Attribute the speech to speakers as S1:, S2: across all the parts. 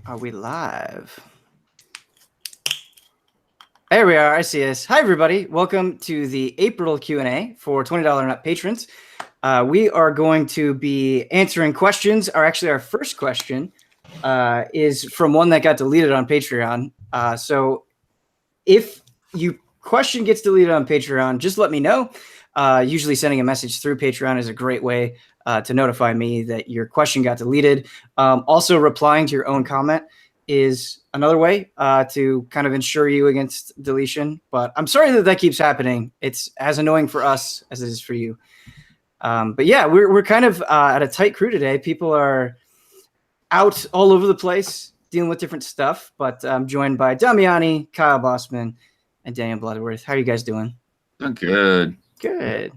S1: Are we live? There we are. I see us. Hi, everybody. Welcome to the April Q&A for $20 and up patrons. We are going to be answering questions. Our first question is from one that got deleted on Patreon. So if your question gets deleted on Patreon, just let me know. Usually sending a message through Patreon is a great way to notify me that your question got deleted. Also, replying to your own comment is another way to kind of ensure you against deletion. But I'm sorry that keeps happening. It's as annoying for us as it is for you. But yeah, we're kind of at a tight crew today. People are out all over the place dealing with different stuff. But I'm joined by Damiani, Kyle Bossman, and Daniel Bloodworth. How are you guys doing?
S2: I'm good.
S1: Good.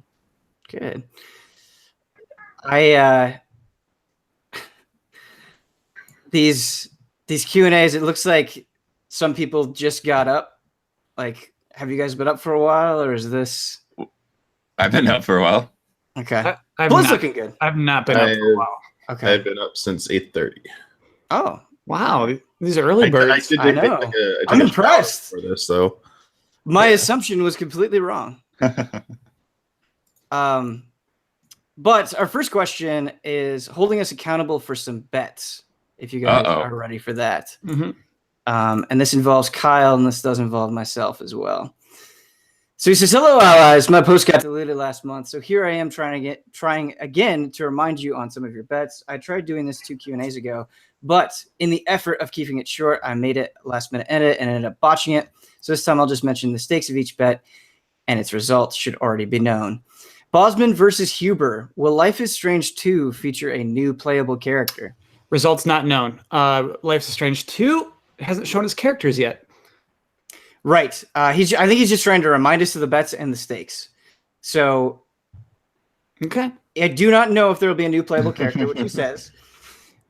S1: These Q&As, it looks like some people just got up. Like, have you guys been up for a while, or is this?
S2: I've been up for a while.
S1: Okay. Blood's looking good.
S3: I've not been up for a while.
S1: Okay.
S4: I've been up since 8:30.
S1: Oh,
S3: wow. These are early birds.
S1: I know. I'm impressed
S4: for this, though.
S1: My assumption was completely wrong. But our first question is holding us accountable for some bets, if you guys are ready for that.
S3: Mm-hmm.
S1: And this involves Kyle, and this does involve myself as well. So he says, "Hello, allies. My post got deleted last month, so here I am trying again to remind you on some of your bets. I tried doing this 2 Q&As ago, but in the effort of keeping it short, I made it last-minute edit and ended up botching it. So this time I'll just mention the stakes of each bet, and its results should already be known. Bosman versus Huber. Will Life is Strange 2 feature a new playable character?
S3: Results not known. Life is Strange 2 hasn't shown his characters yet.
S1: Right. I think he's just trying to remind us of the bets and the stakes. So,
S3: okay.
S1: I do not know if there will be a new playable character, which he says.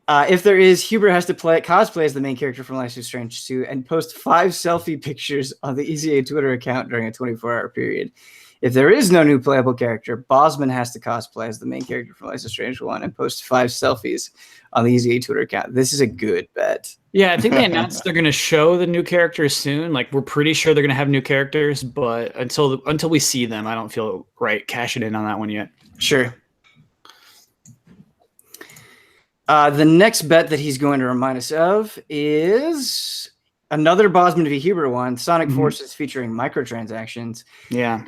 S1: If there is, Huber has to cosplay as the main character from Life is Strange 2 and post 5 selfie pictures on the EZA Twitter account during a 24-hour period. If there is no new playable character, Bosman has to cosplay as the main character from Life is Strange 1 and post 5 selfies on the EZA Twitter account. This is a good bet.
S3: Yeah, I think they announced they're going to show the new characters soon. Like, we're pretty sure they're going to have new characters, but until we see them, I don't feel right cashing in on that one yet.
S1: Sure. The next bet that he's going to remind us of is another Bosman v. Huber one, Sonic Forces featuring microtransactions.
S3: Yeah.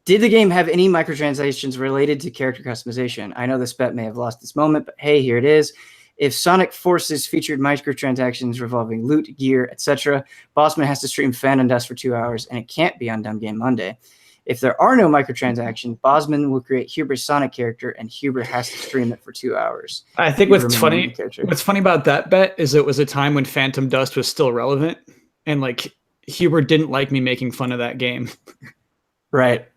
S1: Did the game have any microtransactions related to character customization? I know this bet may have lost its moment, but hey, here it is. If Sonic Forces featured microtransactions revolving loot, gear, etc., Bossman has to stream Phantom Dust for 2 hours, and it can't be on Dumb Game Monday. If there are no microtransactions, Bosman will create Huber's Sonic character, and Huber has to stream it for 2 hours.
S3: I think what's funny about that bet is it was a time when Phantom Dust was still relevant, and like Huber didn't like me making fun of that game.
S1: Right.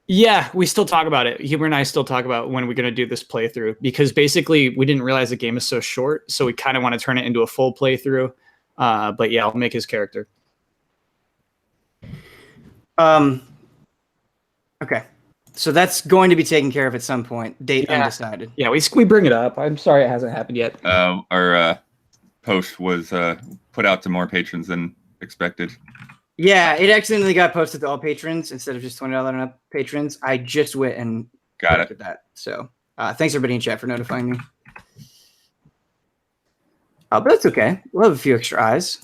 S3: Yeah, we still talk about it. Huber and I still talk about when we're going to do this playthrough, because basically we didn't realize the game is so short, so we kind of want to turn it into a full playthrough. But yeah, I'll make his character.
S1: Okay. So that's going to be taken care of at some point. Date undecided.
S3: Yeah, we bring it up. I'm sorry it hasn't happened yet.
S2: Our post was put out to more patrons than expected.
S1: Yeah, it accidentally got posted to all patrons instead of just $20 and up patrons. I just went and corrected that. So thanks everybody in chat for notifying me. But that's okay. We'll have a few extra eyes.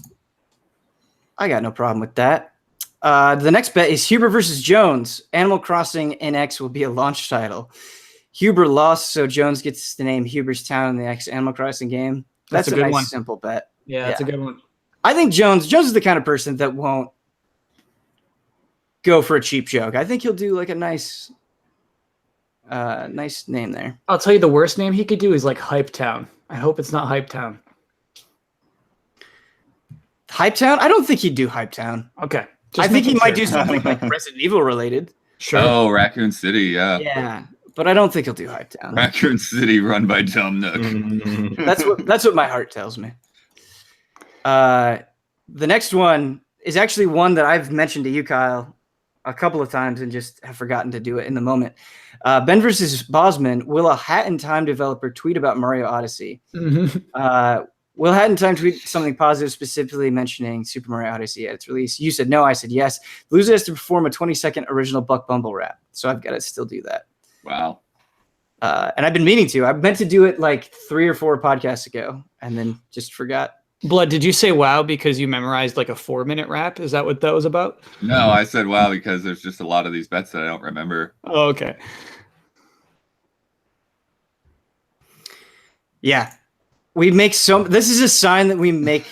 S1: I got no problem with that. The next bet is Huber versus Jones. Animal Crossing NX will be a launch title. Huber lost, so Jones gets the name Huber's Town in the next Animal Crossing game. That's a nice, simple bet.
S3: Yeah, that's a good one.
S1: I think Jones is the kind of person that won't go for a cheap joke. I think he'll do like a nice name there.
S3: I'll tell you the worst name he could do is like Hype Town. I hope it's not Hype Town.
S1: Hype Town? I don't think he'd do Hype Town.
S3: Okay.
S1: I think he might do something like Resident Evil related.
S3: Sure.
S2: Oh, Raccoon City, yeah.
S1: Yeah, but I don't think he'll do Hype Town.
S2: Raccoon City run by Dumb Nook.
S1: That's what my heart tells me. The next one is actually one that I've mentioned to you, Kyle, a couple of times and just have forgotten to do it in the moment. Ben versus Bosman. Will a Hat in Time developer tweet about Mario Odyssey? Will Haddon tweet something positive, specifically mentioning Super Mario Odyssey at its release. You said no. I said yes. The loser has to perform a 20-second original Buck Bumble rap. So I've got to still do that.
S2: Wow.
S1: And I've been meaning to. I meant to do it like 3 or 4 podcasts ago and then just forgot.
S3: Blood, did you say wow because you memorized like a 4-minute rap? Is that what that was about?
S2: No, I said wow because there's just a lot of these bets that I don't remember.
S3: Oh, okay.
S1: Yeah. We make this is a sign that we make,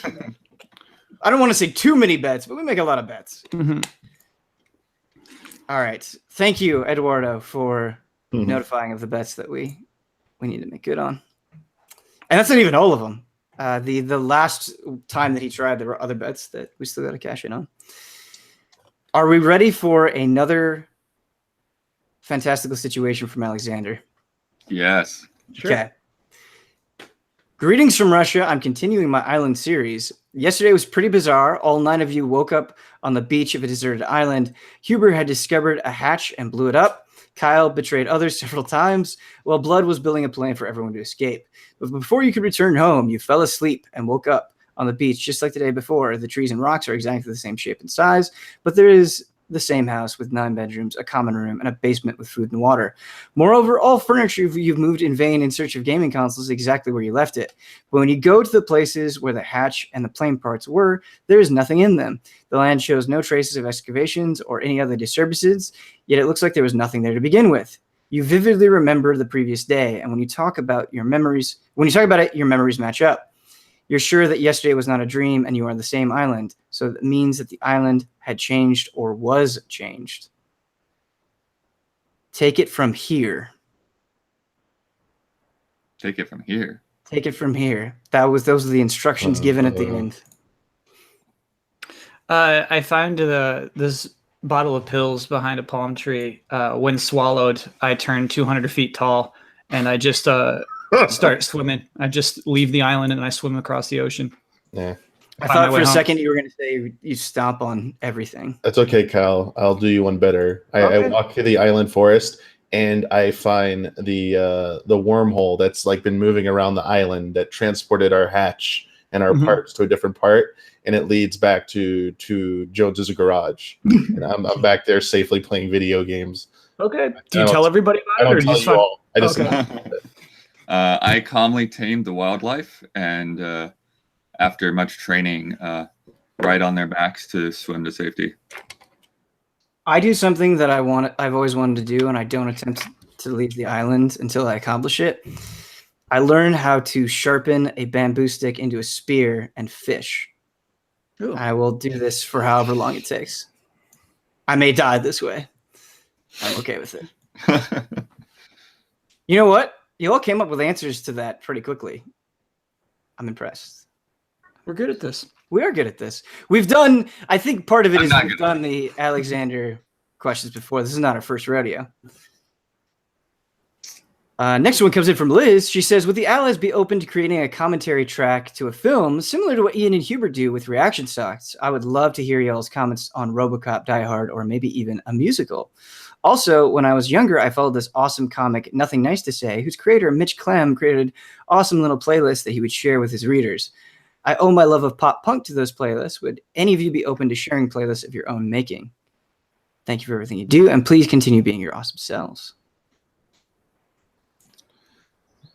S1: I don't want to say too many bets, but we make a lot of bets.
S3: Mm-hmm.
S1: All right. Thank you, Eduardo, for notifying of the bets that we need to make good on. And that's not even all of them. The last time that he tried, there were other bets that we still got to cash in on. Are we ready for another fantastical situation from Alexander?
S2: Yes.
S3: Sure.
S1: Okay. Greetings from Russia. I'm continuing my island series. Yesterday was pretty bizarre. All 9 of you woke up on the beach of a deserted island. Huber had discovered a hatch and blew it up. Kyle betrayed others several times, while Blood was building a plan for everyone to escape. But before you could return home, you fell asleep and woke up on the beach just like the day before. The trees and rocks are exactly the same shape and size, but there is the same house with 9 bedrooms, a common room, and a basement with food and water. Moreover, all furniture you've moved in vain in search of gaming consoles exactly where you left it. But when you go to the places where the hatch and the plane parts were, there is nothing in them. The land shows no traces of excavations or any other disturbances, yet it looks like there was nothing there to begin with. You vividly remember the previous day, and when you talk about it, your memories match up. You're sure that yesterday was not a dream and you are on the same island, so that means that the island had changed or was changed. Take it from here.
S2: Take it from here.
S1: Take it from here. Those are the instructions given at the end.
S3: I found this bottle of pills behind a palm tree. When swallowed, I turn 200 feet tall, and I just start swimming. I just leave the island and I swim across the ocean.
S4: Yeah.
S1: I thought for a second you were going to say you stomp on everything.
S4: That's okay, Kyle. I'll do you one better. I walk to the island forest and I find the wormhole that's like been moving around the island that transported our hatch and our parts to a different part, and it leads back to Jones's garage. And I'm back there safely playing video games.
S3: Okay. Do you tell everybody about it?
S4: I don't tell you all. I just
S2: I calmly tamed the wildlife and after much training, ride on their backs to swim to safety.
S1: I do something that I've always wanted to do, and I don't attempt to leave the island until I accomplish it. I learn how to sharpen a bamboo stick into a spear and fish.
S3: Ooh.
S1: I will do this for however long it takes. I may die this way. I'm okay with it. You know what? You all came up with answers to that pretty quickly. I'm impressed.
S3: We're good at this.
S1: We are good at this. We've done, I think part of it
S2: I'm
S1: is
S2: not
S1: we've
S2: good
S1: done the Alexander questions before. This is not our first rodeo. Next one comes in from Liz. She says, would the Allies be open to creating a commentary track to a film similar to what Ian and Hubert do with reaction stocks? I would love to hear y'all's comments on RoboCop, Die Hard, or maybe even a musical. Also, when I was younger, I followed this awesome comic, Nothing Nice to Say, whose creator, Mitch Clem, created awesome little playlists that he would share with his readers. I owe my love of pop punk to those playlists. Would any of you be open to sharing playlists of your own making? Thank you for everything you do, and please continue being your awesome selves.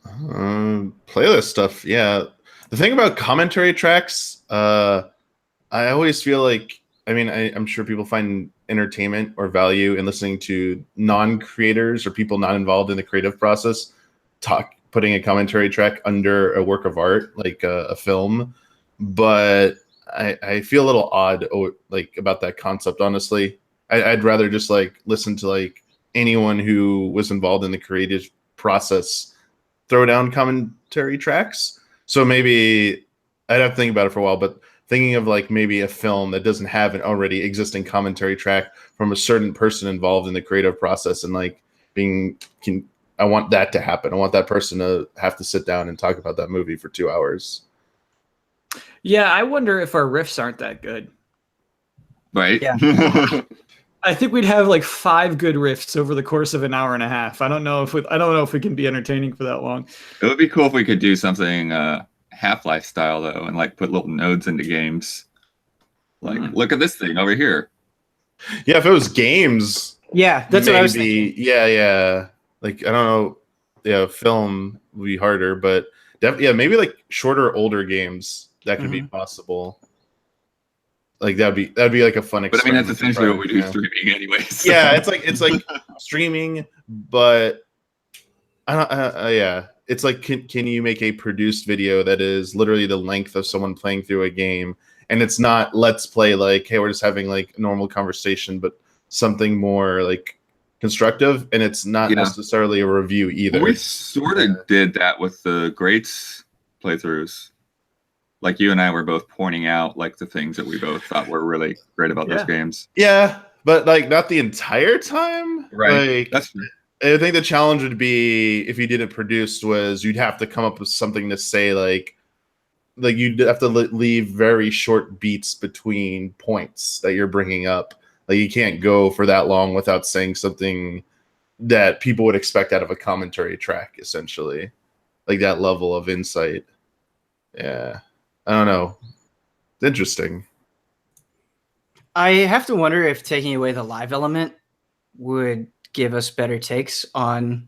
S4: Playlist stuff, yeah. The thing about commentary tracks, I always feel like, I'm sure people find entertainment or value in listening to non-creators or people not involved in the creative process putting a commentary track under a work of art, like a film. But I feel a little odd about that concept, honestly. I'd rather just listen to anyone who was involved in the creative process throw down commentary tracks. So maybe I'd have to think about it for a while, but thinking of maybe a film that doesn't have an already existing commentary track from a certain person involved in the creative process, and I want that to happen. I want that person to have to sit down and talk about that movie for 2 hours.
S3: Yeah, I wonder if our riffs aren't that good.
S2: Right?
S1: Yeah.
S3: I think we'd have 5 good riffs over the course of an hour and a half. I don't know if we can be entertaining for that long.
S2: It would be cool if we could do something Half-Life style though, and like put little nodes into games. Like, look at this thing over here.
S4: Yeah, if it was games,
S1: Yeah, that's what I was thinking.
S4: Yeah. Like I don't know, yeah, film would be harder, but yeah, maybe like shorter, older games that could be possible. Like that'd be like a fun
S2: But I mean,
S4: experiment.
S2: that's essentially what we do streaming anyways. So.
S4: Yeah, it's like streaming, but I don't. Yeah, it's like can you make a produced video that is literally the length of someone playing through a game, and it's not let's play like, hey, we're just having like a normal conversation, but something more like constructive, and it's not necessarily a review either.
S2: We sort of did that with the Greats playthroughs. Like you and I were both pointing out like the things that we both thought were really great about those games.
S4: Yeah, but like not the entire time.
S2: Right.
S4: Like,
S2: that's
S4: I think the challenge would be if you did it produced was you'd have to come up with something to say like you'd have to leave very short beats between points that you're bringing up. Like you can't go for that long without saying something that people would expect out of a commentary track, essentially. Like that level of insight. Yeah. I don't know. It's interesting.
S1: I have to wonder if taking away the live element would give us better takes on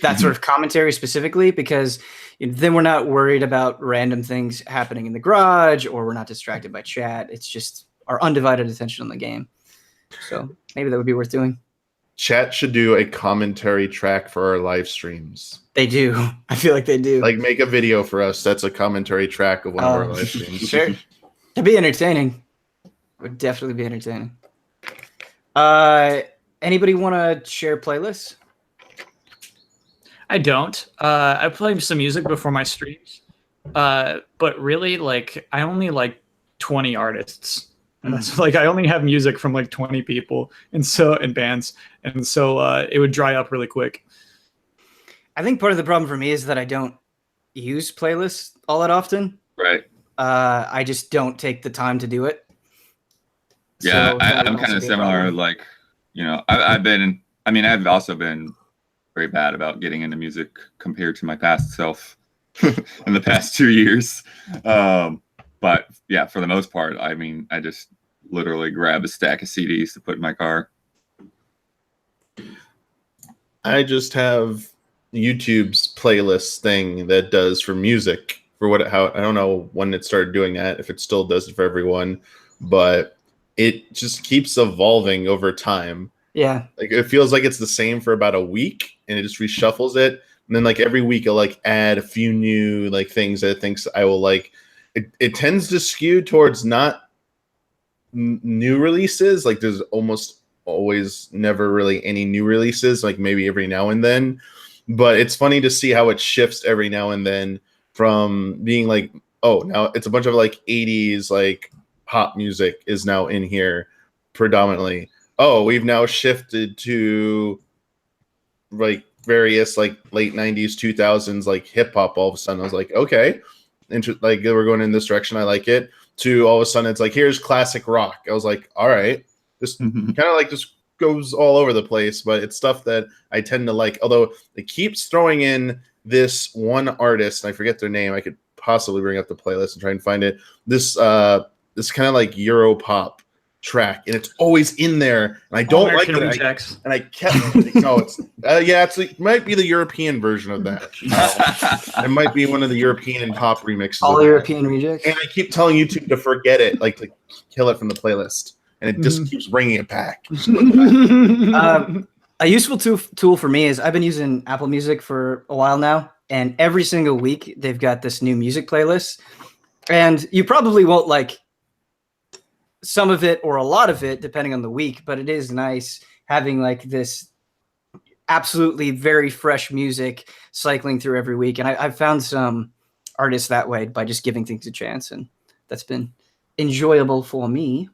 S1: that sort of commentary specifically, because then we're not worried about random things happening in the garage, or we're not distracted by chat. It's just our undivided attention on the game. So maybe that would be worth doing.
S4: Chat should do a commentary track for our live streams.
S1: They do. I feel like they do.
S4: Like make a video for us that's a commentary track of one of our live streams.
S1: Sure. It'd be entertaining. It would definitely be entertaining. Anybody want to share playlists?
S3: I don't. I play some music before my streams. But really, like, I only like 20 artists. And that's like, I only have music from like 20 people and bands. And so it would dry up really quick.
S1: I think part of the problem for me is that I don't use playlists all that often.
S2: right.
S1: I just don't take the time to do it.
S2: Yeah,
S1: So
S2: I'm kind of similar. Like, I've also been very bad about getting into music compared to my past self in the past 2 years. But yeah, for the most part, I mean, I just literally grab a stack of CDs to put in my car.
S4: I just have YouTube's playlist thing that does for music how I don't know when it started doing that, if it still does it for everyone, but it just keeps evolving over time.
S1: Yeah.
S4: Like it feels like it's the same for about a week and it just reshuffles it. And then like every week I'll like add a few new like things that it thinks I will like. It tends to skew towards not new releases. Like there's almost always never really any new releases, like maybe every now and then. But it's funny to see how it shifts every now and then from being like, oh, now it's a bunch of like 80s like pop music is now in here predominantly. Oh, we've now shifted to like various like late 90s, 2000s like hip hop all of a sudden. I was like, okay. Like we're going in this direction. I like it. To all of a sudden, it's like here's classic rock. I was like, all right, this kind of like just goes all over the place, but it's stuff that I tend to like. Although it keeps throwing in this one artist, and I forget their name. I could possibly bring up the playlist and try and find it. This kind of like Euro pop track, and it's always in there, and I don't like it. And I kept no, it's it might be the European version of that. It might be one of the European pop remixes.
S1: All European rejects.
S4: And I keep telling YouTube to forget it, like to kill it from the playlist, and it just keeps bringing it back.
S1: A useful tool for me is I've been using Apple Music for a while now, and every single week they've got this new music playlist, and you probably won't like some of it or a lot of it depending on the week, but it is nice having like this absolutely very fresh music cycling through every week. And I've found some artists that way by just giving things a chance, and that's been enjoyable for me.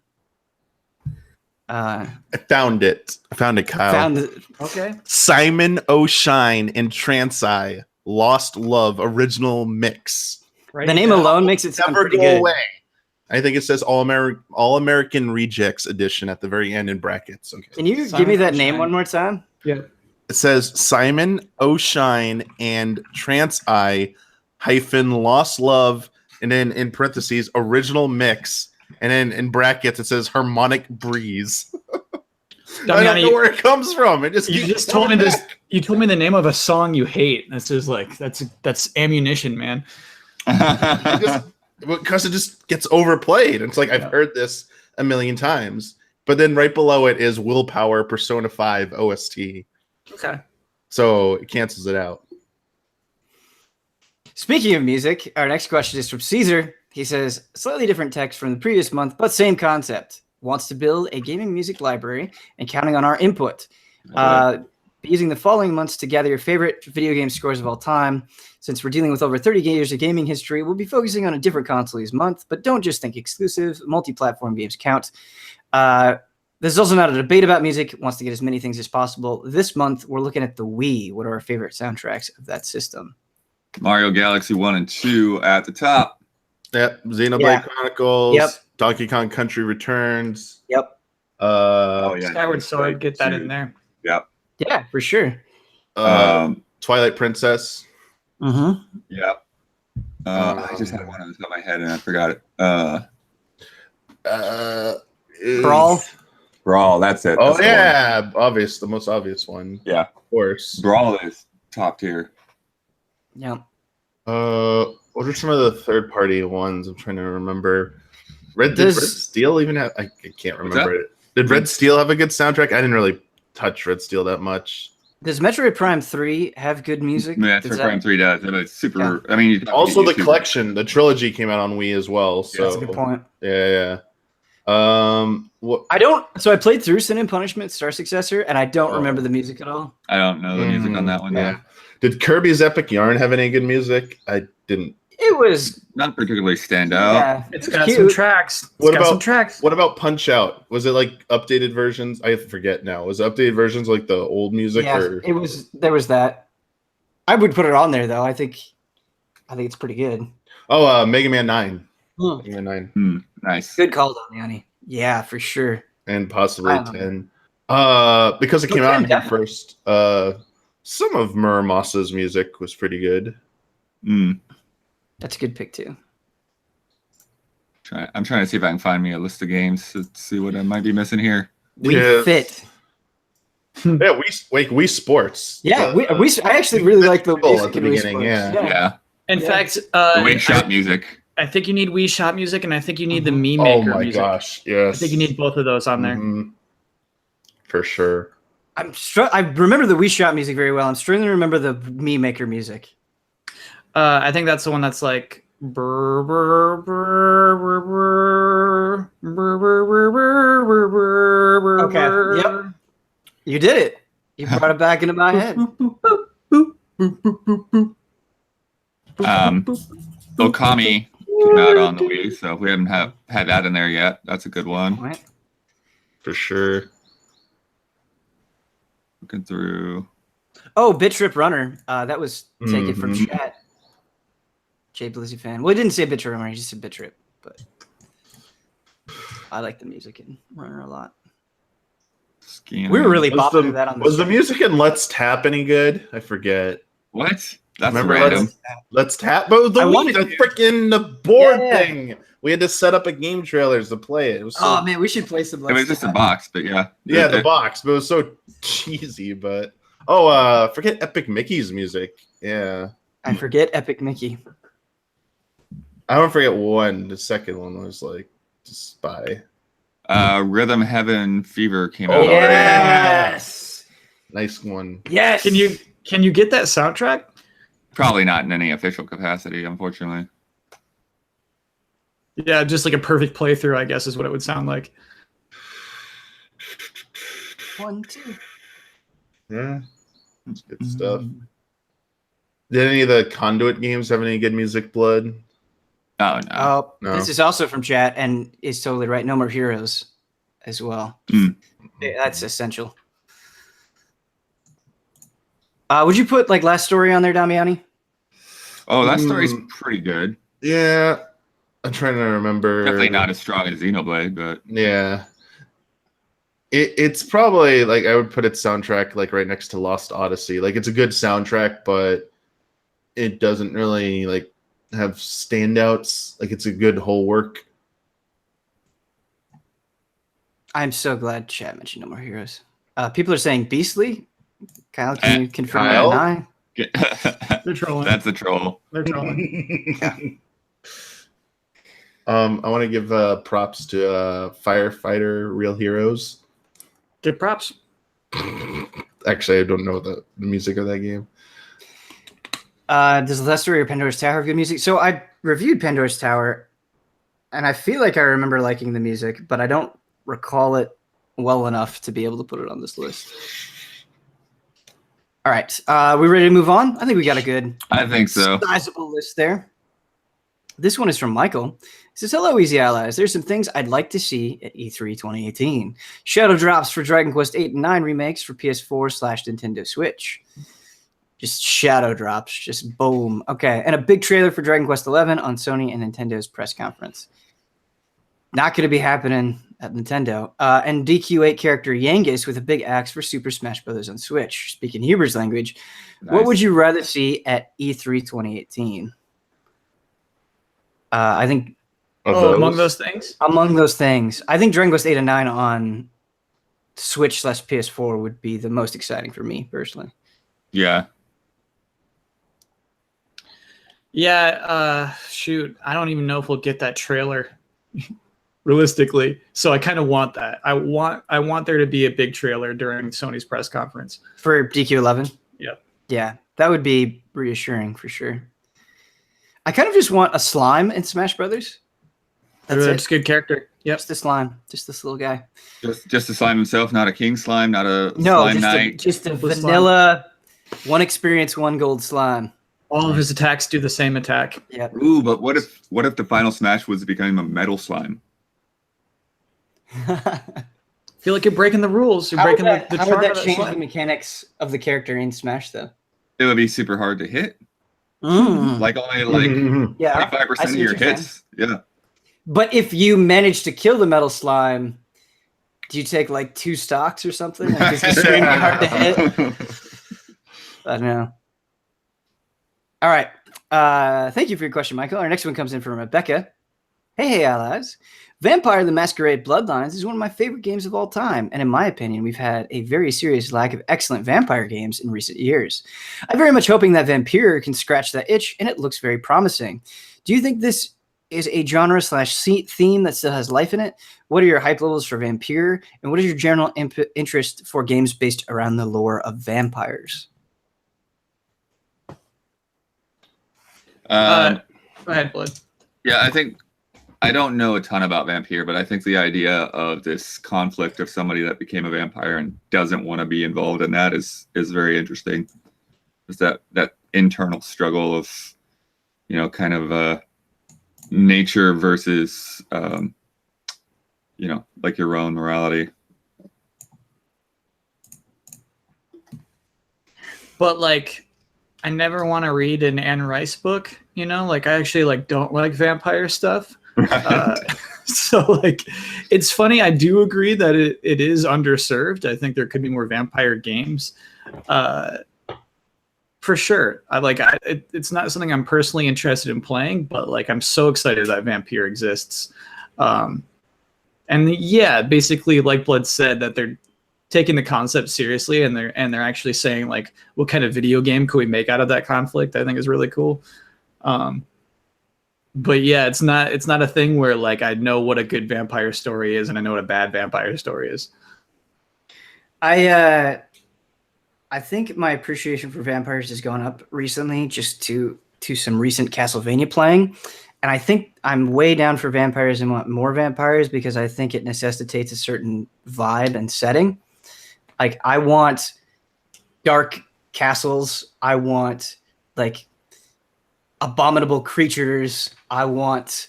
S4: I found it, Kyle.
S1: Okay.
S4: Simon O'Shine and Transeye Lost Love original mix.
S1: Right, the name alone makes it sound pretty good.
S4: Away. I think it says All American Rejects Edition at the very end in brackets. Okay.
S1: Can you give me that name one more time?
S3: Yeah.
S4: It says Simon O'Shine and Transeye lost love, and then in parentheses original mix, and then in brackets it says harmonic breeze. I don't know where it comes from. It just
S3: you just told me this. You told me the name of a song you hate. That's just like that's ammunition, man.
S4: Because it just gets overplayed. It's like I've heard this a million times, but then right below it is Willpower Persona 5 OST.
S3: Okay.
S4: So it cancels it out.
S1: Speaking of music, our next question is from Caesar. He says, slightly different text from the previous month, but same concept. Wants to build a gaming music library and counting on our input. Using the following months to gather your favorite video game scores of all time. Since we're dealing with over 30 years of gaming history, we'll be focusing on a different console each month, but don't just think exclusive. Multi-platform games count. This is also not a debate about music. Wants to get as many things as possible. This month, we're looking at the Wii. What are our favorite soundtracks of that system?
S2: Mario Galaxy 1 and 2 at the top.
S4: Yep. Xenoblade Chronicles.
S1: Yep.
S4: Donkey Kong Country Returns.
S1: Yep.
S3: Skyward Sword, get that in there.
S2: Yep.
S1: Yeah, for sure.
S4: Twilight Princess.
S1: Mm-hmm.
S2: Yep. I just had one on the top of my head and I forgot it. Brawl, that's it.
S4: Oh,
S2: that's
S4: yeah. Obvious. The most obvious one.
S2: Yeah.
S4: Of course.
S2: Brawl is top tier.
S1: Yeah.
S4: What are some of the third-party ones? I'm trying to remember. Did Red Steel even have? I can't remember it. Did Red Steel have a good soundtrack? I didn't really touch Red Steel that much.
S1: Does Metroid Prime 3 have good music?
S2: Yeah, Metroid Prime 3 does. It's super. Yeah. I mean,
S4: also the collection, the trilogy came out on Wii as well. So
S1: that's a good point.
S4: Yeah.
S1: So I played through Sin and Punishment Star Successor, and I don't remember the music at all.
S2: I don't know the music on that one. Yeah.
S4: Did Kirby's Epic Yarn have any good music? I didn't.
S1: It was
S2: not particularly stand out.
S1: Yeah,
S3: it's got some tracks. What
S4: about Punch Out? Was it like updated versions? I forget now. Was it updated versions like the old music?
S1: Yeah, it was. There was that. I would put it on there though. I think it's pretty good.
S4: Oh, Mega Man 9. Mega Man 9.
S2: Nice.
S1: Good call, Damiani. Yeah, for sure.
S4: And possibly 10. Because it came out here first. Some of Muramosa's music was pretty good.
S1: That's a good pick too.
S2: I'm trying to see if I can find me a list of games to see what I might be missing here.
S1: Wii Fit.
S4: Yeah, Wii Sports.
S1: Yeah, I actually really like the music
S4: at the beginning.
S2: Yeah.
S3: In fact,
S2: the Wii Shop music.
S3: I think you need Wii Shop music, and I think you need the Mii Maker music.
S4: Oh my gosh, yes.
S3: I think you need both of those on there.
S4: For sure.
S1: I remember the Wii Shop music very well. I'm struggling to remember the Mii Maker music.
S3: I think that's the one that's like.
S1: Okay. Yep. You did it. You brought it back into my head.
S2: Okami came out on the Wii, so if we haven't had that in there yet, that's a good one.
S1: Right.
S4: For sure.
S2: Looking through.
S1: Oh, Bit Trip Runner. That was taken from chat. Jay Blizzy fan. Well, he didn't say Bit Trip Runner. He just said Bit Trip. But I like the music in Runner a lot. We were really bopping to that on the
S4: Was the music in Let's Tap any good? I forget.
S2: What? That's random.
S4: Let's Tap. But the freaking board thing. We had to set up a game trailers to play it. It was
S1: so, man, we should play some.
S2: It was just a box, but yeah.
S4: Yeah, the box, but it was so cheesy. But forget Epic Mickey's music. Yeah,
S1: I forget Epic Mickey.
S4: I don't forget one. The second one was like just by
S2: Rhythm Heaven Fever came out.
S1: Yes,
S4: nice one.
S1: Yes.
S3: Can you get that soundtrack?
S2: Probably not in any official capacity, unfortunately.
S3: Yeah, just like a perfect playthrough, I guess, is what it would sound like.
S1: 1, 2.
S4: Yeah, that's good stuff. Did any of the Conduit games have any good music, Blood?
S2: Oh, no.
S1: No. This is also from chat, and is totally right. No More Heroes as well. Yeah, that's essential. Would you put like Last Story on there, Damiani?
S2: Oh, that story's pretty good.
S4: Yeah. I'm trying to remember.
S2: Definitely not as strong as Xenoblade, but
S4: yeah. It's probably like I would put its soundtrack like right next to Lost Odyssey. Like it's a good soundtrack, but it doesn't really like have standouts. Like it's a good whole work.
S1: I'm so glad chat mentioned No More Heroes. People are saying Beastly. Kyle, can you confirm
S4: Kyle?
S1: that?
S3: They're trolling.
S2: That's a troll.
S3: They're trolling.
S4: I want to give props to Firefighter Real Heroes.
S3: Good props.
S4: Actually, I don't know the music of that game.
S1: Does Lester or Pandora's Tower have good music? So I reviewed Pandora's Tower, and I feel like I remember liking the music, but I don't recall it well enough to be able to put it on this list. All right, we ready to move on? I think we got a good,
S2: I think so.
S1: sizable list there. This one is from Michael. He says, hello, Easy Allies. There's some things I'd like to see at E3 2018. Shadow drops for Dragon Quest 8 and 9 remakes for PS4/Nintendo Switch. Just shadow drops, just boom. Okay, and a big trailer for Dragon Quest 11 on Sony and Nintendo's press conference. Not going to be happening at Nintendo. And DQ8 character Yangus with a big axe for Super Smash Bros. On Switch. Speaking Huber's language, what would you rather see at E3 2018? I think
S3: among those things?
S1: Among those things. I think Dragon Quest 8 and 9 on Switch/PS4 would be the most exciting for me, personally.
S2: Yeah.
S3: Yeah, shoot. I don't even know if we'll get that trailer realistically. So I kind of want that. I want there to be a big trailer during Sony's press conference.
S1: For DQ11?
S3: Yep.
S1: Yeah, that would be reassuring for sure. I kind of just want a slime in Smash Brothers. That's
S3: a good character. Yep.
S1: Just a slime. Just this little guy.
S2: Just a slime himself, not a king slime, not a slime knight.
S1: Just a vanilla, one experience, one gold slime.
S3: All of his attacks do the same attack.
S1: Yeah.
S2: Ooh, but what if the final Smash was becoming a metal slime?
S3: I feel like you're breaking the rules. You're breaking the
S1: how
S3: charm
S1: would
S3: of
S1: that
S3: that
S1: change
S3: slime.
S1: the mechanics of the character in Smash, though?
S2: It would be super hard to hit. Like only
S1: yeah,
S2: 25% of your hits. Yeah.
S1: But if you manage to kill the metal slime, do you take like 2 stocks or something? Like, it's extremely hard to hit. I don't know. All right. Thank you for your question, Michael. Our next one comes in from Rebecca. Hey, allies. Vampire the Masquerade Bloodlines is one of my favorite games of all time, and in my opinion, we've had a very serious lack of excellent vampire games in recent years. I'm very much hoping that Vampyr can scratch that itch, and it looks very promising. Do you think this is a genre/theme that still has life in it? What are your hype levels for Vampyr, and what is your general interest for games based around the lore of vampires?
S3: Go ahead, Blood.
S2: Yeah, I don't know a ton about Vampyr, but I think the idea of this conflict of somebody that became a vampire and doesn't want to be involved in that is very interesting. Is that internal struggle of, kind of nature versus, like your own morality.
S3: But like, I never want to read an Anne Rice book. I actually don't like vampire stuff. So it's funny. I do agree that it is underserved. I think there could be more vampire games, for sure. It's not something I'm personally interested in playing, but I'm so excited that Vampyr exists. And yeah, basically, like Blood said, that they're taking the concept seriously, and they're actually saying what kind of video game could we make out of that conflict. I think is really cool. But yeah, it's not a thing where I know what a good vampire story is and I know what a bad vampire story is.
S1: I think my appreciation for vampires has gone up recently just to some recent Castlevania playing. And I think I'm way down for vampires and want more vampires because I think it necessitates a certain vibe and setting. I want dark castles. I want abominable creatures. I want,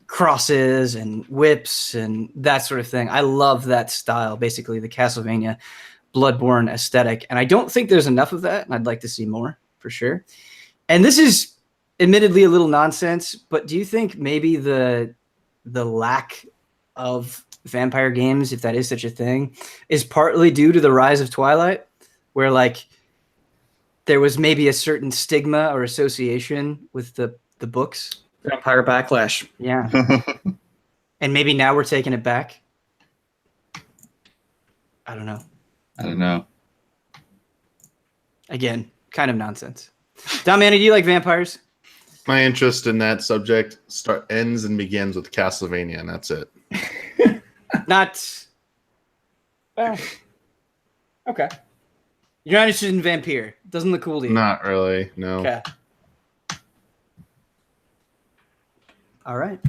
S1: crosses and whips and that sort of thing. I love that style, basically the Castlevania Bloodborne aesthetic. And I don't think there's enough of that. And I'd like to see more for sure. And this is admittedly a little nonsense, but do you think maybe the lack of vampire games, if that is such a thing, is partly due to the rise of Twilight, where there was maybe a certain stigma or association with the books.
S3: Vampire Backlash.
S1: Yeah. And maybe now we're taking it back. I don't know.
S2: I don't know.
S1: Again, kind of nonsense. Damiani, do you like vampires?
S4: My interest in that subject ends and begins with Castlevania, and that's it.
S1: Not. Well, okay. You're not interested in Vampyr. Doesn't look cool to you.
S4: Not really, no.
S1: Okay. All right.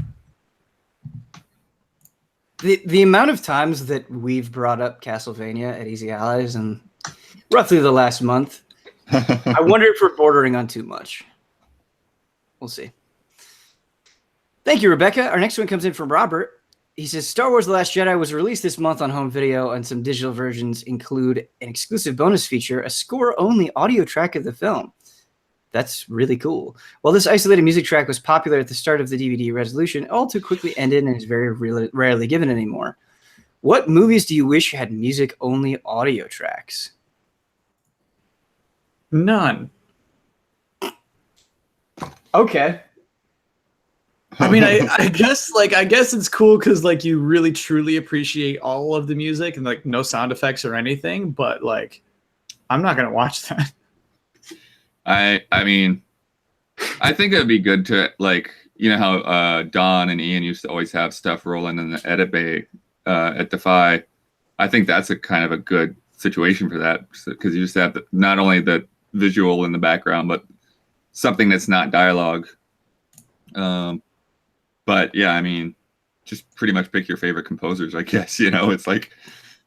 S1: The amount of times that we've brought up Castlevania at Easy Allies in roughly the last month, I wonder if we're bordering on too much. We'll see. Thank you, Rebecca. Our next one comes in from Robert. He says, Star Wars The Last Jedi was released this month on home video, and some digital versions include an exclusive bonus feature, a score-only audio track of the film. That's really cool. While this isolated music track was popular at the start of the DVD resolution, all too quickly ended and is very rarely given anymore. What movies do you wish had music-only audio tracks?
S3: None.
S1: Okay.
S3: I mean, I guess it's cool because like you really truly appreciate all of the music and like no sound effects or anything, but like I'm not gonna watch that.
S2: I mean, I think it'd be good to, like, you know how Don and Ian used to always have stuff rolling in the edit bay at Defy. I think that's a kind of a good situation for that, because you just have not only the visual in the background, but something that's not dialogue. But yeah, I mean, just pretty much pick your favorite composers, I guess. You know, it's like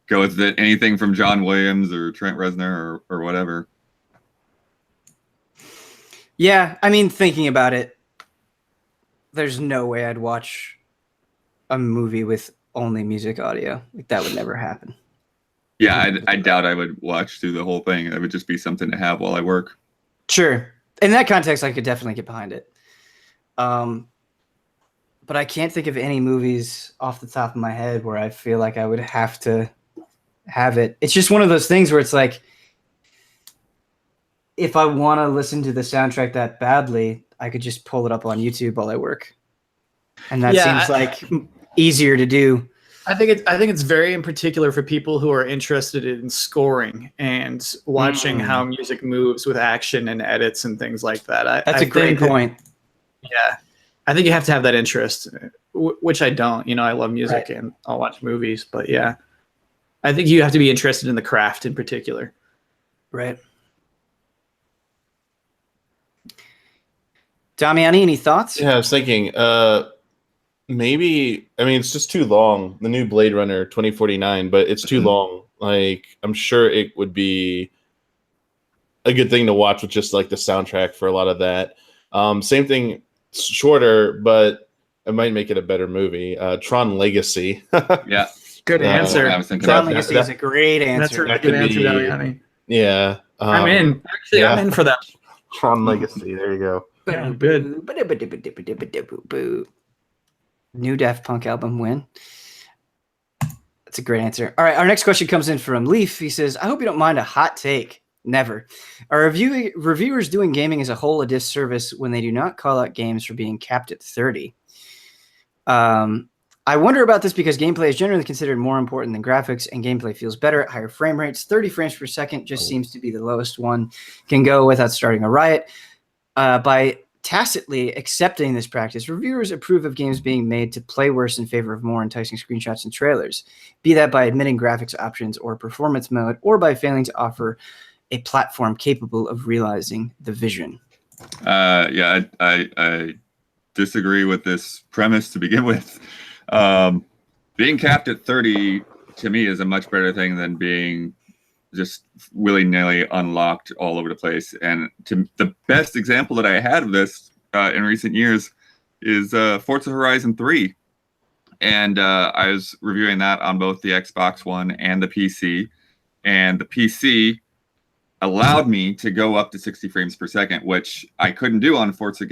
S2: go with anything from John Williams or Trent Reznor or whatever.
S1: Yeah, I mean, thinking about it, there's no way I'd watch a movie with only music audio. Like, that would never happen.
S2: Yeah, I doubt I would watch through the whole thing. It would just be something to have while I work.
S1: Sure. In that context, I could definitely get behind it. But I can't think of any movies off the top of my head where I feel like I would have to have it. It's just one of those things where it's like, if I want to listen to the soundtrack that badly, I could just pull it up on YouTube while I work. And that seems like easier to do.
S3: I think it's very in particular for people who are interested in scoring and watching how music moves with action and edits and things like that.
S1: That's a great point.
S3: Yeah. I think you have to have that interest, which I don't. You know, I love music and I'll watch movies, but yeah, I think you have to be interested in the craft in particular.
S1: Right. Damiani, any thoughts?
S4: Yeah, I was thinking, maybe, I mean, it's just too long. The new Blade Runner 2049, but it's too long. Like, I'm sure it would be a good thing to watch with just like the soundtrack for a lot of that. Same thing, shorter, but it might make it a better movie. Tron Legacy.
S2: Yeah.
S3: Good answer.
S2: I was thinking
S1: Tron
S2: about
S1: Legacy
S2: that.
S1: is a great answer.
S3: That's a really
S4: That
S3: good
S4: could
S3: answer,
S4: be-
S3: Damiani.
S4: Yeah.
S3: I'm in. Actually,
S4: yeah.
S3: I'm in for that.
S4: Tron Legacy. There you go.
S3: Yeah, good.
S1: New Daft Punk album win. That's a great answer. All right, our next question comes in from Leaf. He says, I hope you don't mind a hot take. Never. Are reviewers doing gaming as a whole a disservice when they do not call out games for being capped at 30? I wonder about this because gameplay is generally considered more important than graphics, and gameplay feels better at higher frame rates. 30 frames per second just seems to be the lowest one can go without starting a riot. By tacitly accepting this practice, reviewers approve of games being made to play worse in favor of more enticing screenshots and trailers, be that by admitting graphics options or performance mode, or by failing to offer a platform capable of realizing the vision.
S2: Yeah, I disagree with this premise to begin with. Being capped at 30 to me is a much better thing than being just willy-nilly unlocked all over the place. And the best example that I had of this in recent years is Forza Horizon 3. And I was reviewing that on both the Xbox One and the PC. And the PC allowed me to go up to 60 frames per second, which I couldn't do on Forza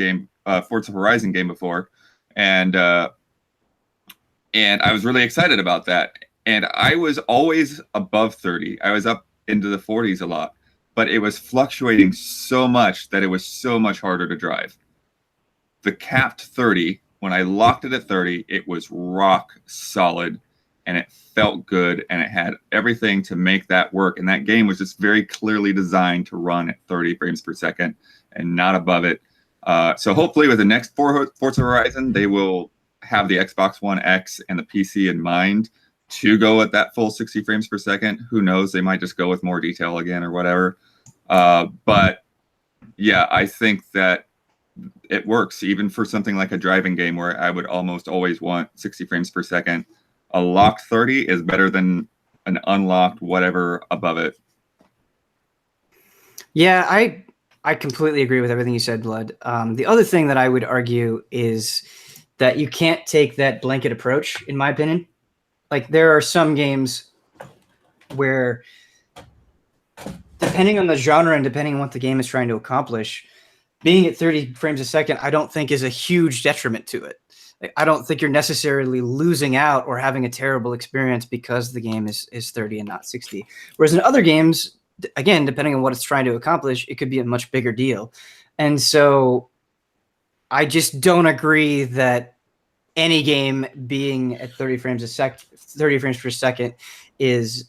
S2: Horizon game before. And I was really excited about that. And I was always above 30. I was up into the 40s a lot. but it was fluctuating so much that it was so much harder to drive. The capped 30, when I locked it at 30, it was rock solid, and it felt good, and it had everything to make that work. And that game was just very clearly designed to run at 30 frames per second and not above it. So hopefully with the next Forza Horizon, they will have the Xbox One X and the PC in mind to go at that full 60 frames per second. Who knows? They might just go with more detail again or whatever. But yeah, I think that it works even for something like a driving game where I would almost always want 60 frames per second. A locked 30 is better than an unlocked whatever above it.
S1: Yeah, I completely agree with everything you said, Blood. The other thing that I would argue is that you can't take that blanket approach, in my opinion. Like, there are some games where, depending on the genre and depending on what the game is trying to accomplish, being at 30 frames a second, I don't think is a huge detriment to it. Like, I don't think you're necessarily losing out or having a terrible experience because the game is 30 and not 60. Whereas in other games, again, depending on what it's trying to accomplish, it could be a much bigger deal. And so I just don't agree that any game being at 30 frames per second is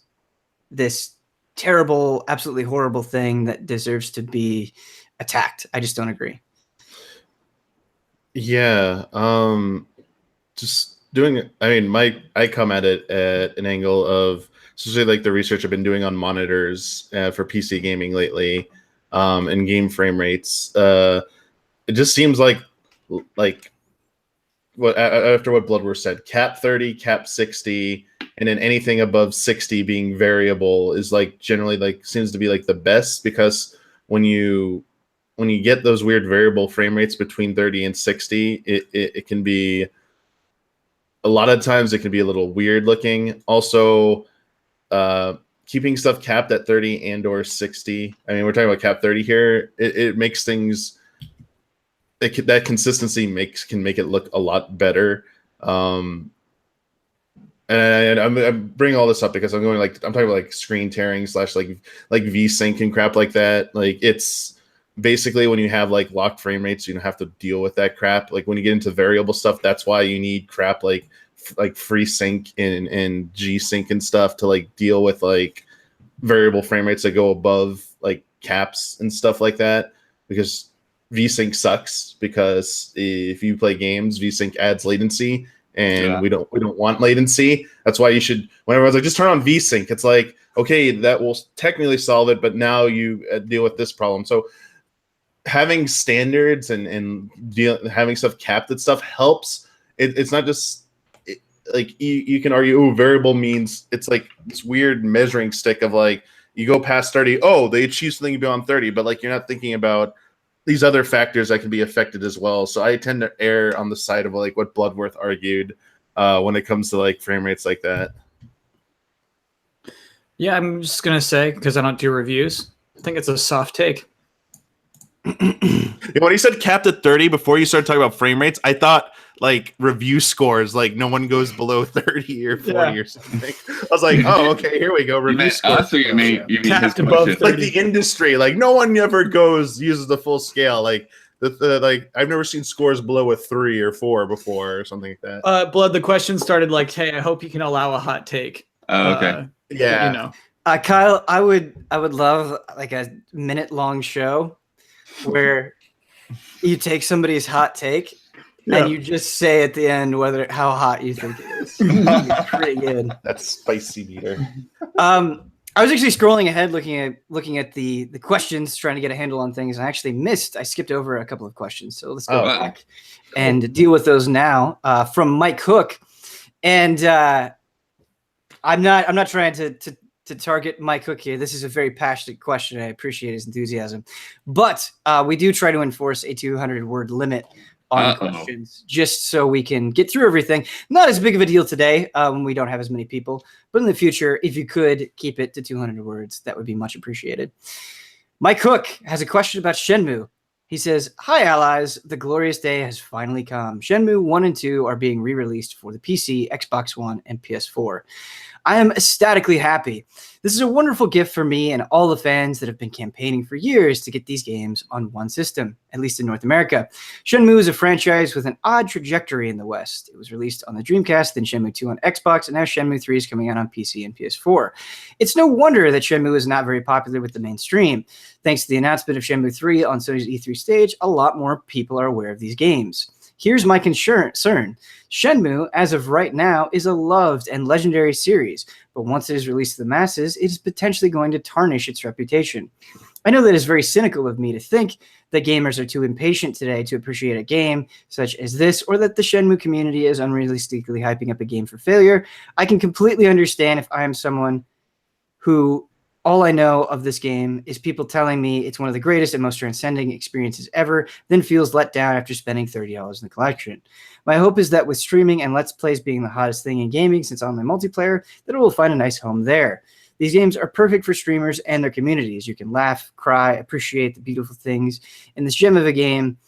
S1: this terrible, absolutely horrible thing that deserves to be attacked. I just don't agree.
S4: Yeah. Just doing it. I mean, I come at it at an angle of, especially like the research I've been doing on monitors for PC gaming lately, and game frame rates. It just seems like what after what Bloodworth said, cap 30, cap 60, and then anything above 60 being variable is like generally like seems to be like the best, because when you get those weird variable frame rates between 30 and 60, it can be, a lot of times it can be a little weird looking. Also, keeping stuff capped at 30 and or 60. I mean, we're talking about cap 30 here. It makes things, that consistency can make it look a lot better. And I'm bringing all this up because I'm talking about like screen tearing / like V-Sync and crap like that. Like, it's basically when you have like locked frame rates, you don't have to deal with that crap. Like when you get into variable stuff, that's why you need crap like FreeSync and G-Sync and stuff to like deal with like variable frame rates that go above like caps and stuff like that. Because V-Sync sucks, because if you play games, V-Sync adds latency, and we don't want latency. That's why you should, when everyone's like, just turn on V-Sync, it's like, okay, that will technically solve it, but now you deal with this problem. So having standards and having stuff capped and stuff helps. It's not just like you can argue, variable means it's like this weird measuring stick of like, you go past 30, they achieve something beyond 30, but like you're not thinking about these other factors that can be affected as well. So I tend to err on the side of like what Bloodworth argued when it comes to like frame rates like that.
S3: Yeah, I'm just gonna say, because I don't do reviews, I think it's a soft take.
S4: When he said capped at 30 before you started talking about frame rates, I thought like review scores, like no one goes below 30 or 40 or something. I was like, oh, okay, here we go. Review scores.
S2: You mean
S3: capped above 30.
S4: Like the industry, like no one ever uses the full scale. Like like I've never seen scores below a 3 or 4 before or something like that.
S3: Blood, the question started like, hey, I hope you can allow a hot take.
S2: Oh, okay.
S4: Yeah.
S3: You know.
S1: Kyle, I would love like a minute-long show where you take somebody's hot take and you just say at the end how hot you think it is. It's pretty good.
S4: That's spicy meter.
S1: I was actually scrolling ahead, looking at the questions, trying to get a handle on things. I actually I skipped over a couple of questions, so let's go back and deal with those now. From Mike Hook, and I'm not trying to target Mike Hook here. This is a very passionate question. I appreciate his enthusiasm, but we do try to enforce a 200-word limit on questions, just so we can get through everything. Not as big of a deal today when we don't have as many people, but in the future, if you could keep it to 200 words, that would be much appreciated. Mike Hook has a question about Shenmue. He says, "Hi, allies. The glorious day has finally come. Shenmue 1 and 2 are being re-released for the PC, Xbox One, and PS4. I am ecstatically happy. This is a wonderful gift for me and all the fans that have been campaigning for years to get these games on one system, at least in North America. Shenmue is a franchise with an odd trajectory in the West. It was released on the Dreamcast, then Shenmue 2 on Xbox, and now Shenmue 3 is coming out on PC and PS4. It's no wonder that Shenmue is not very popular with the mainstream. Thanks to the announcement of Shenmue 3 on Sony's E3 stage, a lot more people are aware of these games. Here's my concern. Shenmue, as of right now, is a loved and legendary series, but once it is released to the masses, it is potentially going to tarnish its reputation. I know that it's very cynical of me to think that gamers are too impatient today to appreciate a game such as this, or that the Shenmue community is unrealistically hyping up a game for failure. I can completely understand if I am someone who all I know of this game is people telling me it's one of the greatest and most transcending experiences ever, then feels let down after spending $30 in the collection. My hope is that with streaming and Let's Plays being the hottest thing in gaming since online multiplayer, that it will find a nice home there. These games are perfect for streamers and their communities. You can laugh, cry, appreciate the beautiful things in this gem of a game.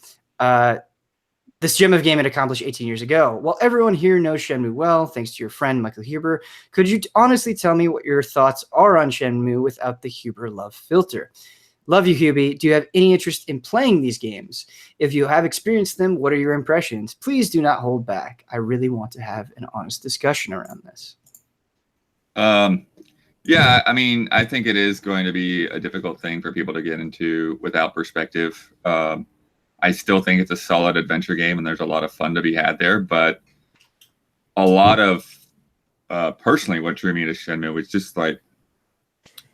S1: This gem of game it accomplished 18 years ago. While everyone here knows Shenmue well, thanks to your friend Michael Huber, could you honestly tell me what your thoughts are on Shenmue without the Huber love filter? Love you, Hubie. Do you have any interest in playing these games? If you have experienced them, what are your impressions? Please do not hold back. I really want to have an honest discussion around this.
S2: Yeah, I mean, I think it is going to be a difficult thing for people to get into without perspective. I still think it's a solid adventure game, and there's a lot of fun to be had there. But a lot of, personally, what drew me to Shenmue was just like,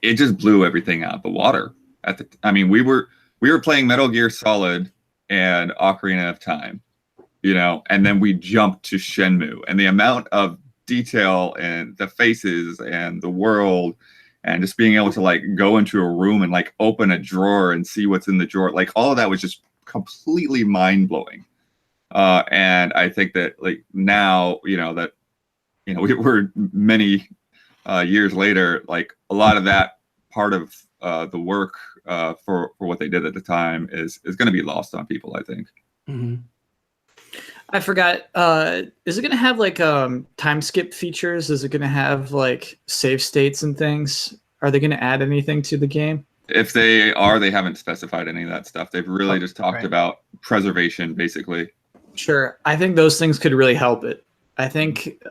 S2: it just blew everything out of the water. I mean, we were playing Metal Gear Solid and Ocarina of Time, and then we jumped to Shenmue, and the amount of detail and the faces and the world, and just being able to like go into a room and like open a drawer and see what's in the drawer, like all of that was just completely mind-blowing. And I think that like now, we're many years later, like a lot of that part of the work for what they did at the time is going to be lost on people, I think.
S1: Mm-hmm.
S3: I forgot. Is it going to have like time skip features? Is it going to have like save states and things? Are they going to add anything to the game?
S2: If they are, they haven't specified any of that stuff. They've really just talked about preservation, basically.
S3: Sure. I think those things could really help it. I think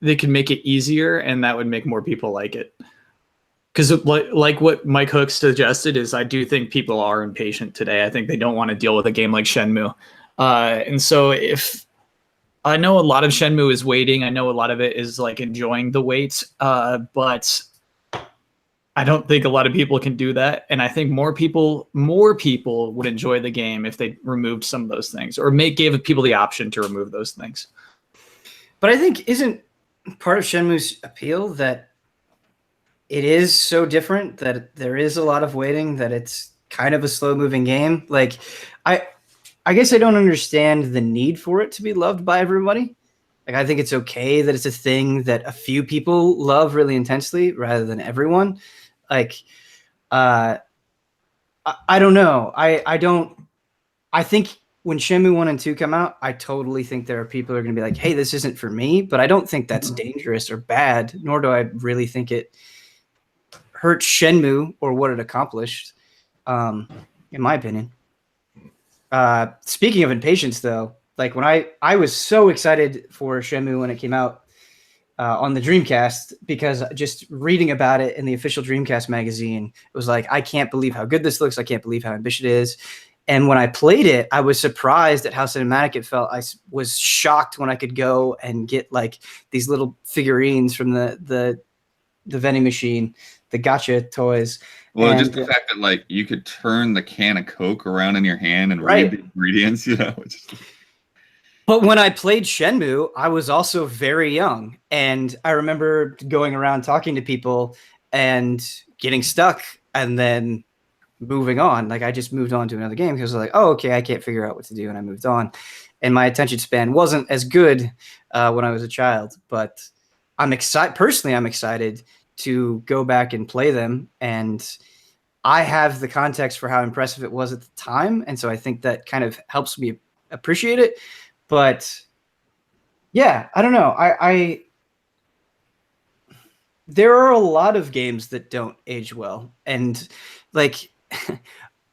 S3: they could make it easier, and that would make more people like it. Because like what Mike Hook suggested is, I do think people are impatient today. I think they don't want to deal with a game like Shenmue. And so if I know a lot of Shenmue is waiting, I know a lot of it is like enjoying the wait, but I don't think a lot of people can do that. And I think more people would enjoy the game if they removed some of those things, or gave people the option to remove those things.
S1: But I think isn't part of Shenmue's appeal that it is so different, that there is a lot of waiting, that it's kind of a slow moving game. Like I guess I don't understand the need for it to be loved by everybody. Like, I think it's okay that it's a thing that a few people love really intensely rather than everyone. Like, I don't know. I think when Shenmue 1 and 2 come out, I totally think there are people who are going to be like, hey, this isn't for me. But I don't think that's dangerous or bad, nor do I really think it hurts Shenmue or what it accomplished, in my opinion. Speaking of impatience, though, like when I was so excited for Shenmue when it came out on the Dreamcast, because just reading about it in the official Dreamcast magazine, it was like, I can't believe how good this looks. I can't believe how ambitious it is. And when I played it, I was surprised at how cinematic it felt. I was shocked when I could go and get like these little figurines from the vending machine, the gotcha toys.
S2: Well, just the fact that like you could turn the can of Coke around in your hand and read the ingredients, But
S1: when I played Shenmue, I was also very young, and I remember going around talking to people and getting stuck, and then moving on. Like, I just moved on to another game because I was like, oh, okay, I can't figure out what to do, and I moved on. And my attention span wasn't as good when I was a child, but I'm excited. Personally, I'm excited to go back and play them, and I have the context for how impressive it was at the time, and so I think that kind of helps me appreciate it. But yeah, I don't know. there are a lot of games that don't age well, and like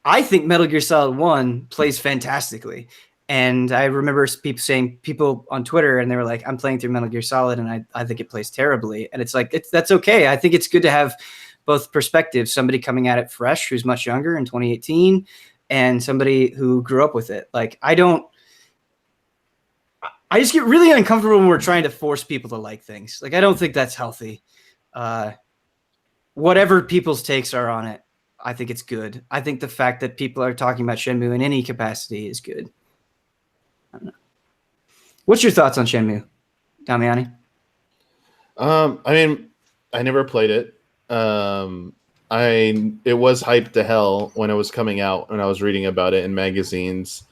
S1: I think Metal Gear Solid 1 plays fantastically. And I remember people on Twitter, and they were like, I'm playing through Metal Gear Solid, and I think it plays terribly. And it's like, that's okay. I think it's good to have both perspectives, somebody coming at it fresh, who's much younger in 2018, and somebody who grew up with it. Like, I just get really uncomfortable when we're trying to force people to like things. Like, I don't think that's healthy. Whatever people's takes are on it, I think it's good. I think the fact that people are talking about Shenmue in any capacity is good. I don't know. What's your thoughts on Shenmue, Damiani?
S4: I mean, I never played it. It was hyped to hell when it was coming out, when I was reading about it in magazines.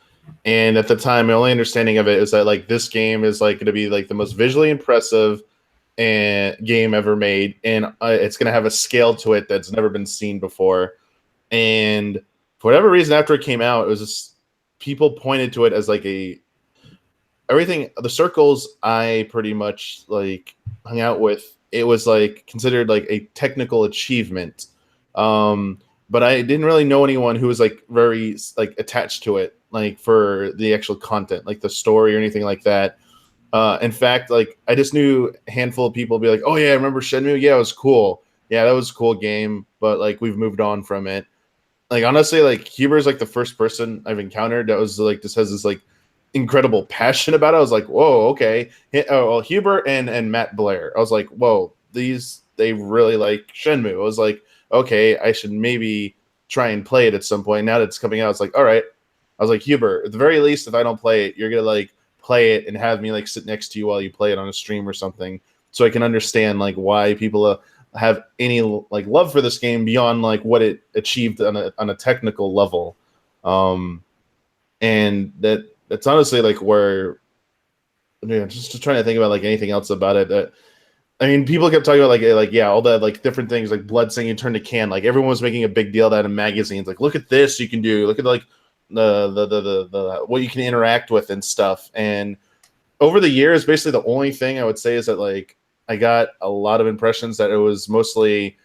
S4: And at the time, my only understanding of it is that like this game is like going to be like the most visually impressive game ever made, and it's going to have a scale to it that's never been seen before. And for whatever reason, after it came out, it was just people pointed to it as like everything. The circles I pretty much like hung out with, it was like considered like a technical achievement. But I didn't really know anyone who was like very like attached to it, like for the actual content, like the story or anything like that. In fact, like I just knew a handful of people be like, "Oh yeah, I remember Shenmue. Yeah, it was cool. Yeah, that was a cool game, but like we've moved on from it." Like honestly, like Huber is like the first person I've encountered that was like just has this like incredible passion about it. I was like, "Whoa, okay." Oh, well, Huber and Matt Blair. I was like, "Whoa, they really like Shenmue." I was like, "Okay, I should maybe try and play it at some point." Now that it's coming out, it's like, "All right." I was like, "Huber, at the very least, if I don't play it, you're gonna like play it and have me like sit next to you while you play it on a stream or something, so I can understand like why people have any like love for this game beyond like what it achieved on a technical level." And that's honestly like where, just trying to think about like anything else about it. I mean, people kept talking about like yeah, all that like different things like blood saying you turn to can. Like everyone was making a big deal of that in magazines. Like, look at this you can do. Look at like the what you can interact with and stuff. And over the years, basically the only thing I would say is that like I got a lot of impressions that it was mostly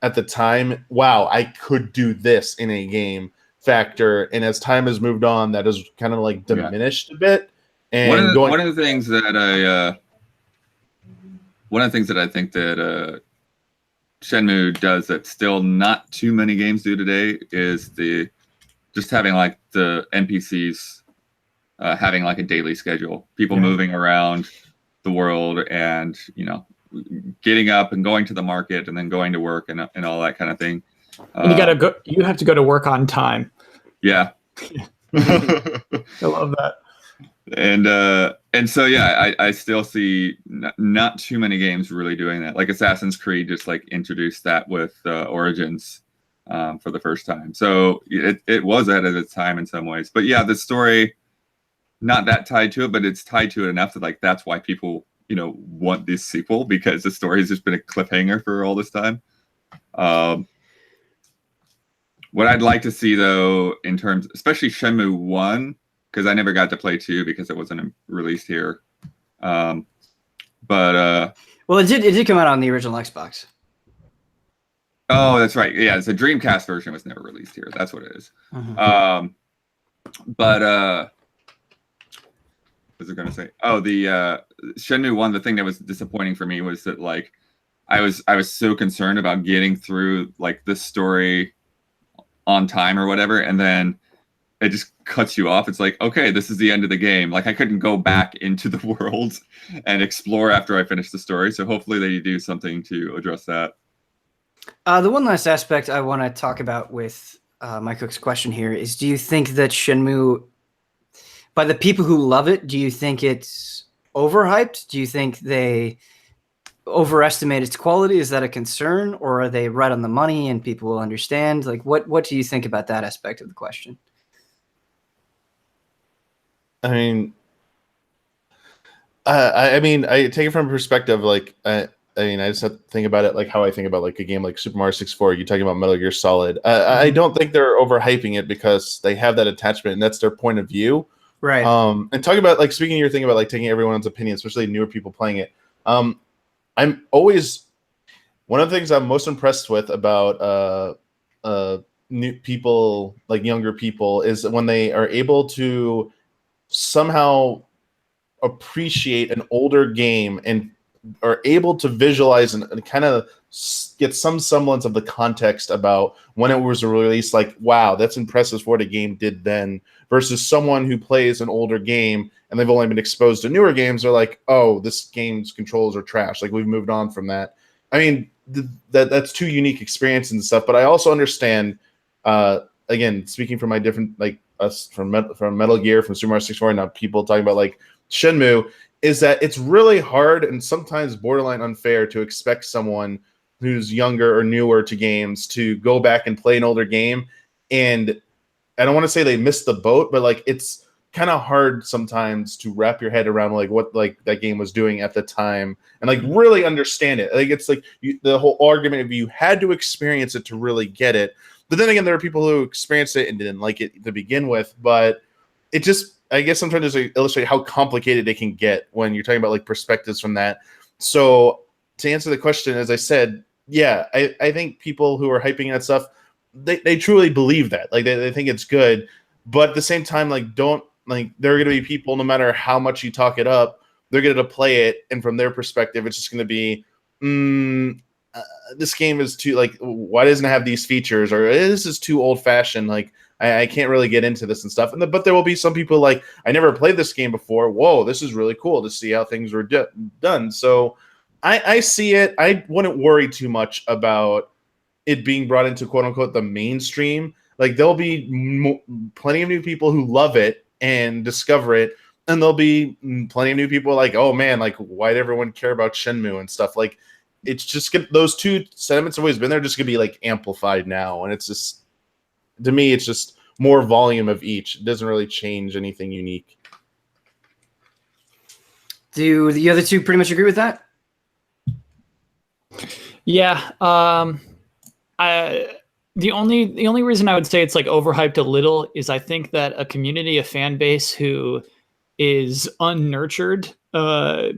S4: at the time, wow, I could do this in a game factor. And as time has moved on, that has kind of like diminished a bit. And
S2: one of the things that I think that Shenmue does that still not too many games do today is just having like the NPCs having like a daily schedule, people moving around the world, and getting up and going to the market and then going to work and all that kind of thing.
S3: And you have to go to work on time.
S2: Yeah.
S3: I love that.
S2: And so yeah, I still see not too many games really doing that. Like Assassin's Creed just like introduced that with Origins for the first time. So it was ahead of its time in some ways. But yeah, the story, not that tied to it, but it's tied to it enough that like that's why people want this sequel, because the story has just been a cliffhanger for all this time. What I'd like to see though, in terms, especially Shenmue 1, because I never got to play 2 because it wasn't released here. Well,
S1: it did come out on the original Xbox.
S2: Oh, that's right. Yeah, it's a Dreamcast version was never released here. That's what it is.
S1: Uh-huh.
S2: What was I going to say? Oh, the Shenmue 1, the thing that was disappointing for me was that like I was so concerned about getting through like this story on time or whatever, and then it just cuts you off. It's like, okay, this is the end of the game. Like I couldn't go back into the world and explore after I finished the story. So hopefully they do something to address that.
S1: The one last aspect I want to talk about with my cook's question here is, do you think that Shenmue, by the people who love it, do you think it's overhyped? Do you think they overestimate its quality? Is that a concern, or are they right on the money and people will understand? Like, what do you think about that aspect of the question?
S4: I mean, I take it from a perspective like I just have to think about it like how I think about like a game like Super Mario 64. You're talking about Metal Gear Solid. I don't think they're overhyping it because they have that attachment and that's their point of view.
S1: Right.
S4: And talking about like speaking of your thing about like taking everyone's opinion, especially newer people playing it. I'm always one of the things I'm most impressed with about new people, like younger people, is when they are able to somehow appreciate an older game and are able to visualize and kind of get some semblance of the context about when it was released. Like, wow, that's impressive for what a game did then, versus someone who plays an older game and they've only been exposed to newer games. They're like, oh, this game's controls are trash. Like, we've moved on from that. I mean, that's two unique experiences and stuff. But I also understand, again, speaking from my different, like us from Metal Gear, from Super Mario 64, now people talking about like Shenmue, is that it's really hard and sometimes borderline unfair to expect someone who's younger or newer to games to go back and play an older game. And I don't want to say they missed the boat, but like it's kind of hard sometimes to wrap your head around like what like that game was doing at the time and like really understand it. Like it's like the whole argument of you had to experience it to really get it. But then again, there are people who experienced it and didn't like it to begin with. But it just, I guess I'm trying to just illustrate how complicated it can get when you're talking about like perspectives from that. So to answer the question, as I said, yeah, I think people who are hyping that stuff, they truly believe that. Like they think it's good. But at the same time, like don't, like there are going to be people, no matter how much you talk it up, they're going to play it. And from their perspective, it's just going to be, this game is too, like, why doesn't it have these features? Or this is too old fashioned. Like, I can't really get into this and stuff. But there will be some people like, I never played this game before. Whoa, this is really cool to see how things were done. So I see it. I wouldn't worry too much about it being brought into quote unquote the mainstream. Like there'll be plenty of new people who love it and discover it. And there'll be plenty of new people like, oh man, like why'd everyone care about Shenmue and stuff? Like it's just those two sentiments have always been there, just gonna be like amplified now. And it's just, to me, it's just more volume of each. It doesn't really change anything unique.
S1: Do the other two pretty much agree with that?
S3: Yeah. The only reason I would say it's like overhyped a little is I think that a community, a fan base who is unnurtured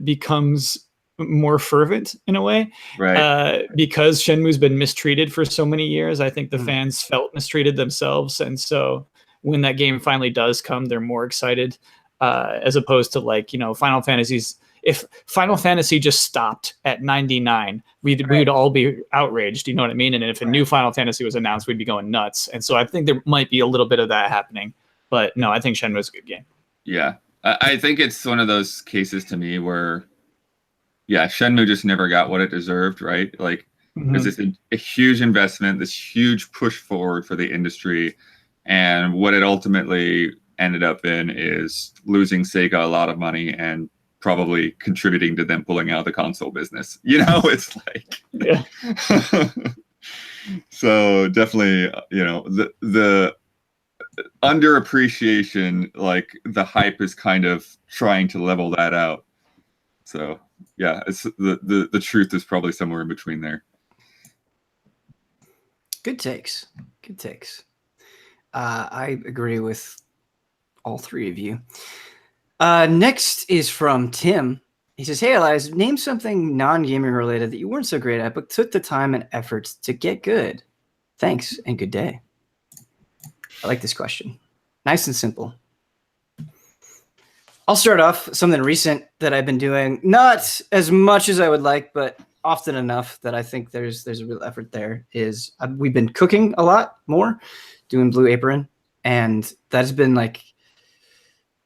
S3: becomes more fervent in a way,
S2: Right.
S3: because Shenmue's been mistreated for so many years. I think the fans felt mistreated themselves, and so when that game finally does come, they're more excited, as opposed to like, you know, Final Fantasies. If Final Fantasy just stopped at 99, we'd all be outraged, you know what I mean? And if a new Final Fantasy was announced, we'd be going nuts. And so I think there might be a little bit of that happening, but no, I think Shenmue's a good game.
S2: Yeah, I think it's one of those cases to me where, yeah, Shenmue just never got what it deserved, right? Like, there's this a huge investment, this huge push forward for the industry, and what it ultimately ended up in is losing Sega a lot of money and probably contributing to them pulling out of the console business. You know, it's like,
S3: Yeah.
S2: So definitely, you know, the underappreciation, like the hype is kind of trying to level that out. So yeah, it's the truth is probably somewhere in between there.
S1: Good takes. Good takes. I agree with all three of you. Next is from Tim. He says, hey, Elias, name something non-gaming related that you weren't so great at, but took the time and efforts to get good. Thanks, and good day. I like this question. Nice and simple. I'll start off something recent that I've been doing. Not as much as I would like, but often enough that I think there's a real effort there. Is we've been cooking a lot more, doing Blue Apron, and that's been like,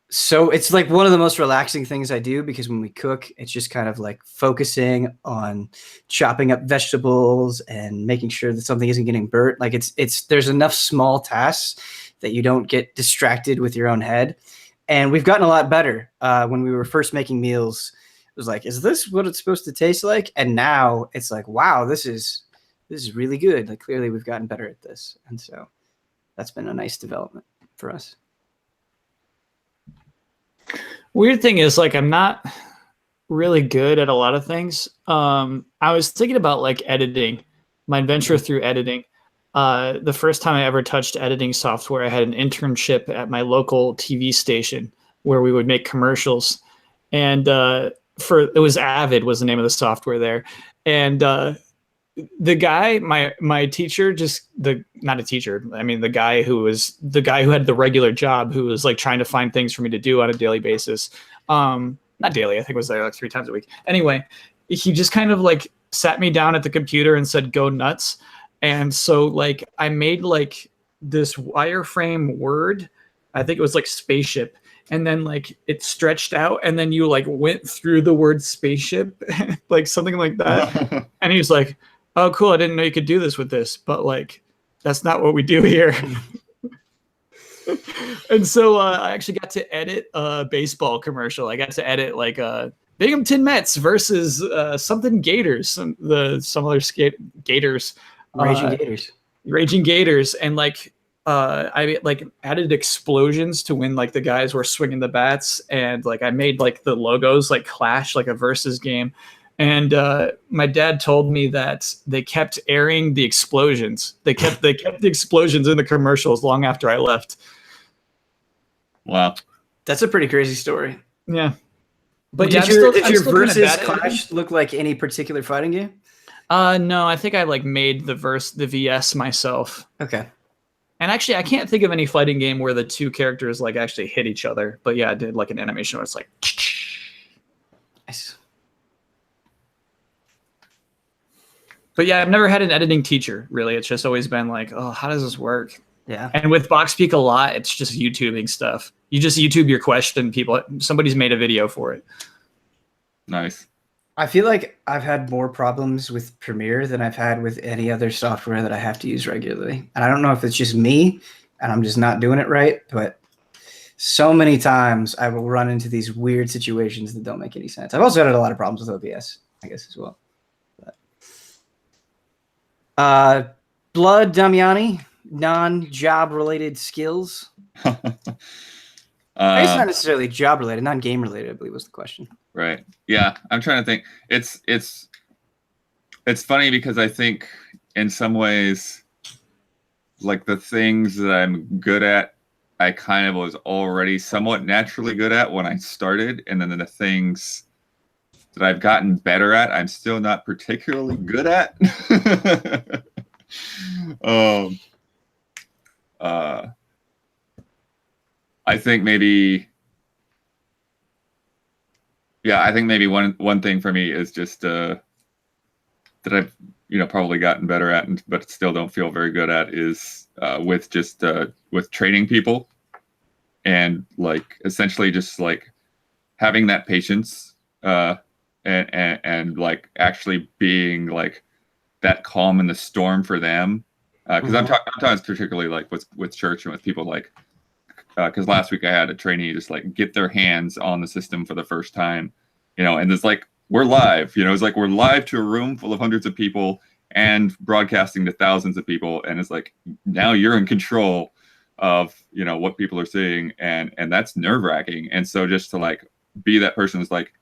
S1: so it's like one of the most relaxing things I do, because when we cook, it's just kind of like focusing on chopping up vegetables and making sure that something isn't getting burnt. Like there's enough small tasks that you don't get distracted with your own head. And we've gotten a lot better. When we were first making meals, it was like, is this what it's supposed to taste like? And now it's like, wow, this is really good. Like clearly we've gotten better at this. And so that's been a nice development for us.
S3: Weird thing is, like, I'm not really good at a lot of things. I was thinking about like editing, my adventure through editing. The first time I ever touched editing software, I had an internship at my local TV station where we would make commercials, and it was Avid was the name of the software there, and the guy, my teacher, not a teacher. I mean, the guy who had the regular job, who was like trying to find things for me to do on a daily basis. Not daily. I think it was there like 3 times a week. Anyway, he just kind of like sat me down at the computer and said, "Go nuts." And so like I made like this wireframe word. I think it was like spaceship. And then like it stretched out, and then you like went through the word spaceship, like something like that. And he was like, "Oh, cool! I didn't know you could do this with this, but like that's not what we do here." And so I actually got to edit a baseball commercial. I got to edit like Binghamton Mets versus something Gators, some other Gators, Raging Gators, and like. I like added explosions to when like the guys were swinging the bats, and like I made like the logos like clash like a versus game. And my dad told me that they kept airing the explosions. They kept the explosions in the commercials long after I left.
S2: Wow,
S1: that's a pretty crazy story.
S3: Yeah, but
S1: did your versus clash look like any particular fighting game?
S3: No, I think I like made the VS myself.
S1: Okay.
S3: And actually, I can't think of any fighting game where the two characters like actually hit each other. But yeah, I did like an animation where it's like.
S1: Nice.
S3: But yeah, I've never had an editing teacher, really. It's just always been like, oh, how does this work?
S1: Yeah.
S3: And with BoxPeak a lot, it's just YouTubing stuff. You just YouTube your question, somebody's made a video for it.
S2: Nice.
S1: I feel like I've had more problems with Premiere than I've had with any other software that I have to use regularly. And I don't know if it's just me and I'm just not doing it right, but so many times I will run into these weird situations that don't make any sense. I've also had a lot of problems with OBS, I guess, as well. But, Blood Damiani, non-job related skills. It's not necessarily job related, non-game related, I believe was the question.
S2: Right. Yeah, I'm trying to think. It's funny because I think in some ways, like the things that I'm good at, I kind of was already somewhat naturally good at when I started, and then the things that I've gotten better at, I'm still not particularly good at. I think maybe. Yeah, I think maybe one thing for me is just that I've probably gotten better at, but still don't feel very good at is with training people, and like essentially just like having that patience and like actually being like that calm in the storm for them, because I'm talking particularly like with church and with people like. Because last week I had a trainee just like get their hands on the system for the first time, and it's like we're live, it's like we're live to a room full of hundreds of people and broadcasting to thousands of people, and it's like now you're in control of what people are seeing, and that's nerve-wracking. And so just to like be that person that's like,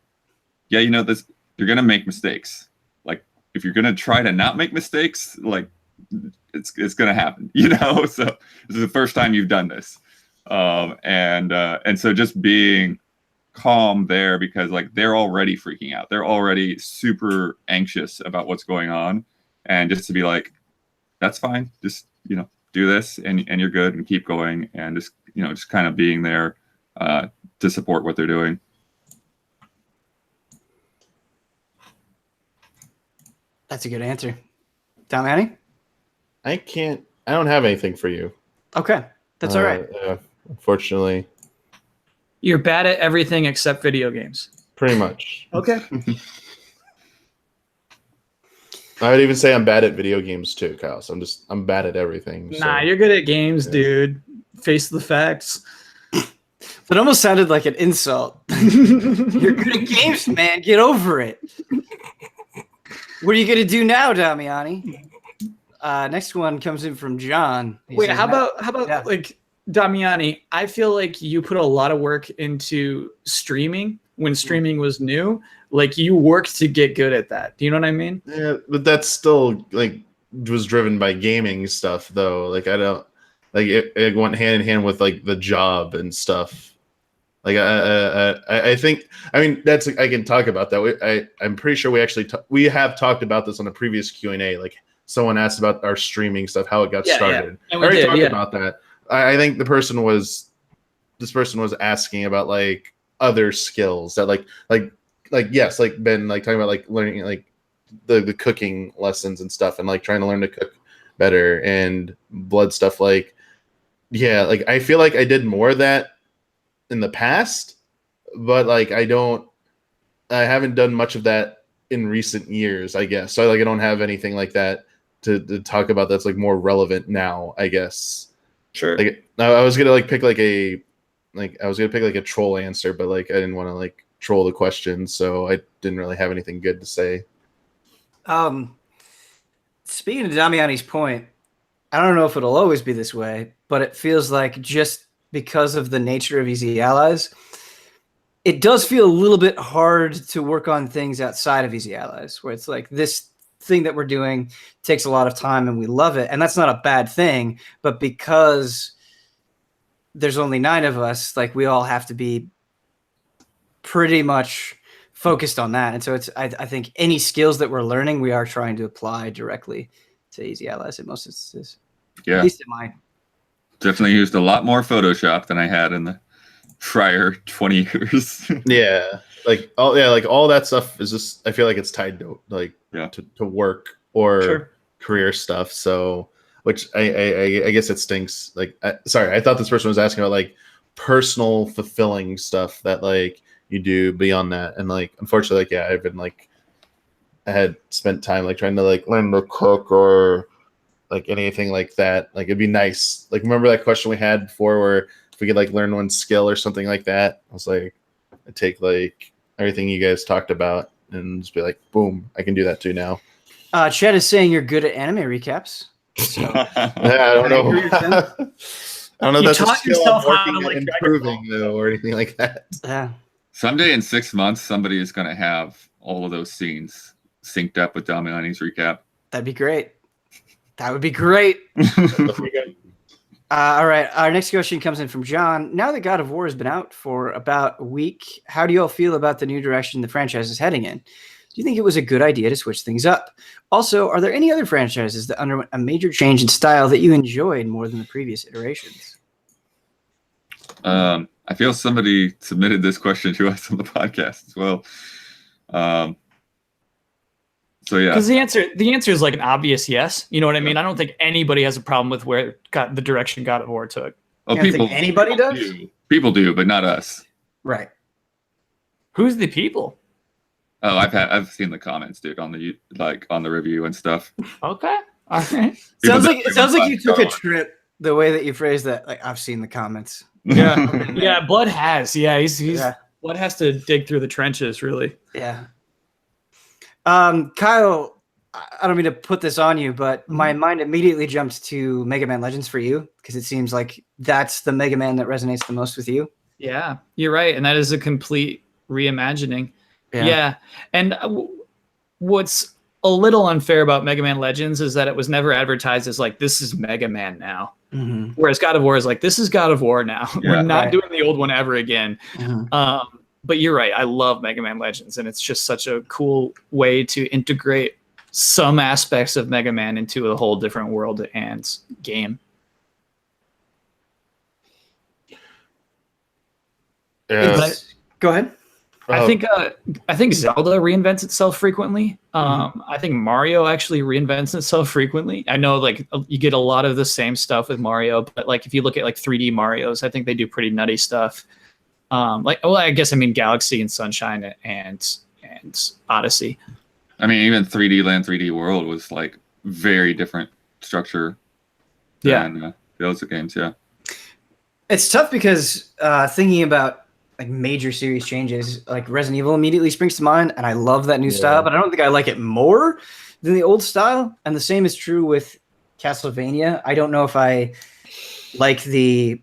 S2: yeah, this you're gonna make mistakes. Like if you're gonna try to not make mistakes, like it's gonna happen, So this is the first time you've done this. And so just being calm there, because like they're already freaking out, they're already super anxious about what's going on, and just to be like, that's fine, just do this and you're good, and keep going, and just kind of being there to support what they're doing.
S1: That's a good answer. Damiani?
S4: I don't have anything for you.
S1: Okay, that's all right.
S4: Unfortunately,
S3: you're bad at everything except video games.
S4: Pretty much.
S3: Okay.
S4: I would even say I'm bad at video games too, Kyle. So I'm bad at everything.
S3: Nah, you're good at games, dude. Face the facts.
S1: That almost sounded like an insult. You're good at games, man. Get over it. What are you gonna do now, Damiani? Next one comes in from John.
S3: Wait, how about like Damiani? I feel like you put a lot of work into streaming when streaming was new. Like you worked to get good at that. Do you know what I mean?
S4: Yeah, but that's still like was driven by gaming stuff though. Like I don't like it went hand in hand with like the job and stuff. Like I think, I mean, that's, I can talk about that. I'm pretty sure we have talked about this on a previous Q&A. Like someone asked about our streaming stuff, how it got started.
S3: And
S4: I
S3: we
S4: already
S3: did,
S4: talked
S3: yeah.
S4: about that. I think this person was asking about like other skills that like yes, like Ben, like talking about like learning like the cooking lessons and stuff, and like trying to learn to cook better and blood stuff. Like, yeah, like I feel like I did more of that in the past, but like I haven't done much of that in recent years, I guess. So like I don't have anything like that to talk about that's like more relevant now, I guess.
S3: Sure.
S4: Like I was gonna like pick like a troll answer, but like I didn't want to like troll the question, so I didn't really have anything good to say.
S1: Speaking of Damiani's point, I don't know if it'll always be this way, but it feels like just because of the nature of EZ Allies, it does feel a little bit hard to work on things outside of EZ Allies, where it's like this thing that we're doing takes a lot of time and we love it. And that's not a bad thing, but because there's only 9 of us, like we all have to be pretty much focused on that. And so I think any skills that we're learning, we are trying to apply directly to EZ Allies in most instances.
S2: Yeah.
S1: At least in mine.
S2: Definitely used a lot more Photoshop than I had in the prior 20 years.
S4: Yeah, like all that stuff is just, I feel like it's tied to like to work or career stuff. So, which I guess it stinks. Like, sorry, I thought this person was asking about like personal fulfilling stuff that like you do beyond that, and like unfortunately, like I've been like I had spent time like trying to like learn to cook or like anything like that. Like it'd be nice. Like remember that question we had before where if we could like learn one skill or something like that. I was like, I'd take like everything you guys talked about and just be like, boom, I can do that too now.
S1: Chet is saying you're good at anime recaps. So.
S4: Yeah, I don't know. I don't know if that's a skill I'm working at improving though, or anything like that.
S1: Yeah.
S2: Someday in 6 months, somebody is going to have all of those scenes synced up with Damiani's recap.
S1: That'd be great. That would be great. All right. Our next question comes in from John. Now that God of War has been out for about a week, how do you all feel about the new direction the franchise is heading in? Do you think it was a good idea to switch things up? Also, are there any other franchises that underwent a major change in style that you enjoyed more than the previous iterations?
S2: I feel somebody submitted this question to us on the podcast as well. So yeah,
S3: because the answer is like an obvious yes. You know what I mean? I don't think anybody has a problem with where the direction God of War took.
S2: Oh,
S1: people, anybody does?
S2: People do, but not us.
S1: Right.
S3: Who's the people?
S2: Oh, I've seen the comments, dude, on the review and stuff.
S3: Okay, all right.
S1: Sounds like you took a trip. The way that you phrased that, like I've seen the comments.
S3: Yeah, yeah. Blood has. Yeah, he's Blood has to dig through the trenches, really.
S1: Yeah. Kyle, I don't mean to put this on you, but my mind immediately jumped to Mega Man Legends for you because it seems like that's the Mega Man that resonates the most with you.
S3: Yeah, you're right, and that is a complete reimagining. Yeah. And what's a little unfair about Mega Man Legends is that it was never advertised as like, this is Mega Man now. Mm-hmm. Whereas God of War is like, this is God of War now. Yeah, we're not doing the old one ever again. Mm-hmm. But you're right. I love Mega Man Legends, and it's just such a cool way to integrate some aspects of Mega Man into a whole different world and game.
S1: Go ahead.
S3: I think Zelda reinvents itself frequently. I think Mario actually reinvents itself frequently. I know like you get a lot of the same stuff with Mario, but like if you look at like 3D Marios, I think they do pretty nutty stuff. I guess I mean Galaxy and Sunshine and Odyssey. I
S2: mean, even 3D Land, 3D World was like very different structure than those games. Yeah,
S1: it's tough because thinking about like major series changes, like Resident Evil immediately springs to mind, and I love that new style, but I don't think I like it more than the old style. And the same is true with Castlevania. I don't know if I like the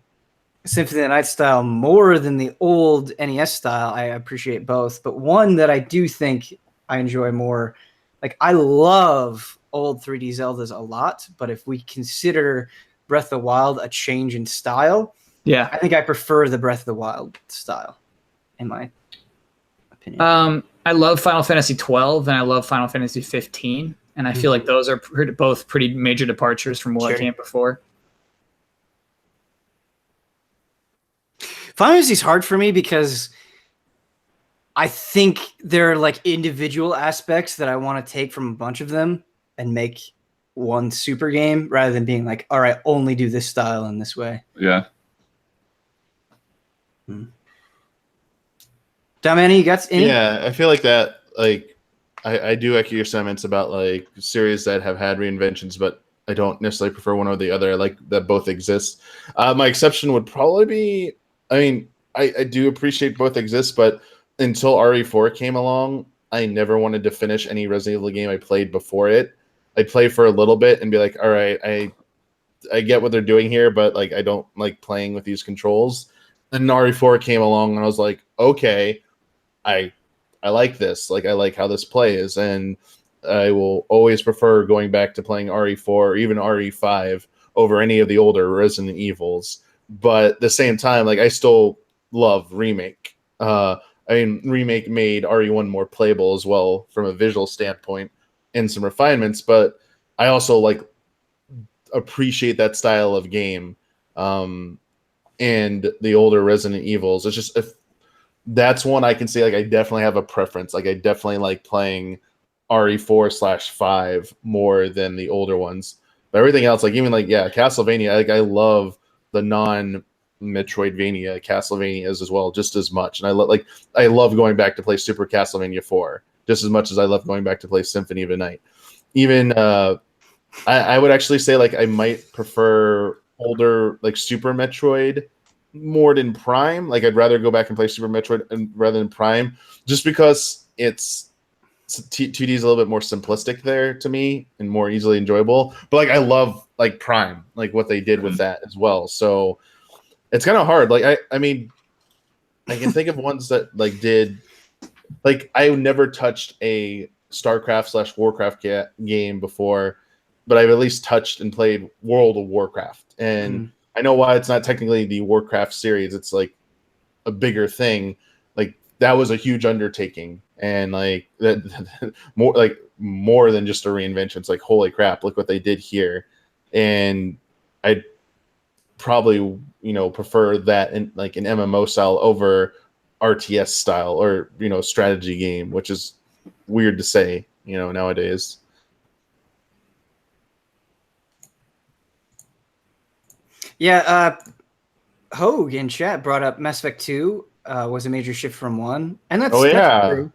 S1: Symphony of the Night style more than the old NES style. I appreciate both, but one that I do think I enjoy more, like I love old 3D Zeldas a lot, but if we consider Breath of the Wild a change in style,
S3: Yeah.
S1: I think I prefer the Breath of the Wild style, in my opinion.
S3: I love Final Fantasy 12 and I love Final Fantasy 15, and I feel like those are both pretty major departures from what came before.
S1: Final Fantasy is hard for me because I think there are like individual aspects that I want to take from a bunch of them and make one super game rather than being like, all right, only do this style in this way.
S2: Yeah.
S1: Domani, you got any?
S4: Yeah, I feel like that. Like, I do echo your sentiments about like series that have had reinventions, but I don't necessarily prefer one or the other. I like that both exist. My exception would probably be. I mean, I do appreciate both exist, but until RE4 came along, I never wanted to finish any Resident Evil game I played before it. I'd play for a little bit and be like, all right, I get what they're doing here, but like I don't like playing with these controls. Then RE4 came along and I was like, okay, I like this. Like I like how this plays, and I will always prefer going back to playing RE4 or even RE5 over any of the older Resident Evils. But at the same time, like I still love Remake. I mean, Remake made RE1 more playable as well from a visual standpoint and some refinements, but I also like appreciate that style of game. And the older Resident Evils. It's just, if that's one I can say, like I definitely have a preference. Like I definitely like playing RE4/5 more than the older ones. But everything else, like even like Castlevania, like I love the non-Metroidvania Castlevanias as well, just as much. And I love going back to play Super Castlevania 4 just as much as I love going back to play Symphony of the Night. Even I would actually say like I might prefer older like Super Metroid more than Prime. Like I'd rather go back and play Super Metroid rather than Prime, just because it's 2D is a little bit more simplistic there to me and more easily enjoyable. But like I love like Prime, like what they did with that as well. So it's kind of hard. Like I mean, I can think of ones that like did like I never touched a StarCraft/Warcraft game before, but I've at least touched and played World of Warcraft. And I know why it's not technically the Warcraft series. It's like a bigger thing. Like that was a huge undertaking, and like that more than just a reinvention. It's like, holy crap, look what they did here. And I'd probably, prefer that in like an MMO style over RTS style or, strategy game, which is weird to say, nowadays.
S1: Yeah, Hogue in chat brought up Mass Effect 2 was a major shift from 1, and that's true.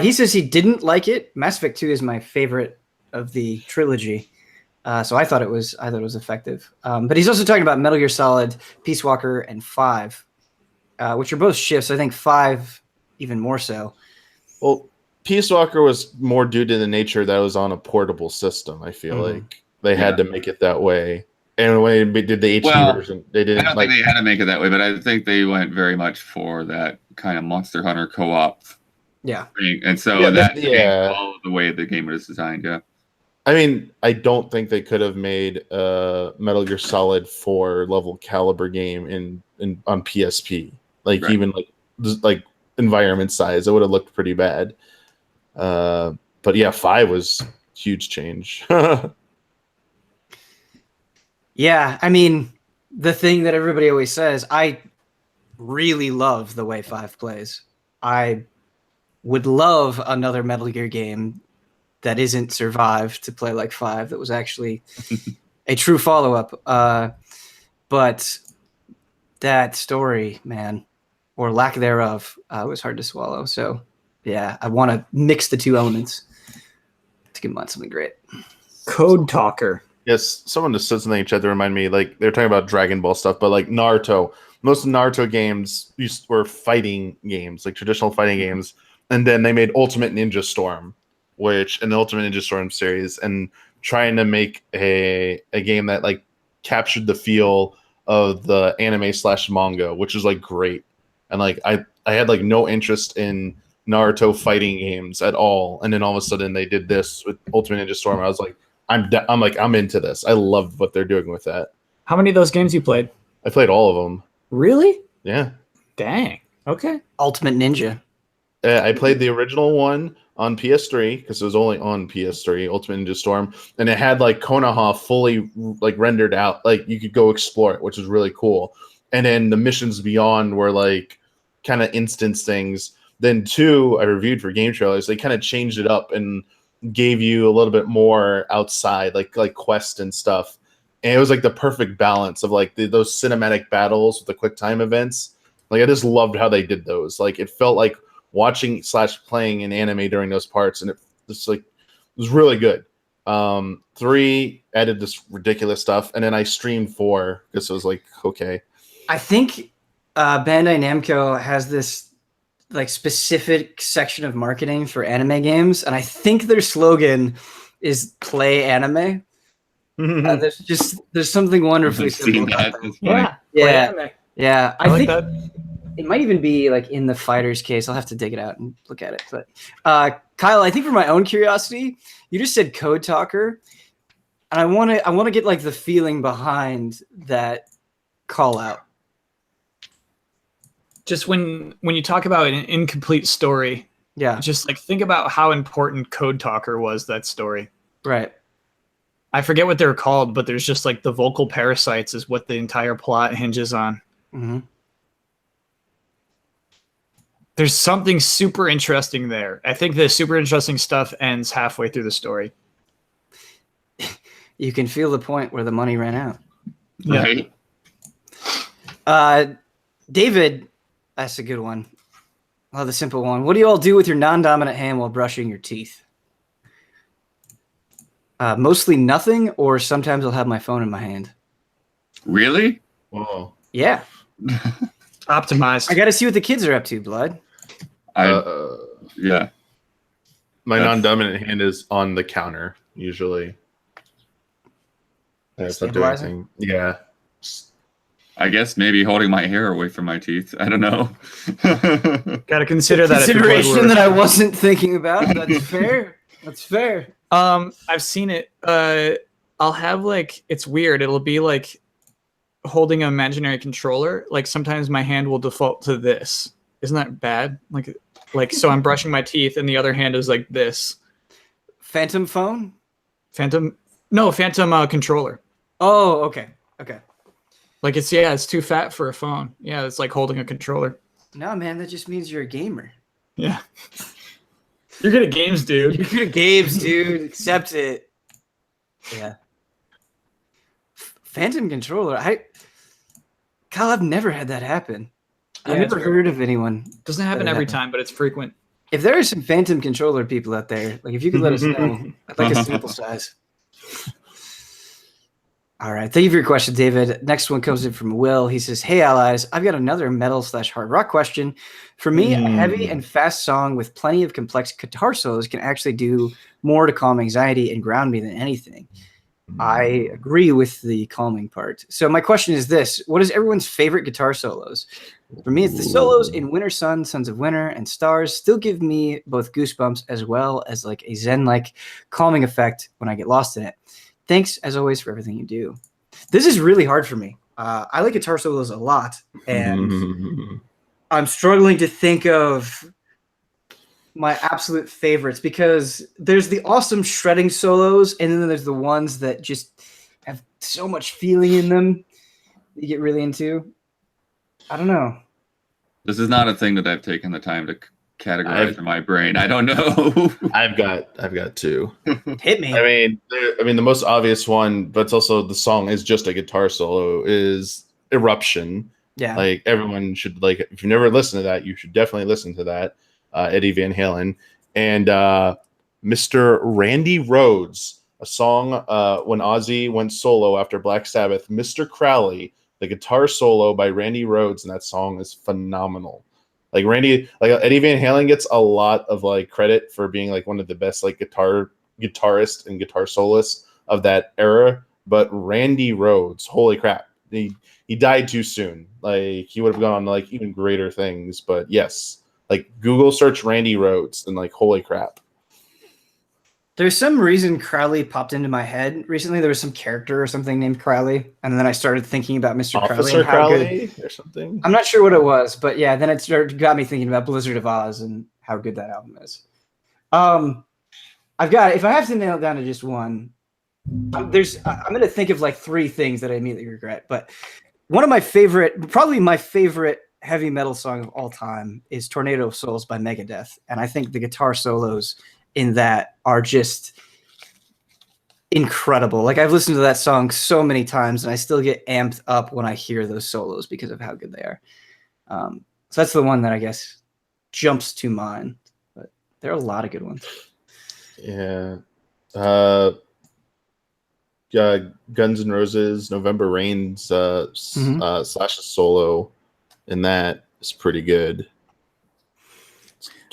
S1: He says he didn't like it. Mass Effect 2 is my favorite of the trilogy, so I thought it was effective. But he's also talking about Metal Gear Solid, Peace Walker, and 5, which are both shifts. I think 5 even more so.
S4: Well, Peace Walker was more due to the nature that it was on a portable system. I feel like they had to make it that way. And when they did the HD version, they didn't.
S2: I don't think they had to make it that way, but I think they went very much for that kind of Monster Hunter co-op thing. And so that all of the way the game was designed,
S4: I mean, I don't think they could have made a Metal Gear Solid 4 level caliber game on PSP. Like even like environment size, it would have looked pretty bad. But yeah, 5 was huge change.
S1: Yeah, I mean, the thing that everybody always says, I really love the way 5 plays. I would love another Metal Gear game that isn't Survive to play like 5, that was actually a true follow-up. But that story, man, or lack thereof, was hard to swallow. So, yeah, I want to mix the two elements to give them something great.
S3: Code Talker.
S4: Yes, someone just said something in chat to remind me, like, they're talking about Dragon Ball stuff, but like Naruto, most Naruto games were fighting games, like traditional fighting games, and then they made Ultimate Ninja Storm, an Ultimate Ninja Storm series, and trying to make a game that like captured the feel of the anime/manga, which is like great. And like I had like no interest in Naruto fighting games at all, and then all of a sudden they did this with Ultimate Ninja Storm. I was like, I'm into this. I love what they're doing with that.
S3: How many of those games you played?
S4: I played all of them.
S3: Really?
S4: Yeah.
S3: Dang. Okay.
S1: Ultimate Ninja.
S4: I played the original one on PS3 because it was only on PS3, Ultimate Ninja Storm, and it had like Konoha fully like rendered out, like you could go explore it, which was really cool. And then the missions beyond were like kind of instance things. Then 2, I reviewed for Game Trailers. They kind of changed it up and gave you a little bit more outside, like quest and stuff. And it was like the perfect balance of like those cinematic battles with the quick time events. Like I just loved how they did those. Like it felt like watching / playing an anime during those parts, and it was really good. 3 added this ridiculous stuff, and then I streamed 4 because it was like, okay.
S1: I think Bandai Namco has this like specific section of marketing for anime games, and I think their slogan is "Play Anime." There's something wonderfully simple about that.
S3: Yeah.
S1: Yeah. Yeah,
S3: I like
S1: think
S3: that.
S1: it might even be like in the Fighters case. I'll have to dig it out and look at it. But Kyle, I think for my own curiosity, you just said Code Talker, and I want to get like the feeling behind that call out.
S3: Just when you talk about an incomplete story,
S1: Yeah,
S3: just like think about how important Code Talker was, that story.
S1: right.
S3: I forget what they're called, but there's just like the vocal parasites is what the entire plot hinges on.
S1: Mm-hmm.
S3: There's something super interesting there. I think the super interesting stuff ends halfway through the story.
S1: You can feel the point where the money ran out.
S3: Yeah.
S2: Right?
S1: David, that's a good one. Oh, the simple one. What do you all do with your non-dominant hand while brushing your teeth? Mostly nothing, or sometimes I'll have my phone in my hand.
S2: Really?
S4: Whoa.
S1: Yeah.
S3: Optimized.
S1: I got to see what the kids are up to, Blood.
S2: Yeah.
S4: My
S2: That's-
S4: non-dominant hand is on the counter usually. That's not doing
S1: Stabilizing?
S4: anything. Yeah.
S2: I guess maybe holding my hair away from my teeth. I don't know.
S3: Got to consider that.
S1: Consideration that I wasn't thinking about. That's fair. That's fair.
S3: I've seen it. I'll have like, it's weird. It'll be like holding an imaginary controller. Like sometimes my hand will default to this. Isn't that bad? Like so I'm brushing my teeth and the other hand is like this.
S1: Phantom phone?
S3: Phantom controller.
S1: Oh, okay. Okay.
S3: Like it's too fat for a phone. Yeah, it's like holding a controller.
S1: No, man, that just means you're a gamer.
S3: Yeah. You're good at games, dude.
S1: You're good at games, dude. Accept it. Yeah. Phantom controller. Kyle, I've never had that happen.
S3: Yeah,
S1: I've never
S3: it's
S1: heard of anyone.
S3: Doesn't happen every time, but it's frequent.
S1: If there are some Phantom controller people out there, like if you could let us know, I'd like a sample size. All right. Thank you for your question, David. Next one comes in from Will. He says, "Hey, allies, I've got another metal/hard rock question. For me, a heavy and fast song with plenty of complex guitar solos can actually do more to calm anxiety and ground me than anything." I agree with the calming part. So my question is this. What is everyone's favorite guitar solos? For me, it's the solos in Winter Sun, Sons of Winter, and Stars still give me both goosebumps as well as like a zen-like calming effect when I get lost in it. Thanks, as always, for everything you do. This is really hard for me. I like guitar solos a lot, and I'm struggling to think of my absolute favorites because there's the awesome shredding solos, and then there's the ones that just have so much feeling in them that you get really into. I don't know.
S2: This is not a thing that I've taken the time to categorize in my brain. I don't know.
S4: I've got 2.
S1: Hit me.
S4: I mean, the most obvious one, but it's also the song is just a guitar solo, is Eruption.
S1: Yeah.
S4: Like everyone should, like, if you've never listened to that, you should definitely listen to that. Eddie Van Halen and Mr. Randy Rhoads, a song when Ozzy went solo after Black Sabbath. Mr. Crowley, the guitar solo by Randy Rhoads, and that song is phenomenal. Like Eddie Van Halen gets a lot of like credit for being like one of the best like guitarist and guitar soloists of that era, but Randy Rhoads, holy crap, he died too soon. Like he would have gone on to like even greater things. But yes, like Google search Randy Rhoads and like holy crap.
S1: There's some reason Crowley popped into my head recently. There was some character or something named Crowley, and then I started thinking about Mr. Crowley
S4: Officer
S1: and how good.
S4: Crowley or something.
S1: I'm not sure what it was, but yeah, then got me thinking about Blizzard of Oz and how good that album is. I've got, if I have to nail it down to just one, I'm going to think of like three things that I immediately regret. But one of my favorite, probably my favorite heavy metal song of all time is Tornado of Souls by Megadeth. And I think the guitar solos in that are just incredible. Like, I've listened to that song so many times and I still get amped up when I hear those solos because of how good they are. So that's the one that I guess jumps to mind, but there are a lot of good ones.
S4: Yeah. Guns N' Roses, November Rain's Slash's solo in that is pretty good.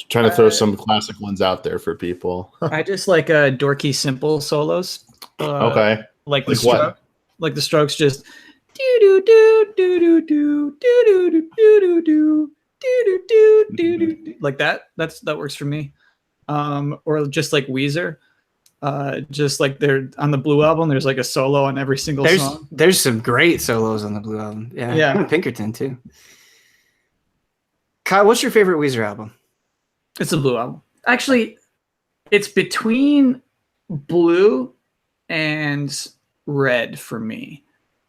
S4: Trying to throw some classic ones out there for people.
S3: I just like dorky simple solos.
S4: Okay.
S3: Like
S4: what?
S3: Like the Strokes just do do do do do do do do do do do do do like that. That works for me. Or just like Weezer. Just like they're on the Blue album, there's like a solo on every single song.
S1: There's some great solos on the Blue album. Yeah. Pinkerton too. Kyle, what's your favorite Weezer album?
S3: It's a Blue album. Actually, it's between Blue and Red for me.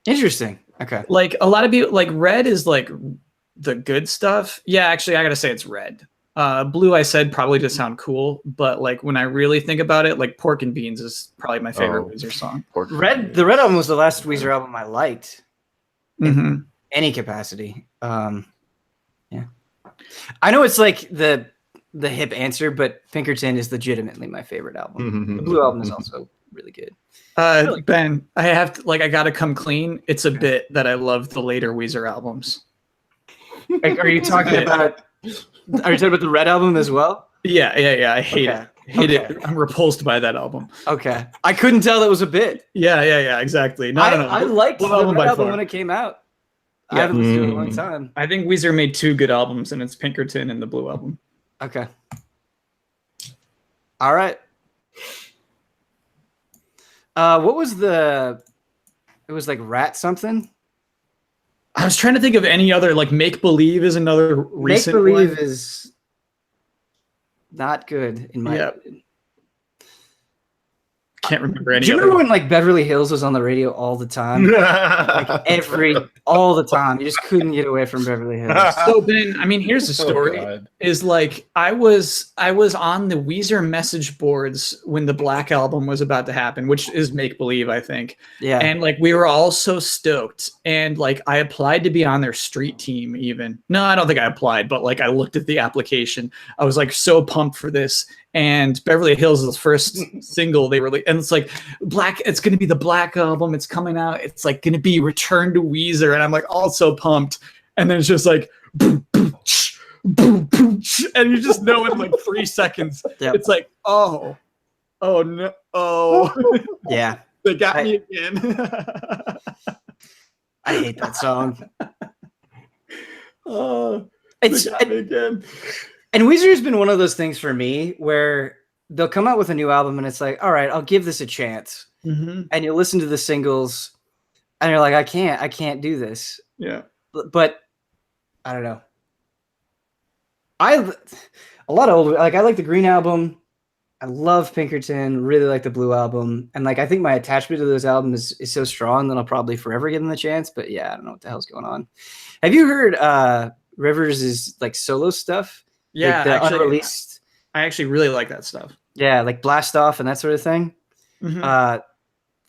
S1: Interesting. Okay.
S3: Like a lot of people, like Red is like the good stuff. Yeah, actually, I gotta say it's Red. Blue, I said probably to sound cool, but like when I really think about it, like Pork and Beans is probably my favorite Weezer song.
S1: The Red album was the last Weezer album I liked in any capacity. Yeah, I know it's like the hip answer, but Pinkerton is legitimately my favorite album. The Blue album is also really good.
S3: Ben, I have to, like, I gotta come clean. It's a bit that I love the later Weezer albums.
S1: Are you talking about? Are you talking about the Red album as well?
S3: Yeah. I hate it. It. I'm repulsed by that album.
S1: Okay. I couldn't tell that was a bit.
S3: Yeah, exactly. No.
S1: I liked the Red album when it came out.
S3: Yeah.
S1: I haven't listened to it in a long time.
S3: I think Weezer made two good albums, and it's Pinkerton and the Blue album.
S1: Okay. All right. What was it was like Rat something?
S3: I was trying to think of any other, like Make Believe is another recent
S1: Make Believe
S3: one.
S1: is not good in my opinion.
S3: Can't remember any.
S1: Do you remember when like Beverly Hills was on the radio all the time? Like all the time. You just couldn't get away from Beverly Hills.
S3: So Ben, I mean, here's the story. Is like I was on the Weezer message boards when the Black album was about to happen, which is Make Believe, I think.
S1: Yeah.
S3: And like we were all so stoked. And like I applied to be on their street team even. No, I don't think I applied, but like I looked at the application. I was like so pumped for this. And Beverly Hills is the first single they released. And it's like it's going to be the Black album. It's coming out. It's like going to be Return to Weezer. And I'm like all so pumped. And then it's just like, boom, boom, boom, boom, and you just know in like 3 seconds. Yep. It's like, oh no. Oh,
S1: yeah.
S3: They got me again.
S1: I hate that song.
S3: They got me again.
S1: And Weezer has been one of those things for me where they'll come out with a new album and it's like, all right, I'll give this a chance. And you listen to the singles and you're like, I can't do this.
S3: Yeah.
S1: But I don't know. A lot of old, like I like the Green album. I love Pinkerton, really like the Blue album. And like, I think my attachment to those albums is so strong that I'll probably forever give them the chance, but yeah, I don't know what the hell's going on. Have you heard Rivers' like solo stuff?
S3: Yeah,
S1: like unreleased.
S3: I actually really like that stuff.
S1: Yeah, like Blast Off and that sort of thing.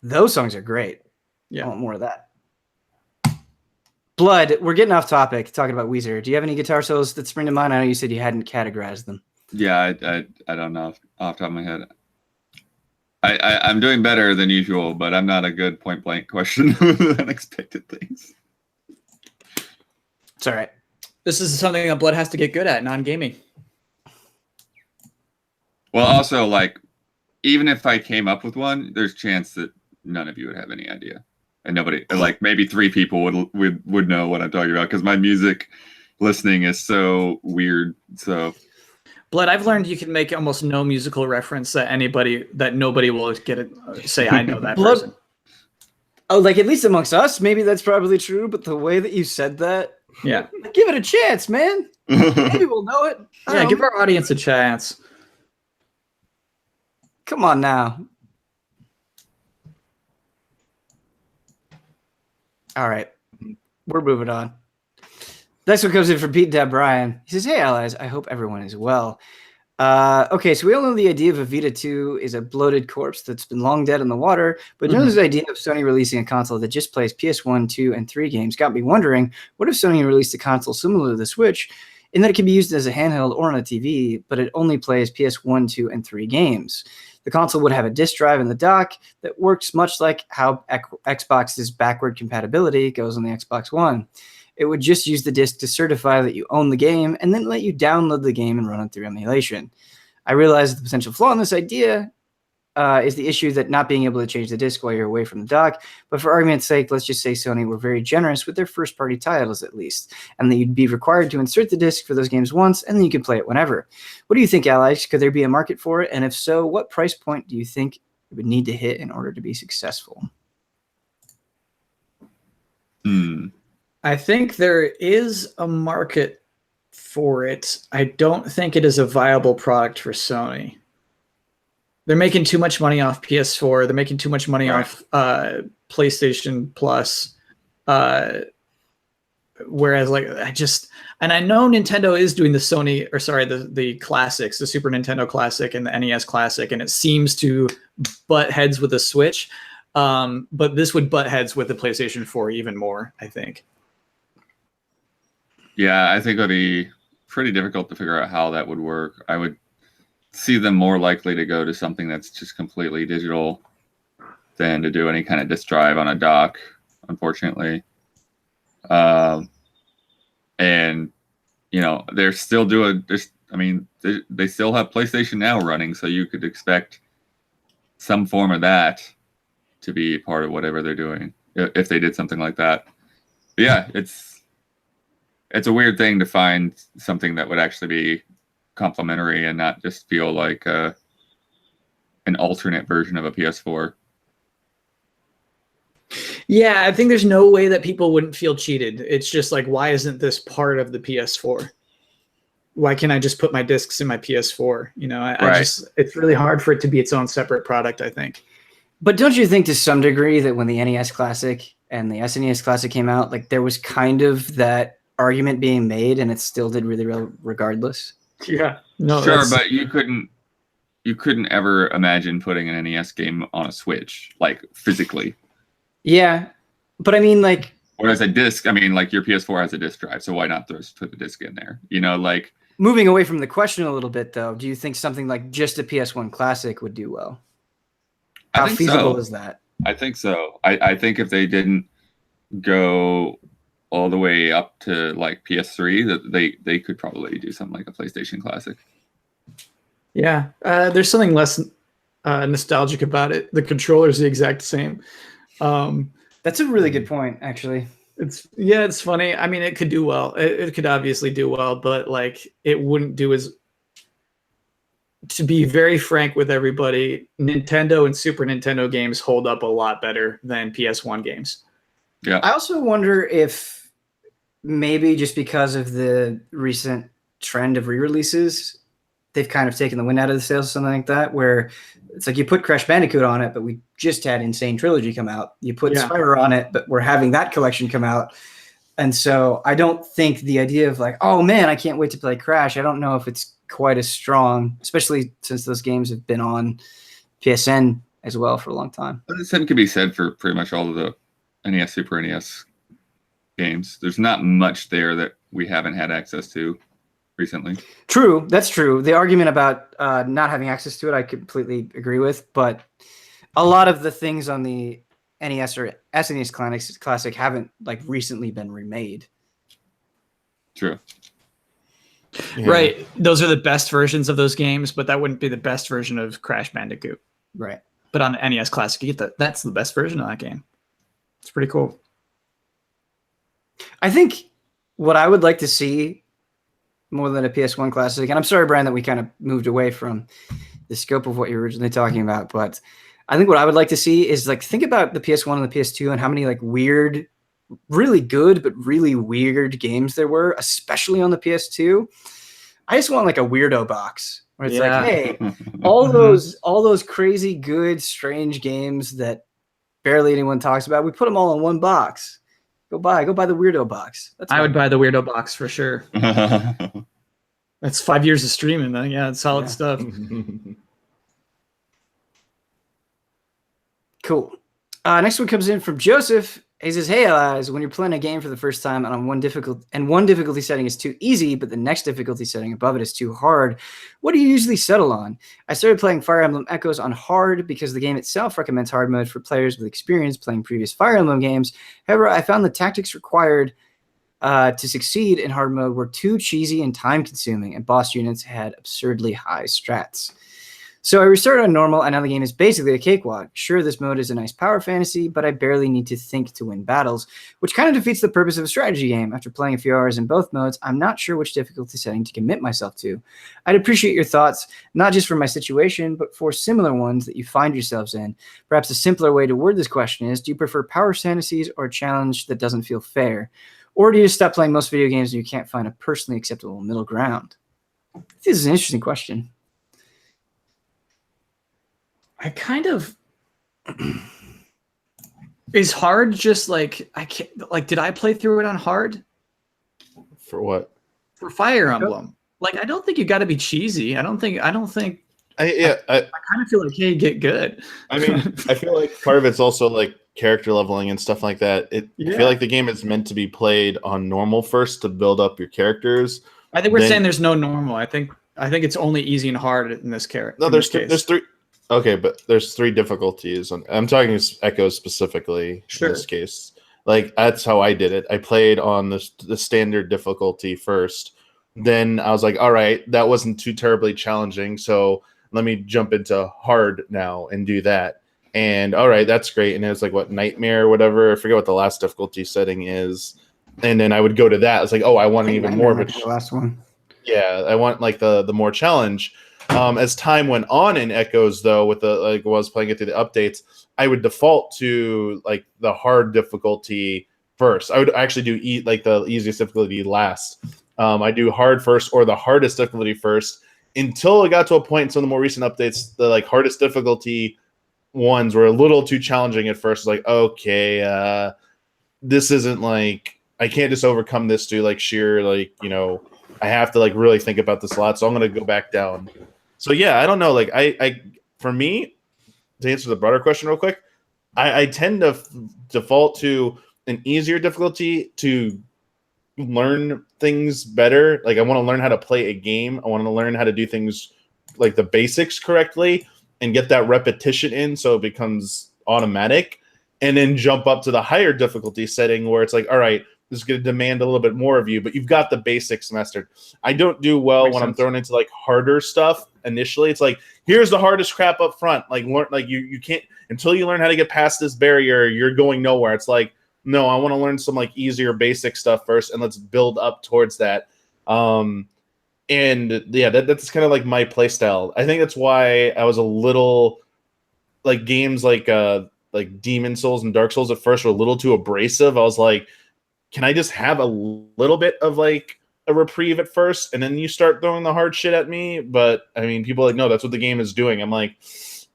S1: Those songs are great.
S3: Yeah,
S1: I want more of that. Blood, we're getting off topic talking about Weezer. Do you have any guitar solos that spring to mind? I know you said you hadn't categorized them.
S2: Yeah, I don't know off the top of my head. I'm doing better than usual, but I'm not a good point blank question with unexpected things.
S1: It's all right.
S3: This is something that Blood has to get good at, non-gaming.
S2: Well, also, like, even if I came up with one, there's a chance that none of you would have any idea. And nobody, like, maybe 3 people would know what I'm talking about because my music listening is so weird. So,
S3: Blood, I've learned you can make almost no musical reference that nobody will get it. Say I know that
S1: Blood.
S3: person.
S1: Oh, like at least amongst us, maybe that's probably true. But the way that you said that,
S3: Yeah.
S1: give it a chance, man. Maybe we'll know it.
S3: Yeah, give our audience a chance.
S1: Come on now. All right, we're moving on. Next one comes in from Pete Deb Bryan. He says, "Hey, allies. I hope everyone is well." Okay, so we all know the idea of a Vita 2 is a bloated corpse that's been long dead in the water, but there's the idea of Sony releasing a console that just plays PS1, 2, and 3 games. Got me wondering, what if Sony released a console similar to the Switch, in that it can be used as a handheld or on a TV, but it only plays PS1, 2, and 3 games? The console would have a disc drive in the dock that works much like how Xbox's backward compatibility goes on the Xbox One. It would just use the disc to certify that you own the game and then let you download the game and run it through emulation. I realize the potential flaw in this idea is the issue that not being able to change the disc while you're away from the dock. But for argument's sake, let's just say Sony were very generous with their first-party titles, at least, and that you'd be required to insert the disc for those games once, and then you could play it whenever. What do you think, Alex? Could there be a market for it? And if so, what price point do you think it would need to hit in order to be successful?
S3: I think there is a market for it. I don't think it is a viable product for Sony. They're making too much money off PS4. They're making too much money off PlayStation Plus. Whereas, like, I know Nintendo is doing the classics, the Super Nintendo Classic and the NES Classic, and it seems to butt heads with the Switch. But this would butt heads with the PlayStation 4 even more, I think.
S2: Yeah, I think it would be pretty difficult to figure out how that would work. I would see them more likely to go to something that's just completely digital than to do any kind of disk drive on a dock, unfortunately. And, you know, they're still doing this. I mean, they still have PlayStation Now running, so you could expect some form of that to be part of whatever they're doing if they did something like that. But yeah, it's a weird thing to find something that would actually be complementary and not just feel like an alternate version of a PS4.
S3: Yeah, I think there's no way that people wouldn't feel cheated. It's just like, why isn't this part of the PS4? Why can't I just put my discs in my PS4? You know, it's really hard for it to be its own separate product, I think.
S1: But don't you think to some degree that when the NES Classic and the SNES Classic came out, like there was kind of that argument being made and it still did really well regardless?
S3: Yeah. No,
S2: sure, but you couldn't ever imagine putting an NES game on a Switch, like physically.
S1: Yeah. But I mean, like,
S2: whereas a disc, I mean, like your PS4 has a disc drive, so why not put the disc in there? You know, like,
S1: moving away from the question a little bit though, do you think something like just a PS1 Classic would do well? How feasible is that?
S2: I think so. I think if they didn't go all the way up to like PS3, that they could probably do something like a PlayStation Classic.
S3: Yeah, there's something less nostalgic about it. The controller's the exact same.
S1: That's a really good point, actually.
S3: It's funny. I mean, it could do well. It could obviously do well, but like it wouldn't do as. To be very frank with everybody, Nintendo and Super Nintendo games hold up a lot better than PS1 games.
S2: Yeah.
S1: I also wonder if maybe just because of the recent trend of re-releases, they've kind of taken the wind out of the sails or something like that, where it's like you put Crash Bandicoot on it, but we just had Insane Trilogy come out. You put Spyro on it, but we're having that collection come out. And so I don't think the idea of like, oh man, I can't wait to play Crash, I don't know if it's quite as strong, especially since those games have been on PSN as well for a long time.
S2: The same can be said for pretty much all of the NES, Super NES games. There's not much there that we haven't had access to recently. True,
S1: that's true. The argument about not having access to it, I completely agree with, but a lot of the things on the NES or SNES Classic haven't like recently been remade.
S2: True.
S3: Yeah. Right. Those are the best versions of those games, but that wouldn't be the best version of Crash Bandicoot.
S1: Right.
S3: But on the NES Classic, you get that's the best version of that game. It's pretty cool.
S1: I think what I would like to see more than a PS1 classic. And I'm sorry, Brian, that we kind of moved away from the scope of what you were originally talking about. But I think what I would like to see is like think about the PS1 and the PS2 and how many like weird, really good but really weird games there were, especially on the PS2. I just want like a weirdo box where it's like, hey, all those crazy good strange games that barely anyone talks about, we put them all in one box. Go buy the weirdo box.
S3: I would buy the weirdo box for sure. That's 5 years of streaming, though. Yeah, it's solid stuff.
S1: Cool. Next one comes in from Joseph. He says, "Hey, Elias, when you're playing a game for the first time and one difficulty setting is too easy, but the next difficulty setting above it is too hard, what do you usually settle on? I started playing Fire Emblem Echoes on hard because the game itself recommends hard mode for players with experience playing previous Fire Emblem games. However, I found the tactics required to succeed in hard mode were too cheesy and time-consuming, and boss units had absurdly high strats. So I restarted on normal, and now the game is basically a cakewalk. Sure, this mode is a nice power fantasy, but I barely need to think to win battles, which kind of defeats the purpose of a strategy game. After playing a few hours in both modes, I'm not sure which difficulty setting to commit myself to. I'd appreciate your thoughts, not just for my situation, but for similar ones that you find yourselves in. Perhaps a simpler way to word this question is, do you prefer power fantasies or a challenge that doesn't feel fair? Or do you just stop playing most video games and you can't find a personally acceptable middle ground?" This is an interesting question.
S3: I kind of is hard just like I can't like did I play through it on hard?
S4: For what?
S3: For Fire Emblem. Like I don't think you gotta be cheesy. I don't think
S4: I
S3: kind of feel like, hey, get good.
S4: I mean, I feel like part of it's also like character leveling and stuff like that. I feel like the game is meant to be played on normal first to build up your characters.
S3: I think we're saying there's no normal. I think it's only easy and hard in this character.
S4: No, there's three. Okay, but there's 3 difficulties. I'm talking Echoes specifically in this case. Like that's how I did it. I played on the standard difficulty first. Then I was like, all right, that wasn't too terribly challenging, so let me jump into hard now and do that. And all right, that's great. And it was like what Nightmare or whatever. I forget what the last difficulty setting is. And then I would go to that. It's like, oh, I want even more of
S1: the last one.
S4: Yeah, I want like the more challenge. As time went on in Echoes, though, with the like when I was playing it through the updates, I would default to like the hard difficulty first. I would actually do like the easiest difficulty last. I do hard first or the hardest difficulty first until it got to a point in some of the more recent updates, the like hardest difficulty ones were a little too challenging at first. It's like, okay, this isn't like I can't just overcome this to like sheer like, you know, I have to like really think about this a lot. So I'm gonna go back down. So yeah, I don't know. Like I for me, to answer the broader question real quick, I tend to default to an easier difficulty to learn things better. Like I want to learn how to play a game. I want to learn how to do things like the basics correctly and get that repetition in so it becomes automatic, and then jump up to the higher difficulty setting where it's like, all right, this is going to demand a little bit more of you, but you've got the basics mastered. I don't do well when I'm thrown into like harder stuff initially. It's like, here's the hardest crap up front. Like learn, like you can't until you learn how to get past this barrier, you're going nowhere. It's like, no, I want to learn some like easier basic stuff first, and let's build up towards that. And yeah, that's kind of like my play style. I think that's why I was a little like games like Demon Souls and Dark Souls at first were a little too abrasive. I was like, can I just have a little bit of like a reprieve at first, and then you start throwing the hard shit at me? But I mean, people are like, no, that's what the game is doing. I'm like,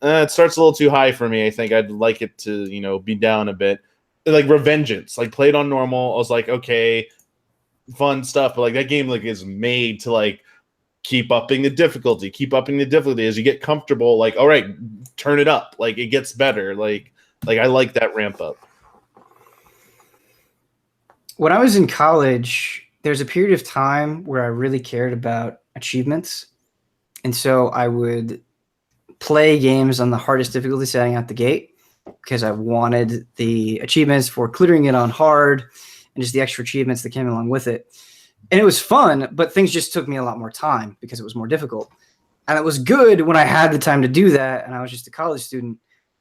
S4: it starts a little too high for me. I think I'd like it to, you know, be down a bit. Like Revengeance, like played on normal. I was like, okay, fun stuff, but like that game like is made to like keep upping the difficulty as you get comfortable. Like, all right, turn it up. Like it gets better. Like I like that ramp up.
S1: When I was in college, there's a period of time where I really cared about achievements. And so I would play games on the hardest difficulty setting out the gate because I wanted the achievements for clearing it on hard and just the extra achievements that came along with it. And it was fun, but things just took me a lot more time because it was more difficult. And it was good when I had the time to do that and I was just a college student.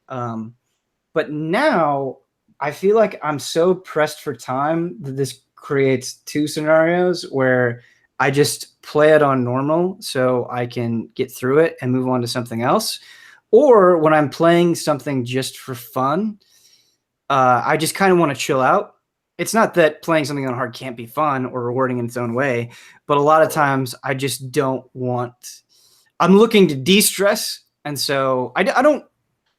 S1: But now I feel like I'm so pressed for time that this creates 2 scenarios where I just play it on normal so I can get through it and move on to something else. Or when I'm playing something just for fun, I just kind of want to chill out. It's not that playing something on hard can't be fun or rewarding in its own way, but a lot of times I just don't want. I'm looking to de-stress, and so I don't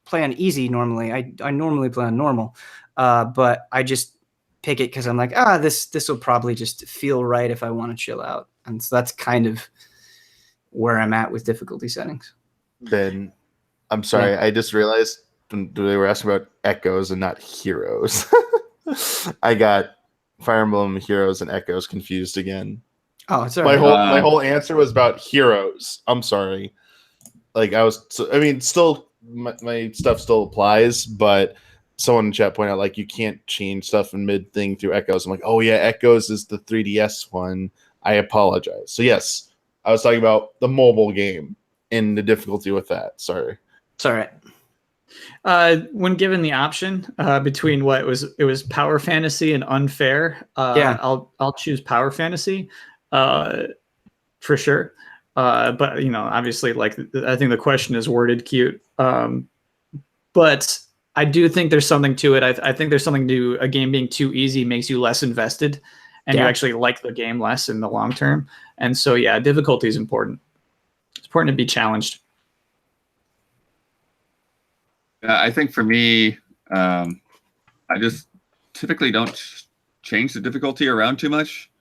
S1: play on easy normally. I normally play on normal, but I just pick it because I'm like, this will probably just feel right if I want to chill out, and so that's kind of where I'm at with difficulty settings.
S4: Ben, I'm sorry, I just realized they were asking about echoes and not heroes. I got Fire Emblem Heroes and Echoes confused again.
S1: Oh, it's all
S4: my
S1: right.
S4: my whole answer was about heroes. I'm sorry. Like still my stuff still applies, but someone in chat pointed out like you can't change stuff in mid thing through Echoes. I'm like, oh yeah, Echoes is the 3DS one. I apologize. So yes, I was talking about the mobile game and the difficulty with that. Sorry.
S1: It's all right.
S3: When given the option between it was Power Fantasy and Unfair, I'll choose Power Fantasy for sure. But obviously, like I think the question is worded cute. But I do think there's something to it. I think there's something to a game being too easy makes you less invested, and you actually like the game less in the long term. And so yeah, difficulty is important. It's important to be challenged.
S2: I think for me, I just typically don't change the difficulty around too much.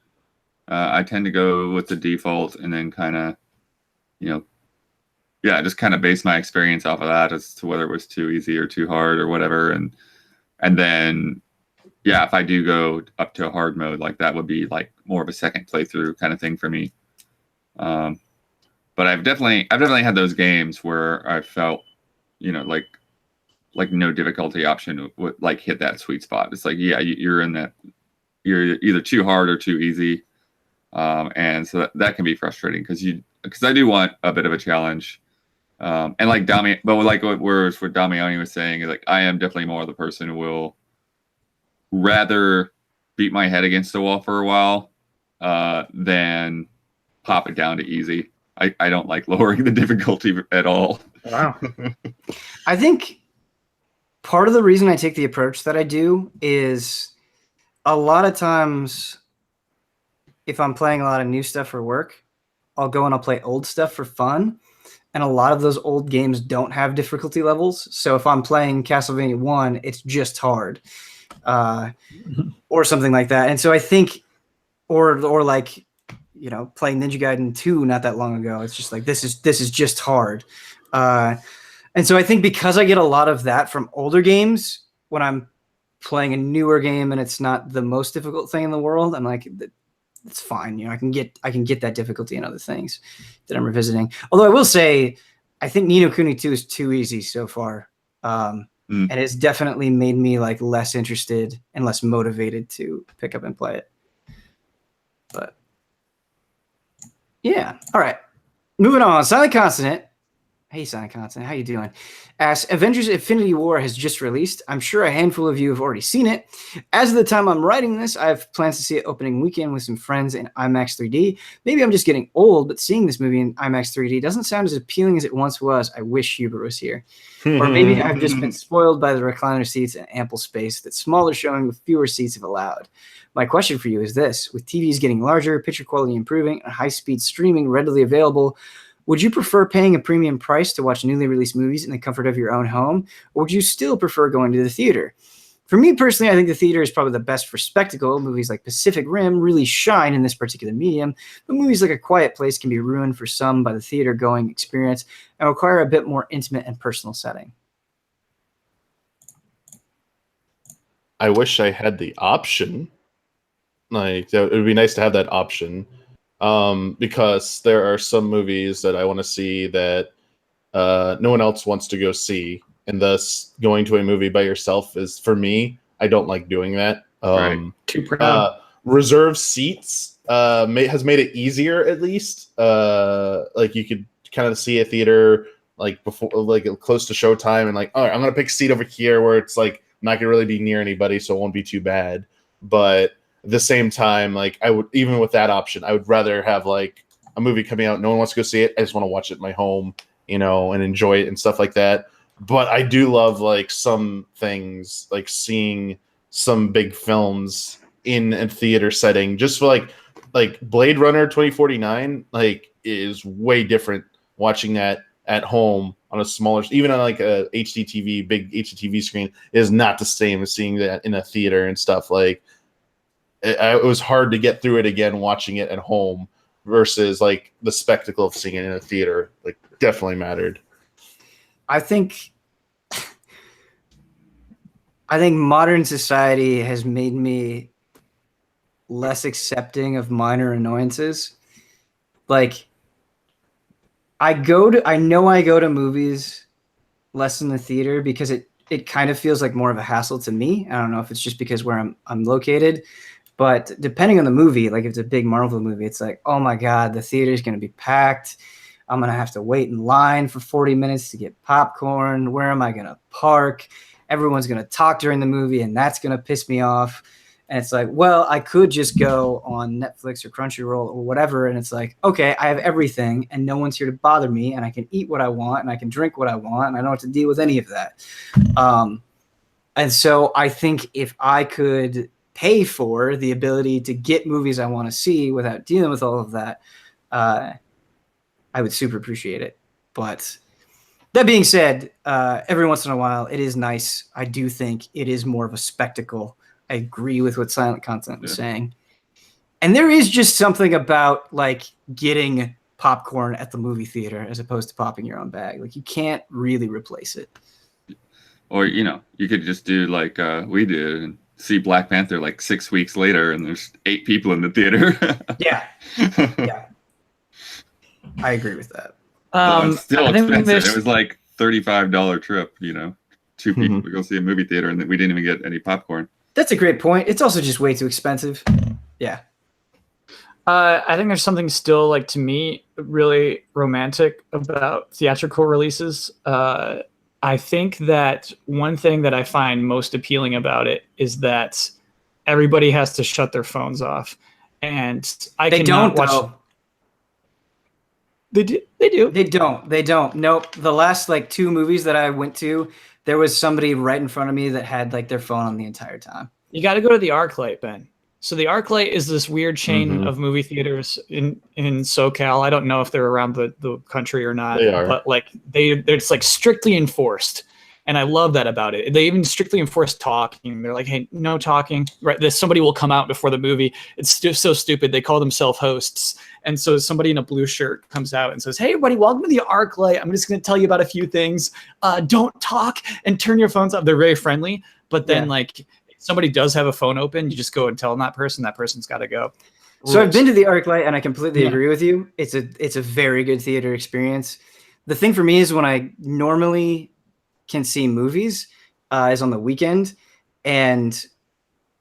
S2: I tend to go with the default and then kind of, just kind of base my experience off of that as to whether it was too easy or too hard or whatever. And then, if I do go up to a hard mode, like that would be like more of a second playthrough kind of thing for me. But I've definitely had those games where I felt, like no difficulty option would like hit that sweet spot. It's like, you're in that, you're either too hard or too easy. And so that can be frustrating because I do want a bit of a challenge. And like what Damiani was saying, like I am definitely more the person who will rather beat my head against the wall for a while than pop it down to easy. I don't like lowering the difficulty at all.
S1: Wow. I think part of the reason I take the approach that I do is a lot of times if I'm playing a lot of new stuff for work, I'll go and I'll play old stuff for fun. And a lot of those old games don't have difficulty levels. So if I'm playing Castlevania 1, it's just hard or something like that. And so I think, or like, playing Ninja Gaiden 2 not that long ago, it's just like, this is just hard. And so I think because I get a lot of that from older games, when I'm playing a newer game and it's not the most difficult thing in the world, I'm like, it's fine. I can get that difficulty in other things that I'm revisiting. Although I will say, I think Ni no Kuni 2 is too easy so far. And it's definitely made me like less interested and less motivated to pick up and play it. But yeah. All right. Moving on. Silent Consonant. Hey, Silent Consonant, how you doing? As Avengers Infinity War has just released, I'm sure a handful of you have already seen it. As of the time I'm writing this, I have plans to see it opening weekend with some friends in IMAX 3D. Maybe I'm just getting old, but seeing this movie in IMAX 3D doesn't sound as appealing as it once was. I wish Hubert was here. Or maybe I've just been spoiled by the recliner seats and ample space that smaller showing with fewer seats have allowed. My question for you is this. With TVs getting larger, picture quality improving, and high-speed streaming readily available, would you prefer paying a premium price to watch newly released movies in the comfort of your own home, or would you still prefer going to the theater? For me personally, I think the theater is probably the best for spectacle. Movies like Pacific Rim really shine in this particular medium, but movies like A Quiet Place can be ruined for some by the theater-going experience and require a bit more intimate and personal setting.
S4: I wish I had the option. Like, it would be nice to have that option. Because there are some movies that I want to see that no one else wants to go see, and thus going to a movie by yourself is, for me, I don't like doing that.
S2: Right.
S3: Too proud.
S4: Reserved seats has made it easier, at least. Like you could kind of see a theater like before, like close to showtime, and like, all right, I'm gonna pick a seat over here where it's like not gonna really be near anybody, so it won't be too bad. But at the same time, like I would, even with that option, I would rather have like a movie coming out, no one wants to go see it, I just want to watch it in my home, you know, and enjoy it and stuff like that. But I do love like some things, like seeing some big films in a theater setting, just for like Blade Runner 2049, like is way different watching that at home on a smaller, even on like a HD TV, big HD TV screen, is not the same as seeing that in a theater and stuff. Like it was hard to get through it again watching it at home versus like the spectacle of seeing it in a theater. Like definitely mattered.
S1: I think modern society has made me less accepting of minor annoyances. Like I go to movies less in the theater because it kind of feels like more of a hassle to me. I don't know if it's just because where I'm located, but depending on the movie, like if it's a big Marvel movie, it's like, oh my God, the theater's going to be packed. I'm going to have to wait in line for 40 minutes to get popcorn. Where am I going to park? Everyone's going to talk during the movie, and that's going to piss me off. And it's like, well, I could just go on Netflix or Crunchyroll or whatever. And it's like, okay, I have everything and no one's here to bother me, and I can eat what I want and I can drink what I want, and I don't have to deal with any of that. And so I think if I could pay for the ability to get movies I want to see without dealing with all of that, I would super appreciate it. But that being said, every once in a while, it is nice. I do think it is more of a spectacle. I agree with what Silent Content was saying. And there is just something about like getting popcorn at the movie theater as opposed to popping your own bag. Like you can't really replace it. Or,
S2: you know, you could just do like we did and see Black Panther like 6 weeks later and there's 8 people in the theater.
S1: Yeah. Yeah. I agree with that.
S2: It's still expensive. It was like $35 trip, you know, 2 people to go see a movie theater, and we didn't even get any popcorn.
S1: That's a great point. It's also just way too expensive. Yeah.
S3: I think there's something still, like, to me, really romantic about theatrical releases. I think that one thing that I find most appealing about it is that everybody has to shut their phones off. And
S1: they don't watch.
S3: They do.
S1: They don't. Nope. The last like 2 movies that I went to, there was somebody right in front of me that had like their phone on the entire time.
S3: You got to go to the ArcLight, Ben. So the ArcLight is this weird chain of movie theaters in SoCal. I don't know if they're around the country or not.
S4: They are.
S3: But like it's like strictly enforced. And I love that about it. They even strictly enforce talking. They're like, hey, no talking. Right? Somebody will come out before the movie. It's just so stupid. They call themselves hosts. And so somebody in a blue shirt comes out and says, hey, everybody, welcome to the ArcLight. I'm just going to tell you about a few things. Don't talk and turn your phones off. They're very friendly. But then like if somebody does have a phone open, you just go and tell that person's got to go.
S1: So I've been to the ArcLight and I completely agree with you. It's a very good theater experience. The thing for me is when I normally can see movies is on the weekend, and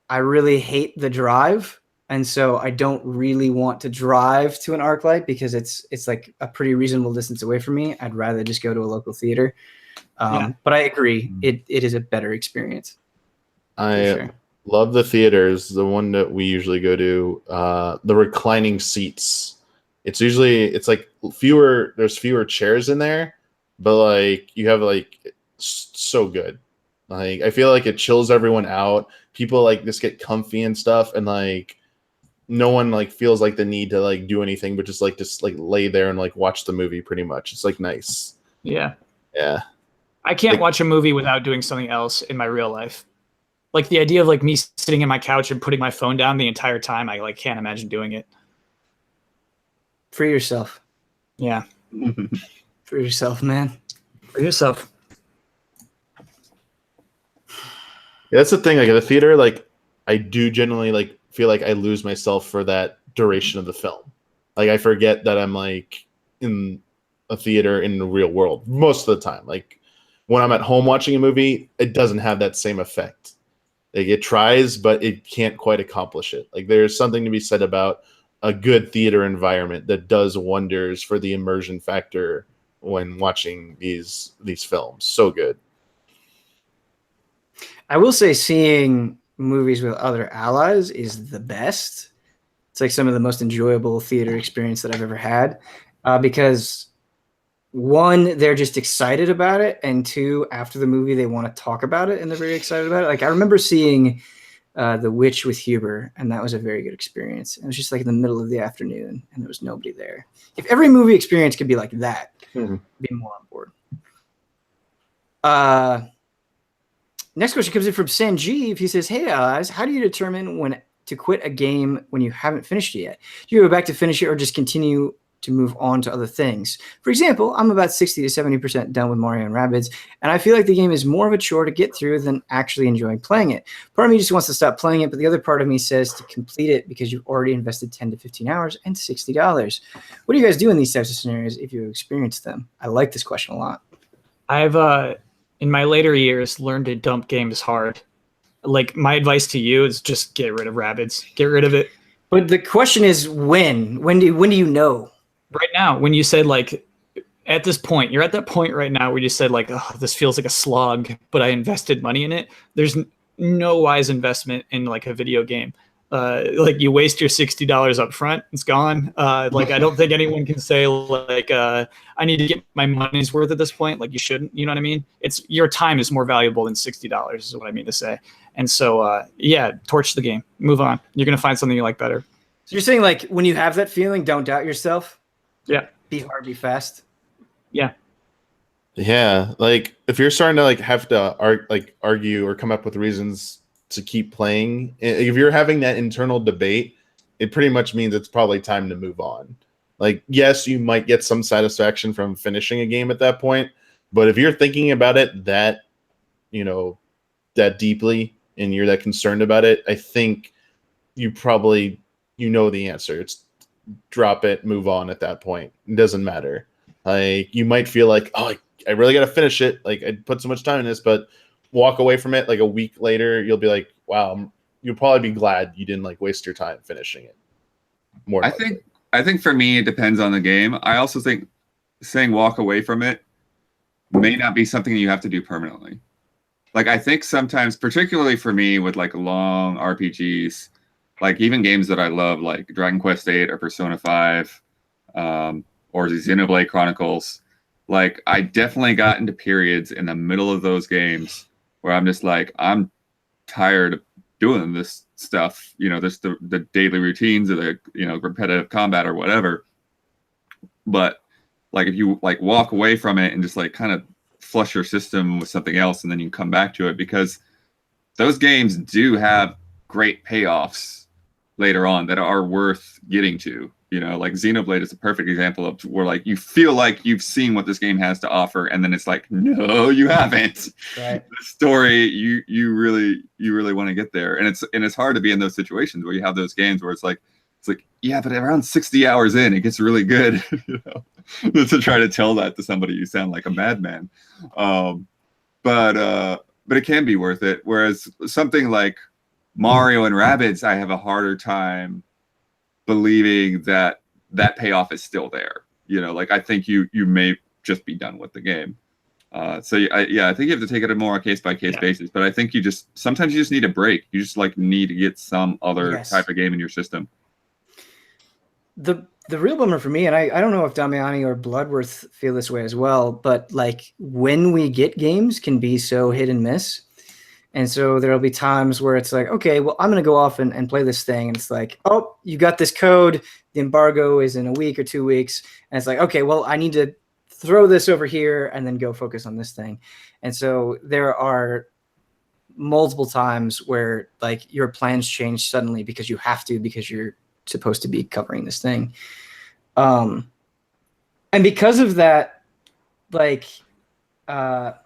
S1: I really hate the drive, and so I don't really want to drive to an ArcLight because it's like a pretty reasonable distance away from me. I'd rather just go to a local theater. But I agree, it is a better experience.
S4: I love the theaters. The one that we usually go to, the reclining seats. It's like there's fewer chairs in there, but like you have like so good. Like I feel like it chills everyone out. People like just get comfy and stuff, and like no one like feels like the need to like do anything but just lay there and like watch the movie pretty much. It's like nice.
S3: Yeah.
S4: I
S3: can't watch a movie without doing something else in my real life. Like the idea of like me sitting in my couch and putting my phone down the entire time, I like can't imagine doing it.
S1: Free yourself.
S3: Yeah.
S1: Free yourself, man.
S3: Free yourself.
S4: Yeah, that's the thing. Like at the theater, like I do generally like feel like I lose myself for that duration of the film. Like I forget that I'm like in a theater in the real world most of the time. Like when I'm at home watching a movie, it doesn't have that same effect. Like it tries, but it can't quite accomplish it. Like there's something to be said about a good theater environment that does wonders for the immersion factor when watching these films. So good.
S1: I will say seeing movies with other allies is the best. It's like some of the most enjoyable theater experience that I've ever had, because one, they're just excited about it, and two, after the movie, they want to talk about it and they're very excited about it. Like I remember seeing The Witch with Huber, and that was a very good experience. It was just like in the middle of the afternoon, and there was nobody there. If every movie experience could be like that, I'd be more on board. Next question comes in from Sanjeev. He says, "Hey guys, how do you determine when to quit a game when you haven't finished it yet? Do you go back to finish it or just continue to move on to other things? For example, I'm about 60 to 70% done with Mario and Rabbids, and I feel like the game is more of a chore to get through than actually enjoying playing it. Part of me just wants to stop playing it, but the other part of me says to complete it because you've already invested 10 to 15 hours and $60. What do you guys do in these types of scenarios if you experience them?" I like this question a lot.
S3: I've in my later years learned to dump games hard. Like my advice to you is just get rid of Rabbids. Get rid of it.
S1: But the question is when? When do you know?
S3: Right now, when you said like at this point, you're at that point right now where you said like, oh, this feels like a slog, but I invested money in it. There's no wise investment in like a video game. Like you waste your $60 up front, it's gone. Like I don't think anyone can say like I need to get my money's worth at this point. Like you shouldn't, you know what I mean? It's your time is more valuable than $60 is what I mean to say. And so yeah, torch the game, move on. You're gonna find something you like better.
S1: So you're saying like when you have that feeling, don't doubt yourself?
S3: Yeah.
S1: Be hard, be fast.
S3: Yeah.
S4: Yeah, like if you're starting to like have to argue or come up with reasons to keep playing, if you're having that internal debate, it pretty much means it's probably time to move on. Like, yes, you might get some satisfaction from finishing a game at that point, but if you're thinking about it that, that deeply and you're that concerned about it, I think you probably, the answer. It's drop it, move on at that point. It doesn't matter. Like you might feel like, oh, I really got to finish it. Like I put so much time in this, but walk away from it like a week later, you'll be like, wow, you'll probably be glad you didn't like waste your time finishing it. More.
S2: I think for me, it depends on the game. I also think saying walk away from it may not be something you have to do permanently. Like I think sometimes, particularly for me with like long RPGs, like even games that I love, like Dragon Quest VIII or Persona 5, or the Xenoblade Chronicles, like I definitely got into periods in the middle of those games where I'm just like, I'm tired of doing this stuff, there's the daily routines or the, repetitive combat or whatever. But like, if you like walk away from it and just like kind of flush your system with something else, and then you come back to it, because those games do have great payoffs later on that are worth getting to. Like Xenoblade is a perfect example of where like you feel like you've seen what this game has to offer, and then it's like, no, you haven't.
S1: Right.
S2: The story, you really want to get there, and it's hard to be in those situations where you have those games where it's like, yeah, but around 60 hours in, it gets really good. To try to tell that to somebody, you sound like a madman. But it can be worth it. Whereas something like Mario and Rabbids, I have a harder time believing that payoff is still there. Like I think you may just be done with the game. I think you have to take it a more case by case basis. But I think sometimes you just need a break. You just like need to get some other type of game in your system.
S1: The real bummer for me, and I don't know if Damiani or Bloodworth feel this way as well, but like when we get games can be so hit and miss. And so there'll be times where it's like, okay, well, I'm going to go off and play this thing. And it's like, oh, you got this code. The embargo is in a week or 2 weeks. And it's like, okay, well, I need to throw this over here and then go focus on this thing. And so there are multiple times where like your plans change suddenly because you have to, because you're supposed to be covering this thing. And because of that, like, last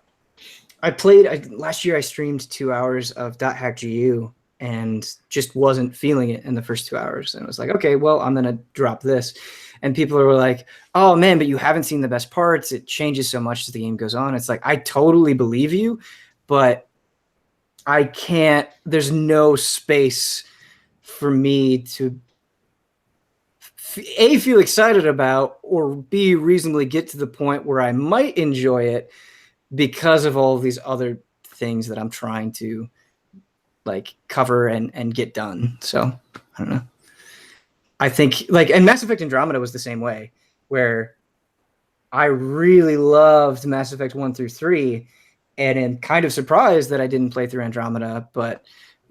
S1: year I streamed 2 hours of .hack.gu and just wasn't feeling it in the first 2 hours. And I was like, okay, well, I'm going to drop this. And people are like, oh man, but you haven't seen the best parts. It changes so much as the game goes on. It's like, I totally believe you, but I can't, there's no space for me to A, feel excited about, or B, reasonably get to the point where I might enjoy it because of all of these other things that I'm trying to like cover and get done. So I don't know. I think like, and Mass Effect Andromeda was the same way, where I really loved Mass Effect 1 through 3, and am kind of surprised that I didn't play through Andromeda, but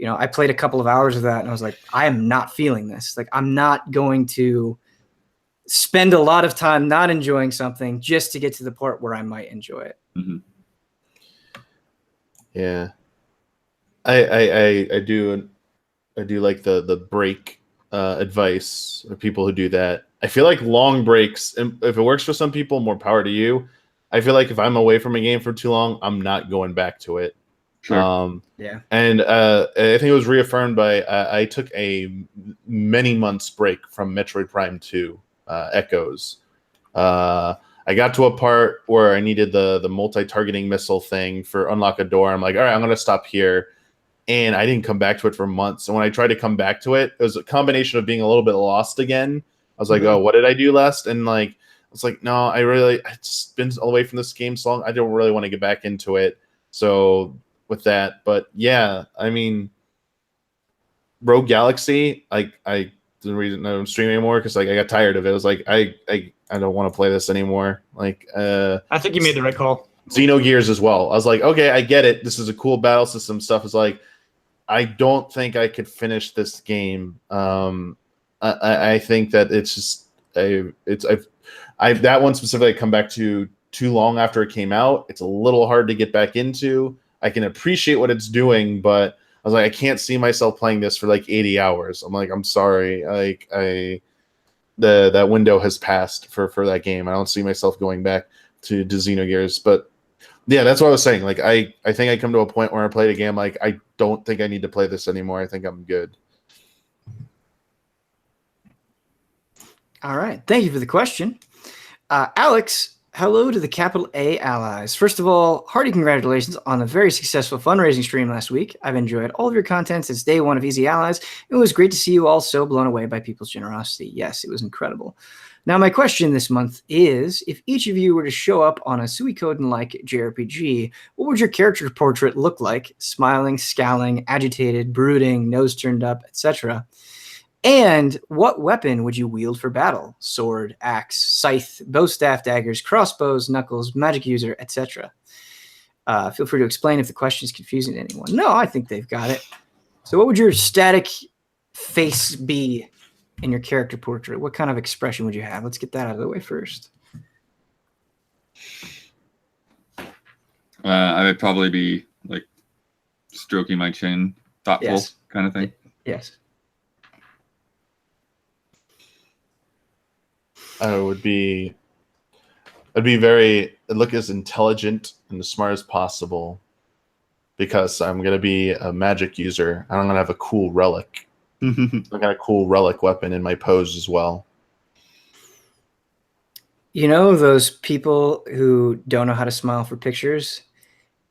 S1: I played a couple of hours of that and I was like, I am not feeling this. Like, I'm not going to spend a lot of time not enjoying something just to get to the part where I might enjoy it.
S2: Mm-hmm.
S4: Yeah. I do like the break advice of people who do that. I feel like long breaks, and if it works for some people, more power to you. I feel like if I'm away from a game for too long, I'm not going back to it.
S2: Sure.
S1: Yeah.
S4: And I think it was reaffirmed by I took a many months break from Metroid Prime 2 Echoes. I got to a part where I needed the multi-targeting missile thing for unlock a door. I'm like, all right, I'm going to stop here. And I didn't come back to it for months. And when I tried to come back to it, it was a combination of being a little bit lost again. I was like, oh, what did I do last? And like, I was like, no, I just been away from this game so long. I don't really want to get back into it. So with that, but yeah, I mean, Rogue Galaxy, I the reason I don't stream anymore because like I got tired of it. I was like, I don't want to play this anymore. Like,
S3: I think you made the right call.
S4: Xenogears as well. I was like, okay, I get it. This is a cool battle system stuff. It's like, I don't think I could finish this game. I think that it's just I've that one specifically come back to too long after it came out. It's a little hard to get back into. I can appreciate what it's doing, but I was like, I can't see myself playing this for like 80 hours. I'm like, I'm sorry. Like that window has passed for that game. I don't see myself going back to Xenogears. But yeah, that's what I was saying. Like I think I come to a point where I played a game like I don't think I need to play this anymore. I think I'm good.
S1: All right. Thank you for the question. Alex, hello to the capital A allies. First of all, hearty congratulations on a very successful fundraising stream last week. I've enjoyed all of your content since day one of EZA Allies. It was great to see you all so blown away by people's generosity. Yes, it was incredible. Now, my question this month is, if each of you were to show up on a Suikoden-like JRPG, what would your character portrait look like? Smiling, scowling, agitated, brooding, nose turned up, etc. And what weapon would you wield for battle? Sword, axe, scythe, bow staff, daggers, crossbows, knuckles, magic user, etc. Feel free to explain if the question is confusing to anyone. No, I think they've got it. So what would your static face be in your character portrait? What kind of expression would you have? Let's get that out of the way first.
S2: I would probably be like stroking my chin, thoughtful kind of thing.
S1: Yes.
S4: I'd look as intelligent and as smart as possible because I'm going to be a magic user and I'm going to have a cool relic. I got a cool relic weapon in my pose as well.
S1: You know those people who don't know how to smile for pictures?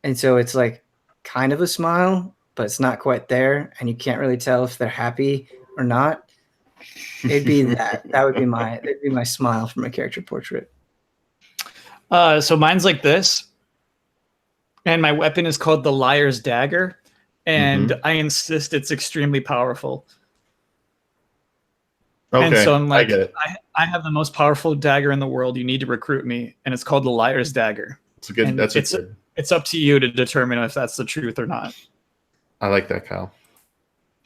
S1: And so it's like kind of a smile, but it's not quite there. And you can't really tell if they're happy or not. It'd be that. That'd be my smile for my character portrait.
S3: So mine's like this. And my weapon is called the Liar's Dagger. And I insist it's extremely powerful.
S4: Okay,
S3: and so I'm like,
S4: I get it.
S3: I have the most powerful dagger in the world. You need to recruit me. And it's called the Liar's Dagger.
S4: It's a good.
S3: And it's up to you to determine if that's the truth or not.
S4: I like that, Kyle.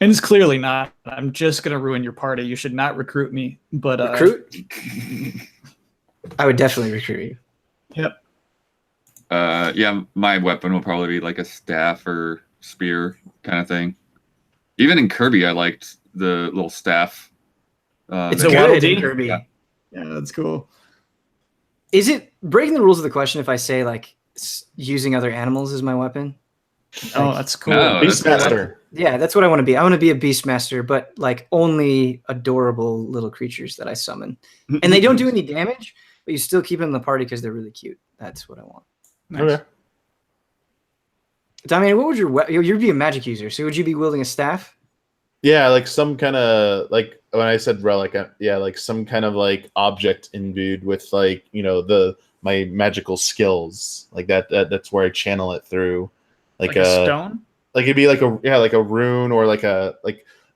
S3: And it's clearly not. I'm just going to ruin your party. You should not recruit me. But
S1: recruit? I would definitely recruit you.
S3: Yep.
S2: Yeah, my weapon will probably be like a staff or spear kind of thing. Even in Kirby, I liked the little staff.
S1: It's a Waddle Dee Kirby.
S3: Yeah, that's cool.
S1: Is it breaking the rules of the question if I say like using other animals as my weapon?
S3: Oh, that's cool.
S2: No,
S4: Beastmaster.
S1: Yeah, that's what I want to be. I want to be a Beastmaster, but like only adorable little creatures that I summon. And they don't do any damage, but you still keep them in the party because they're really cute. That's what I want.
S3: Nice.
S4: Okay.
S1: Damian, what would you'd be a magic user, so would you be wielding a staff?
S4: Yeah, like some kind of like when I said relic, like some kind of like object imbued with like my magical skills, like that. That's where I channel it through, like
S3: a stone.
S4: like it'd be like a rune or like I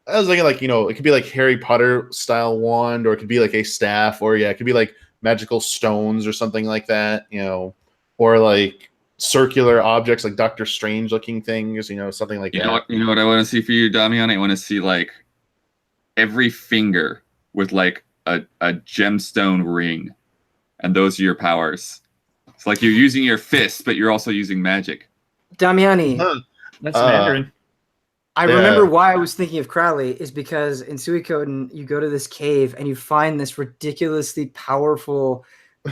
S4: was thinking like it could be like Harry Potter style wand, or it could be like a staff, or it could be like magical stones or something like that, or like circular objects like Doctor Strange looking things, something like that.
S2: You know what I want to see for you, Damian? I want to see like every finger with like a gemstone ring, and those are your powers. It's like you're using your fists, but you're also using magic.
S1: Damiani,
S3: That's Mandarin.
S1: I remember why I was thinking of Crowley is because in Suikoden you go to this cave and you find this ridiculously powerful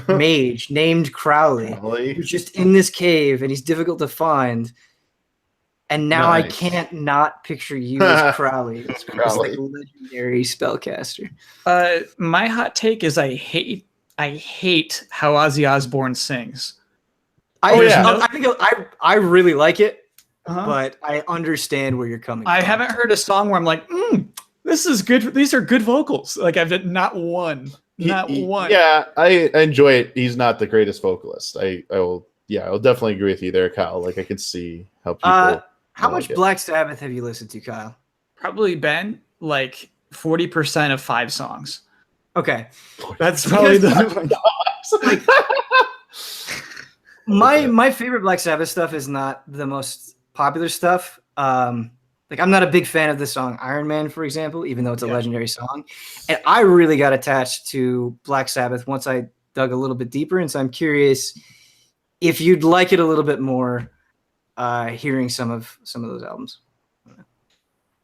S1: mage named Crowley who's just in this cave and he's difficult to find. And now I can't not picture you as Crowley. It's like legendary spellcaster.
S3: My hot take is I hate how Ozzy Osbourne sings.
S1: I really like it. But I understand where you're coming from.
S3: I haven't heard a song where I'm like, this is good. These are good vocals. Like I've not one.
S4: Yeah, I enjoy it. He's not the greatest vocalist. I'll definitely agree with you there, Kyle. Like I could see how people.
S1: How much Black Sabbath have you listened to, Kyle?
S3: Probably been like 40% of 5 songs.
S1: Okay,
S3: that's probably
S1: my favorite Black Sabbath stuff is not the most popular stuff. Like I'm not a big fan of the song Iron Man, for example, even though it's a legendary song. And I really got attached to Black Sabbath once I dug a little bit deeper. And so I'm curious if you'd like it a little bit more, hearing some of those albums.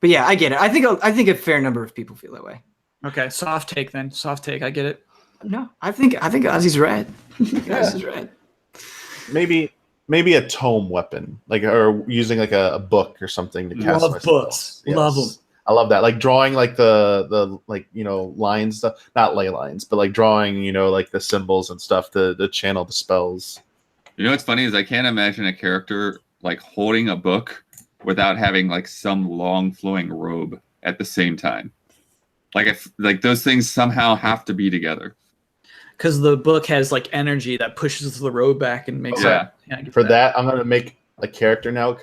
S1: But yeah, I get it. I think a fair number of people feel that way.
S3: Okay, soft take then. Soft take. I get it.
S1: No, I think Ozzy's right. Ozzy's right.
S4: Maybe a tome weapon, like, or using like a book or something to cast.
S3: Love books. Yes. Love them.
S4: I love that. Like drawing like the like lines stuff, not ley lines, but like drawing like the symbols and stuff to channel the spells.
S2: What's funny is I can't imagine a character like holding a book without having like some long flowing robe at the same time. Like if like those things somehow have to be together.
S3: Because the book has like energy that pushes the robe back and makes it.
S4: Yeah, for that, I'm gonna make a character now,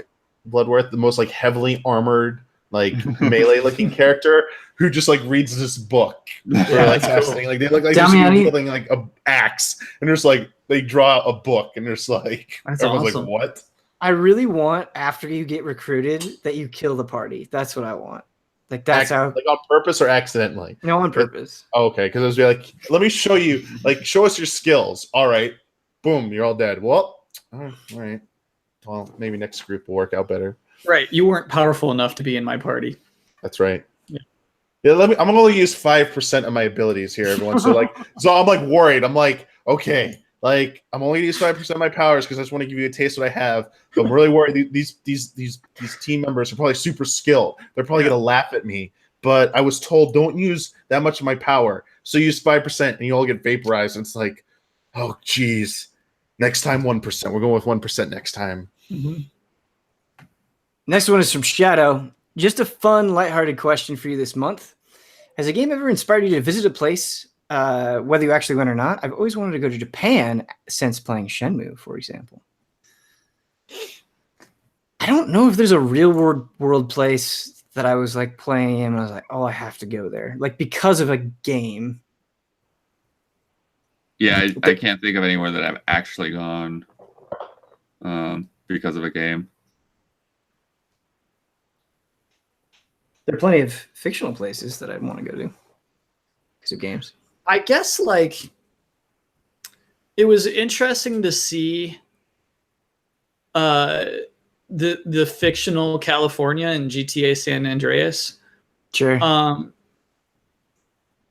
S4: Bloodworth, the most like heavily armored, like melee looking character who just like reads this book. Like they look like they're holding like a axe, and there's like they draw a book, and there's like everyone's
S3: awesome.
S4: like, what?
S1: I really want after you get recruited that you kill the party. That's what I want. Like that's how,
S4: like on purpose or accidentally?
S1: No, on purpose.
S4: Okay, because I was like, let me show you, like, show us your skills. All right, boom, you're all dead. Well, all right. Well, maybe next group will work out better.
S3: Right, you weren't powerful enough to be in my party.
S4: That's right. Yeah. I'm gonna only use 5% of my abilities here, everyone. So I'm like worried. I'm like, okay. Like I'm only gonna use 5% of my powers because I just want to give you a taste of what I have. But I'm really worried. These team members are probably super skilled. They're probably gonna laugh at me. But I was told don't use that much of my power. So use 5% and you all get vaporized. And it's like, oh geez. Next time 1%. We're going with 1% next time.
S3: Mm-hmm.
S1: Next one is from Shadow. Just a fun, lighthearted question for you this month. Has a game ever inspired you to visit a place? Whether you actually went or not, I've always wanted to go to Japan since playing Shenmue, for example. I don't know if there's a real world place that I was like playing and I was like, oh, I have to go there, like because of a game.
S2: Yeah, I can't think of anywhere that I've actually gone because of a game.
S1: There are plenty of fictional places that I want to go to because of games.
S3: I guess like it was interesting to see the fictional California and GTA San Andreas.
S1: Sure.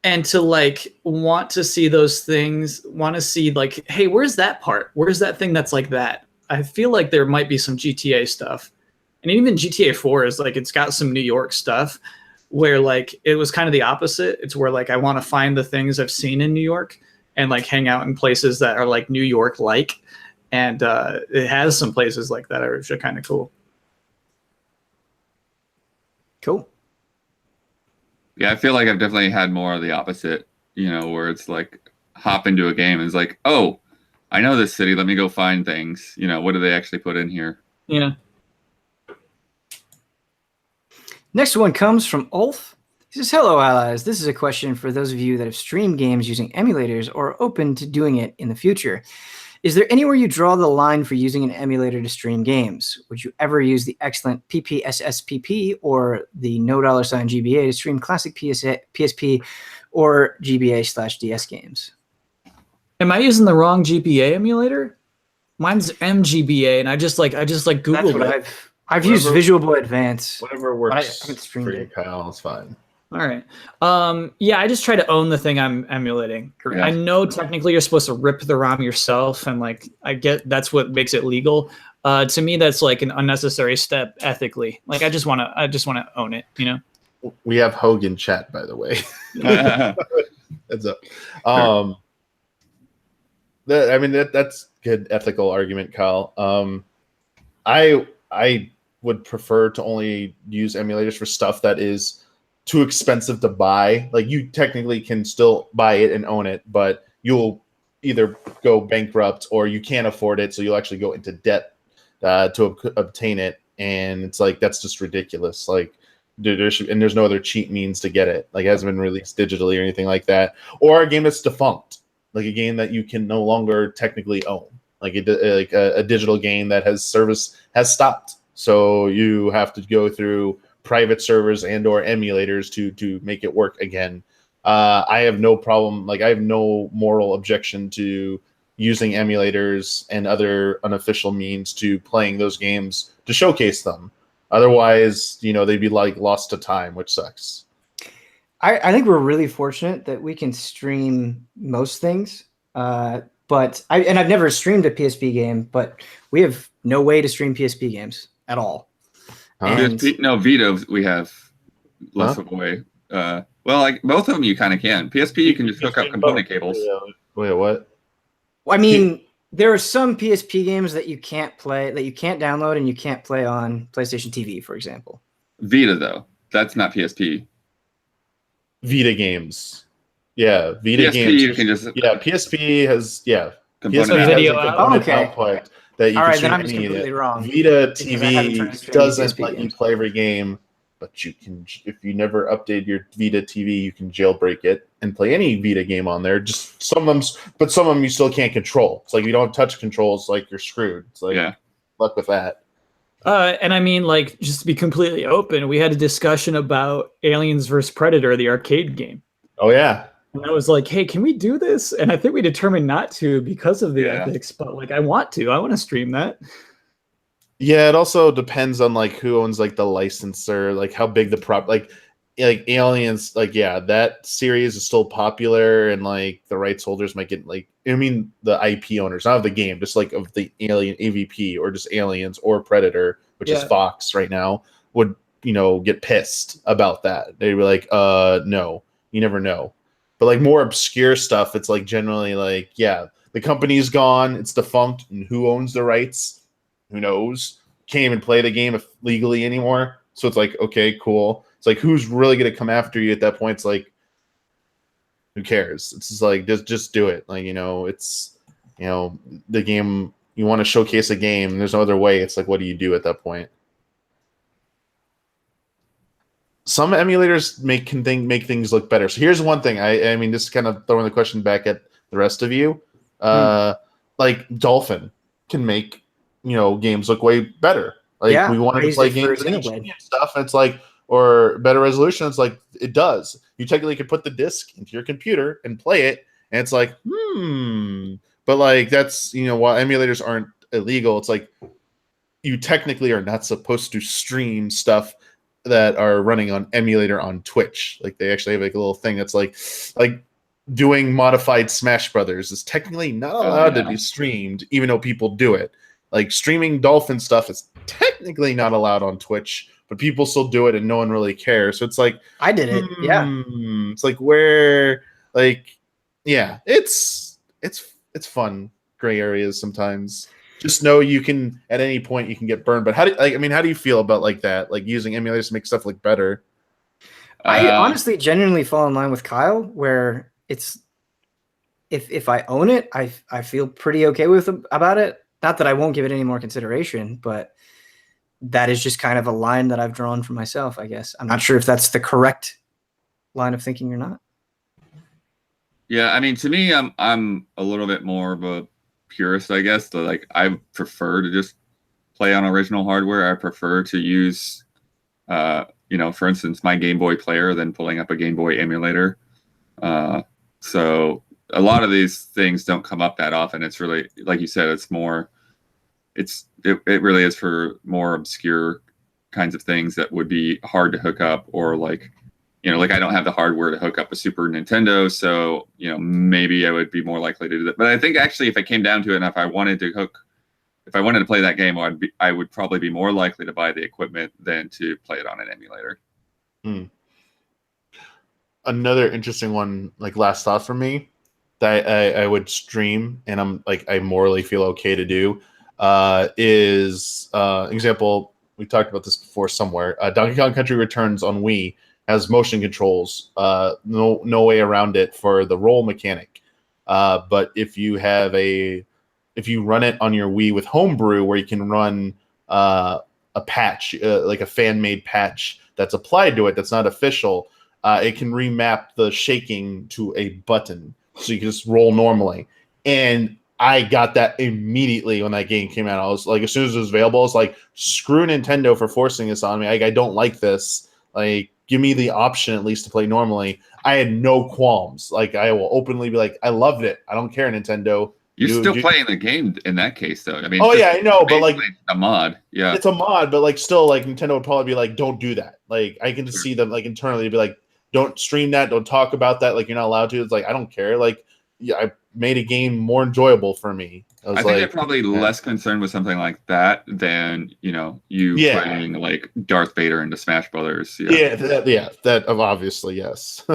S3: And to like want to see those things, want to see like, hey, where's that part? Where's that thing that's like that? I feel like there might be some GTA stuff. And even GTA 4 is like, it's got some New York stuff where like it was kind of the opposite. It's where like I want to find the things I've seen in New York and like hang out in places that are like New York like. And it has some places like that are kind of cool.
S1: Cool.
S2: Yeah, I feel like I've definitely had more of the opposite, where it's like hop into a game and it's like, oh, I know this city. Let me go find things. What do they actually put in here?
S3: Yeah.
S1: Next one comes from Ulf. He says, hello, allies. This is a question for those of you that have streamed games using emulators or are open to doing it in the future. Is there anywhere you draw the line for using an emulator to stream games? Would you ever use the excellent PPSSPP or the $no $GBA to stream classic PSP or GBA/DS games?
S3: Am I using the wrong GBA emulator? Mine's MGBA, and I just Googled it.
S1: I've used Visual Boy Advance.
S4: Whatever
S1: but I
S4: works
S1: haven't
S4: for
S1: streamed
S4: you,
S1: it.
S4: Kyle. It's fine.
S3: All right. Yeah, I just try to own the thing I'm emulating.
S1: Correct.
S3: I know technically you're supposed to rip the ROM yourself, and like I get that's what makes it legal. To me, that's like an unnecessary step ethically. Like I just want to own it. You know.
S4: We have Hogan chat, by the way. Heads up. That's good ethical argument, Kyle. I would prefer to only use emulators for stuff that is too expensive to buy. Like you technically can still buy it and own it, but you'll either go bankrupt or you can't afford it, so you'll actually go into debt to obtain it. And it's like that's just ridiculous. Like there's no other cheap means to get it. Like it hasn't been released digitally or anything like that. Or a game that's defunct, like a game that you can no longer technically own, like a digital game that has stopped. So you have to go through private servers and or emulators to make it work again. I have no problem. Like I have no moral objection to using emulators and other unofficial means to playing those games to showcase them. Otherwise, they'd be like lost to time, which sucks.
S1: I think we're really fortunate that we can stream most things. But I've never streamed a PSP game, but we have no way to stream PSP games at all.
S2: Vita, we have less of a way. Well, like both of them, you kind of can. PSP, you can just hook up component cables.
S4: Wait, what?
S1: I mean, there are some PSP games that you can't play, that you can't download, and you can't play on PlayStation TV, for example.
S2: Vita, though, that's not PSP.
S4: Vita games. Yeah, Vita
S2: PSP,
S4: games.
S2: You can just
S4: PSP has
S2: component
S3: video
S4: output that you
S1: all
S4: can
S1: right,
S4: stream
S1: then I'm just completely wrong.
S4: Vita
S1: because I haven't tried to
S4: TV
S1: stream
S4: doesn't
S1: PSP
S4: let you
S1: games.
S4: play every game, but you can. If you never update your Vita TV, you can jailbreak it and play any Vita game on there. Just some of them you still can't control. It's like you don't touch controls, like you're screwed. It's like luck with that.
S3: And I mean, like, just to be completely open, we had a discussion about Aliens vs. Predator, the arcade game.
S4: Oh yeah.
S3: And I was like, hey, can we do this? And I think we determined not to because of the ethics, but like I want to stream that.
S4: Yeah, it also depends on like who owns like the licensor, like how big the like Aliens, like that series is still popular and like the rights holders might get like the IP owners, not of the game, just like of the Alien AVP or just Aliens or Predator, which is Fox right now, would get pissed about that. They'd be like, no, you never know. But like more obscure stuff, it's like generally like, the company's gone, it's defunct, and who owns the rights? Who knows? Can't even play the game legally anymore. So it's like, okay, cool. It's like, who's really going to come after you at that point? It's like, who cares? It's just like, just do it. Like, it's, the game, you want to showcase a game, and there's no other way. It's like, what do you do at that point? Some emulators make things look better. So here's one thing. I mean, this is kind of throwing the question back at the rest of you. Like Dolphin can make games look way better. Like we wanted to play games in HD and stuff, and it's like, or better resolution. It's like it does. You technically could put the disc into your computer and play it, and it's like, But like that's while emulators aren't illegal, it's like you technically are not supposed to stream stuff that are running on emulator on Twitch. Like they actually have like a little thing that's like doing modified Smash Brothers is technically not allowed to be streamed, even though people do it. Like streaming Dolphin stuff is technically not allowed on Twitch, but people still do it and no one really cares. So it's like
S1: I did it.
S4: It's like where it's fun gray areas sometimes. Just know you can at any point you can get burned. But how do you feel about like that? Like using emulators to make stuff look better?
S1: I honestly genuinely fall in line with Kyle, where it's if I own it, I feel pretty okay about it. Not that I won't give it any more consideration, but that is just kind of a line that I've drawn for myself, I guess. I'm not sure if that's the correct line of thinking or not.
S2: Yeah, I mean, to me, I'm a little bit more of a purist, I guess. So, like, I prefer to just play on original hardware. I prefer to use, for instance, my Game Boy player than pulling up a Game Boy emulator. So a lot of these things don't come up that often. It's really, like you said, it's more, it really is for more obscure kinds of things that would be hard to hook up, or like I don't have the hardware to hook up a Super Nintendo, so maybe I would be more likely to do that. But I think actually, if it came down to it, and if I wanted to play that game, I would probably be more likely to buy the equipment than to play it on an emulator.
S4: Another interesting one, like last thought for me, that I would stream, and I morally feel okay to do, is example. We talked about this before somewhere. Donkey Kong Country Returns on Wii has motion controls, no way around it for the roll mechanic. But if you run it on your Wii with Homebrew, where you can run a patch, like a fan-made patch that's applied to it, that's not official, it can remap the shaking to a button, so you can just roll normally. And I got that immediately when that game came out. I was like, as soon as it was available, I was like, screw Nintendo for forcing this on me. I don't like this. Like, give me the option at least to play normally. I had no qualms. Like, I will openly be like, I loved it. I don't care, Nintendo.
S2: You're still playing the game in that case, though. I mean,
S4: I know, but like
S2: a mod, yeah,
S4: it's a mod, but like still, like Nintendo would probably be like, don't do that. Like, I can just see them like internally be like, don't stream that, don't talk about that. Like, you're not allowed to. It's like, I don't care. Like, yeah, I made a game more enjoyable for me.
S2: I think they're probably less concerned with something like that than playing like Darth Vader into Smash Brothers.
S4: That obviously, yes.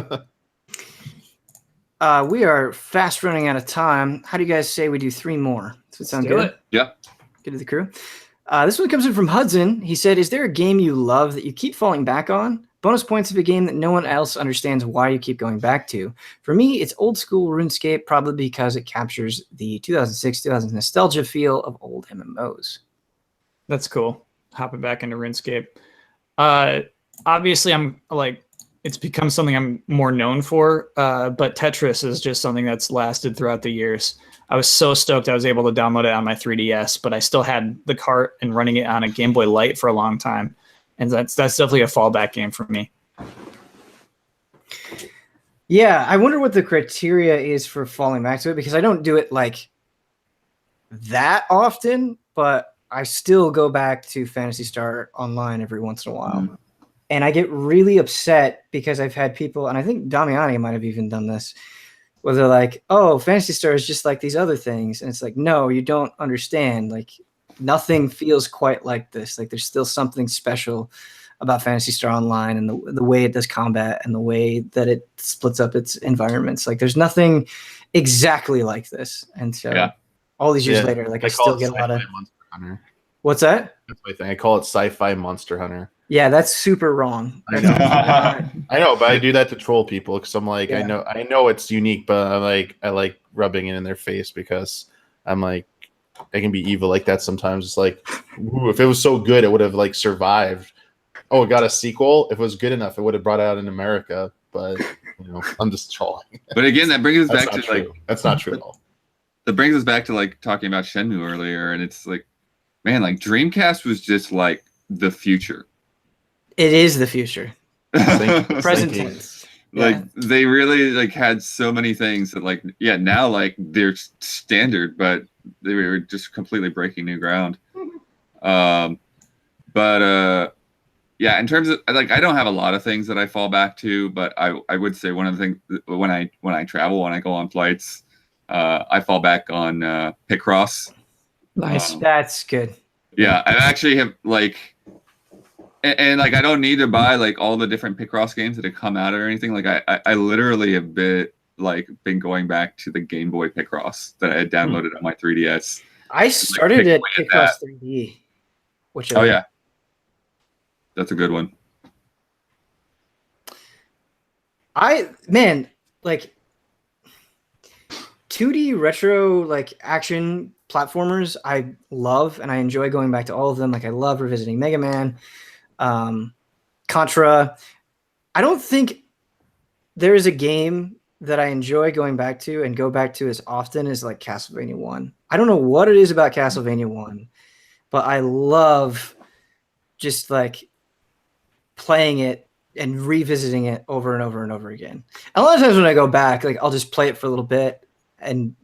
S1: We are fast running out of time. How do you guys say we do 3 more? Does it sound good?
S2: Yeah.
S1: Good to the crew. This one comes in from Hudson. He said, is there a game you love that you keep falling back on? Bonus points of a game that no one else understands why you keep going back to. For me, it's old school RuneScape, probably because it captures the 2006-2000 nostalgia feel of old MMOs.
S3: That's cool. Hopping back into RuneScape. Obviously, I'm like, it's become something I'm more known for, but Tetris is just something that's lasted throughout the years. I was so stoked I was able to download it on my 3DS, but I still had the cart and running it on a Game Boy Light for a long time. And that's definitely a fallback game for me.
S1: Yeah, I wonder what the criteria is for falling back to it, because I don't do it like that often, but I still go back to Phantasy Star Online every once in a while. Mm-hmm. And I get really upset because I've had people, and I think Damiani might have even done this, where they're like, oh, Phantasy Star is just like these other things. And it's like, no, you don't understand. Like, nothing feels quite like this. Like, there's still something special about Phantasy Star Online and the way it does combat and the way that it splits up its environments. Like, there's nothing exactly like this. And so all these years later, like, I still get a lot of...
S4: Monster Hunter.
S1: What's that?
S4: That's my thing. I call it Sci-Fi Monster Hunter.
S1: Yeah, that's super wrong.
S4: I know, but I do that to troll people because I'm like, I know it's unique, but I like rubbing it in their face because I'm like, I can be evil like that sometimes. It's like, ooh, if it was so good, it would have like survived. Oh, it got a sequel. If it was good enough, it would have brought it out in America. But I'm just trolling.
S2: But again, that brings us back to
S4: like, that's not true at all.
S2: That brings us back to like talking about Shenmue earlier, and it's like, man, like Dreamcast was just like the future.
S1: It is the future. Present tense.
S2: Like they really like had so many things that like now like they're standard, but they were just completely breaking new ground. In terms of like, I don't have a lot of things that I fall back to, but I would say one of the things when I travel, when I go on flights, I fall back on Picross.
S1: Nice. That's good.
S2: Yeah, I actually have like. And like I don't need to buy like all the different Picross games that have come out or anything. Like I literally have been going back to the Game Boy Picross that I had downloaded on my 3DS.
S1: I started at Picross 3D, which
S2: that's a good one.
S1: Like 2D retro like action platformers I love, and I enjoy going back to all of them. Like I love revisiting Mega Man, Contra. I don't think there is a game that I enjoy going back to and go back to as often as like Castlevania 1. I don't know what it is about Castlevania 1, but I love just like playing it and revisiting it over and over and over again. And a lot of times when I go back, like I'll just play it for a little bit and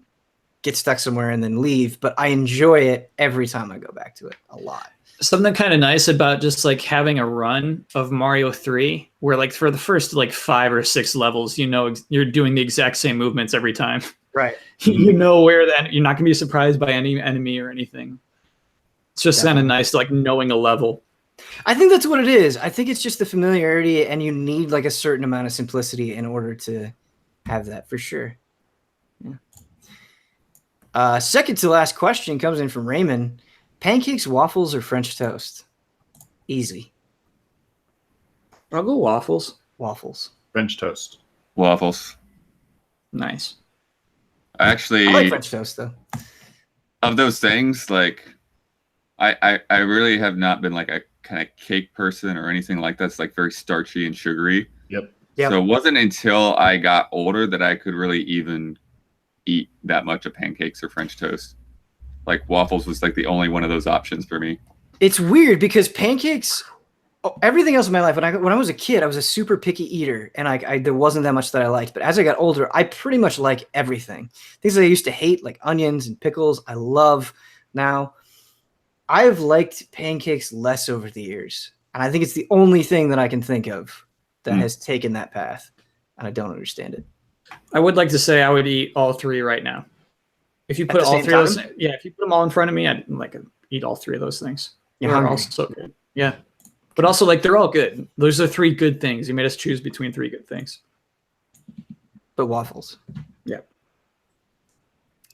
S1: get stuck somewhere and then leave, but I enjoy it every time I go back to it a lot.
S3: Something kind of nice about just like having a run of Mario 3 where like for the first like 5 or 6 levels, you know, you're doing the exact same movements every time.
S1: Right.
S3: You know where that you're not gonna be surprised by any enemy or anything. It's just kind of nice, like knowing a level.
S1: I think that's what it is. I think it's just the familiarity, and you need like a certain amount of simplicity in order to have that for sure. Yeah. Second to last question comes in from Raymond. Pancakes, waffles, or French toast? Easy.
S3: I'll go waffles.
S1: Waffles.
S4: French toast.
S2: Waffles.
S3: Nice.
S2: Actually,
S1: I like French toast though.
S2: Of those things, like I really have not been like a kind of cake person or anything like that. It's like very starchy and sugary.
S4: Yep.
S2: So it wasn't until I got older that I could really even eat that much of pancakes or French toast. Like waffles was like the only one of those options for me.
S1: It's weird because pancakes, everything else in my life, when I was a kid, I was a super picky eater, and there wasn't that much that I liked. But as I got older, I pretty much like everything. Things that I used to hate, like onions and pickles, I love now. I've liked pancakes less over the years, and I think it's the only thing that I can think of that has taken that path, and I don't understand it.
S3: I would like to say I would eat all 3 right now. If you put all 3 of those, if you put them all in front of me, I'd like eat all 3 of those things. They're all so good. Yeah. But also, like, they're all good. Those are 3 good things. You made us choose between 3 good things.
S1: But waffles.
S3: Yeah.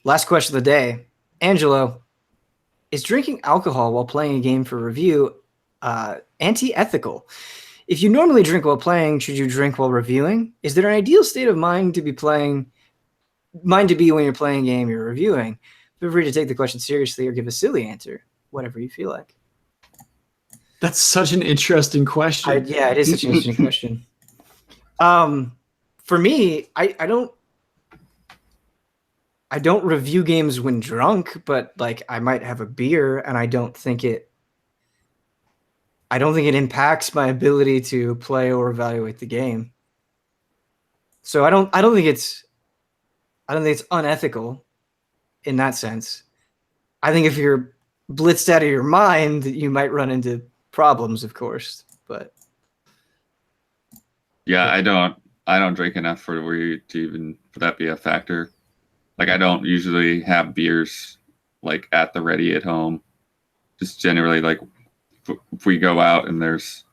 S1: Last question of the day. Angelo, is drinking alcohol while playing a game for review anti-ethical? If you normally drink while playing, should you drink while reviewing? Is there an ideal state of mind to be when you're playing a game you're reviewing? Feel free to take the question seriously or give a silly answer, whatever you feel like.
S3: That's such an interesting question.
S1: It is such an interesting question. For me, I don't review games when drunk, but like I might have a beer, and I don't think it impacts my ability to play or evaluate the game. So I don't think it's unethical in that sense. I think if you're blitzed out of your mind, you might run into problems, of course. But
S2: yeah, I don't drink enough for that be a factor. Like I don't usually have beers like at the ready at home. Just generally like if we go out and there's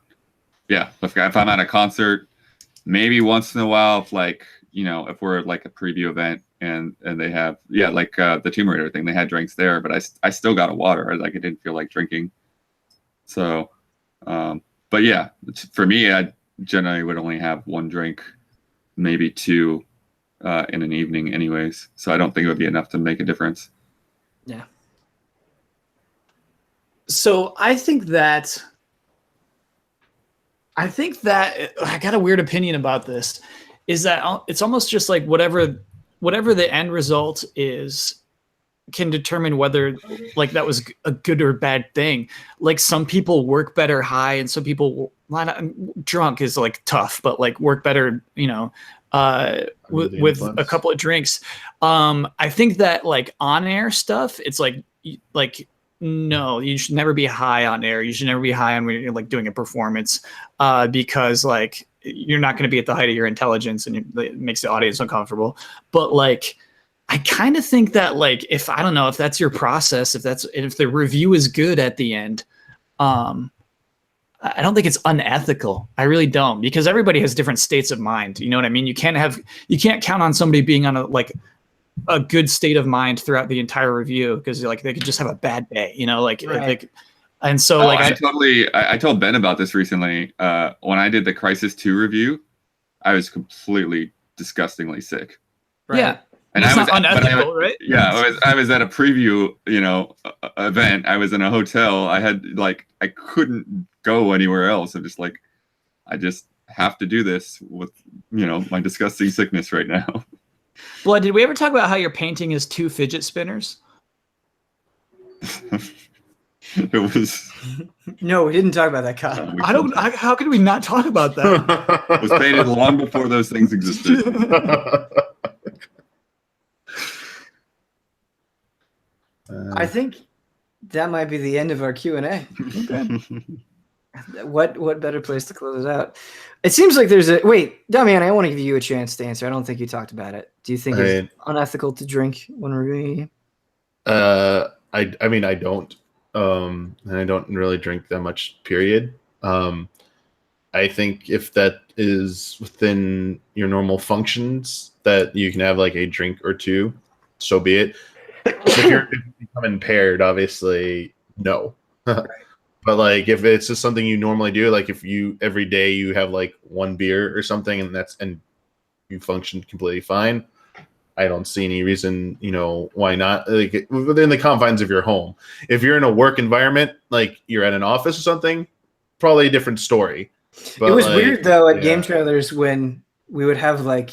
S2: if I'm at a concert, maybe once in a while, if like if we're at like a preview event and they have the Tomb Raider thing, they had drinks there, but I still got a water. Like I didn't feel like drinking. So, but yeah, for me, I generally would only have 1 drink, maybe 2 in an evening, anyways. So I don't think it would be enough to make a difference.
S1: yeah.
S3: So I think that I got a weird opinion about this. Is that it's almost just like whatever the end result is can determine whether like that was a good or bad thing. Like some people work better high, and some people drunk is like tough, but like work better, with a couple of drinks. I think that like on air stuff, it's like no, you should never be high on air. You should never be high on when you're like doing a performance, because like you're not going to be at the height of your intelligence, and it makes the audience uncomfortable. But like, I kind of think that like, if that's your process, if the review is good at the end, I don't think it's unethical. I really don't, because everybody has different states of mind. You know what I mean? You can't count on somebody being on a good state of mind throughout the entire review, because like they could just have a bad day,
S1: Right.
S3: And so
S2: I told Ben about this recently. When I did the Crisis 2 review, I was completely disgustingly sick.
S1: Right.
S3: Yeah.
S2: And
S3: It's
S2: I was
S3: not unethical, right?
S2: Yeah, I was at a preview, event. I was in a hotel. I couldn't go anywhere else. I'm just like, I just have to do this with, my disgusting sickness right now.
S3: Blood, did we ever talk about how your painting is 2 fidget spinners?
S2: It was
S1: No, we didn't talk about that, Kyle.
S3: How could we not talk about that?
S2: It was painted long before those things existed.
S1: I think that might be the end of our Q&A. What better place to close it out? It seems like there's a wait, Damian, I want to give you a chance to answer. I don't think you talked about it. Do you think it's unethical to drink when reviewing?
S4: I mean, I don't. And I don't really drink that much, period. I think if that is within your normal functions, that you can have like a drink or two, so be it. If you become impaired, obviously, no. But like if it's just something you normally do, like if you every day you have like 1 beer or something and you function completely fine, I don't see any reason, why not? Like within the confines of your home. If you're in a work environment, like you're at an office or something, probably a different story. But
S1: it was weird though at game trailers when we would have like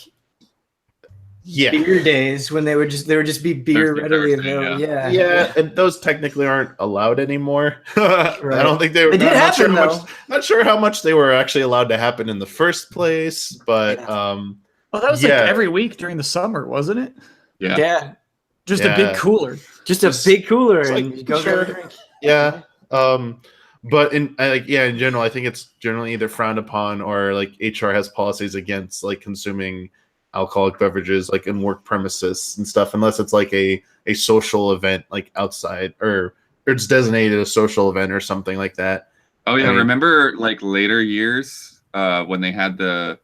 S1: beer days when there would just be beer readily available. Yeah,
S4: and those technically aren't allowed anymore. I don't think they were.
S1: They did happen though.
S4: Not sure how much they were actually allowed to happen in the first place, but
S3: well, that was like every week during the summer, wasn't it?
S1: Yeah.
S3: Just a big cooler.
S1: Just a big cooler,
S4: and
S1: like, you go get a drink.
S4: Yeah. But in general, I think it's generally either frowned upon or like HR has policies against like consuming alcoholic beverages like in work premises and stuff, unless it's like a social event like outside or it's designated a social event or something like that.
S2: Oh yeah, remember like later years when they had the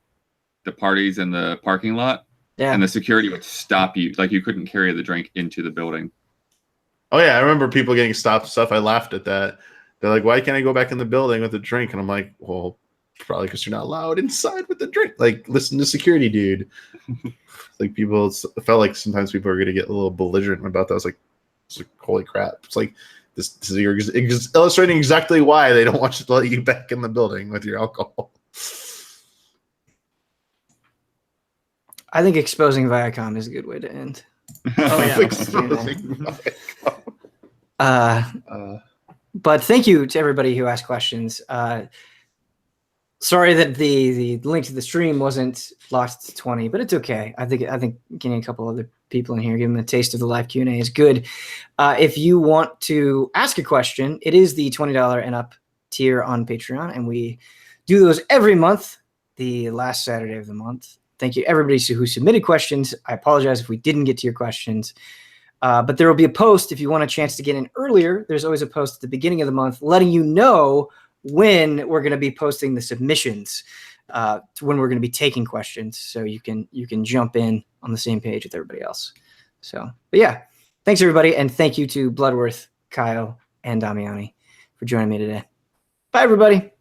S2: parties in the parking lot, and the security would stop you, like you couldn't carry the drink into the building.
S4: Oh yeah, I remember people getting stopped and stuff. I laughed at that. They're like, "Why can't I go back in the building with a drink?" And I'm like, "Well, probably because you're not allowed inside with the drink. Like, listen to security, dude." Like people, it felt like sometimes people are going to get a little belligerent about that. I was like, holy crap! It's like this is you're illustrating exactly why they don't want you to let you back in the building with your alcohol.
S1: I think exposing Viacom is a good way to end. But thank you to everybody who asked questions. Sorry that the link to the stream wasn't locked to 20, but it's okay. I think getting a couple other people in here, giving them a taste of the live Q&A is good. If you want to ask a question, it is the $20 and up tier on Patreon, and we do those every month, the last Saturday of the month. Thank you everybody who submitted questions. I apologize if we didn't get to your questions. But there will be a post if you want a chance to get in earlier. There's always a post at the beginning of the month letting you know when we're going to be posting the submissions, when we're going to be taking questions, so you can jump in on the same page with everybody else. So, but yeah, thanks everybody, and thank you to Bloodworth, Kyle, and Damiani for joining me today. Bye, everybody.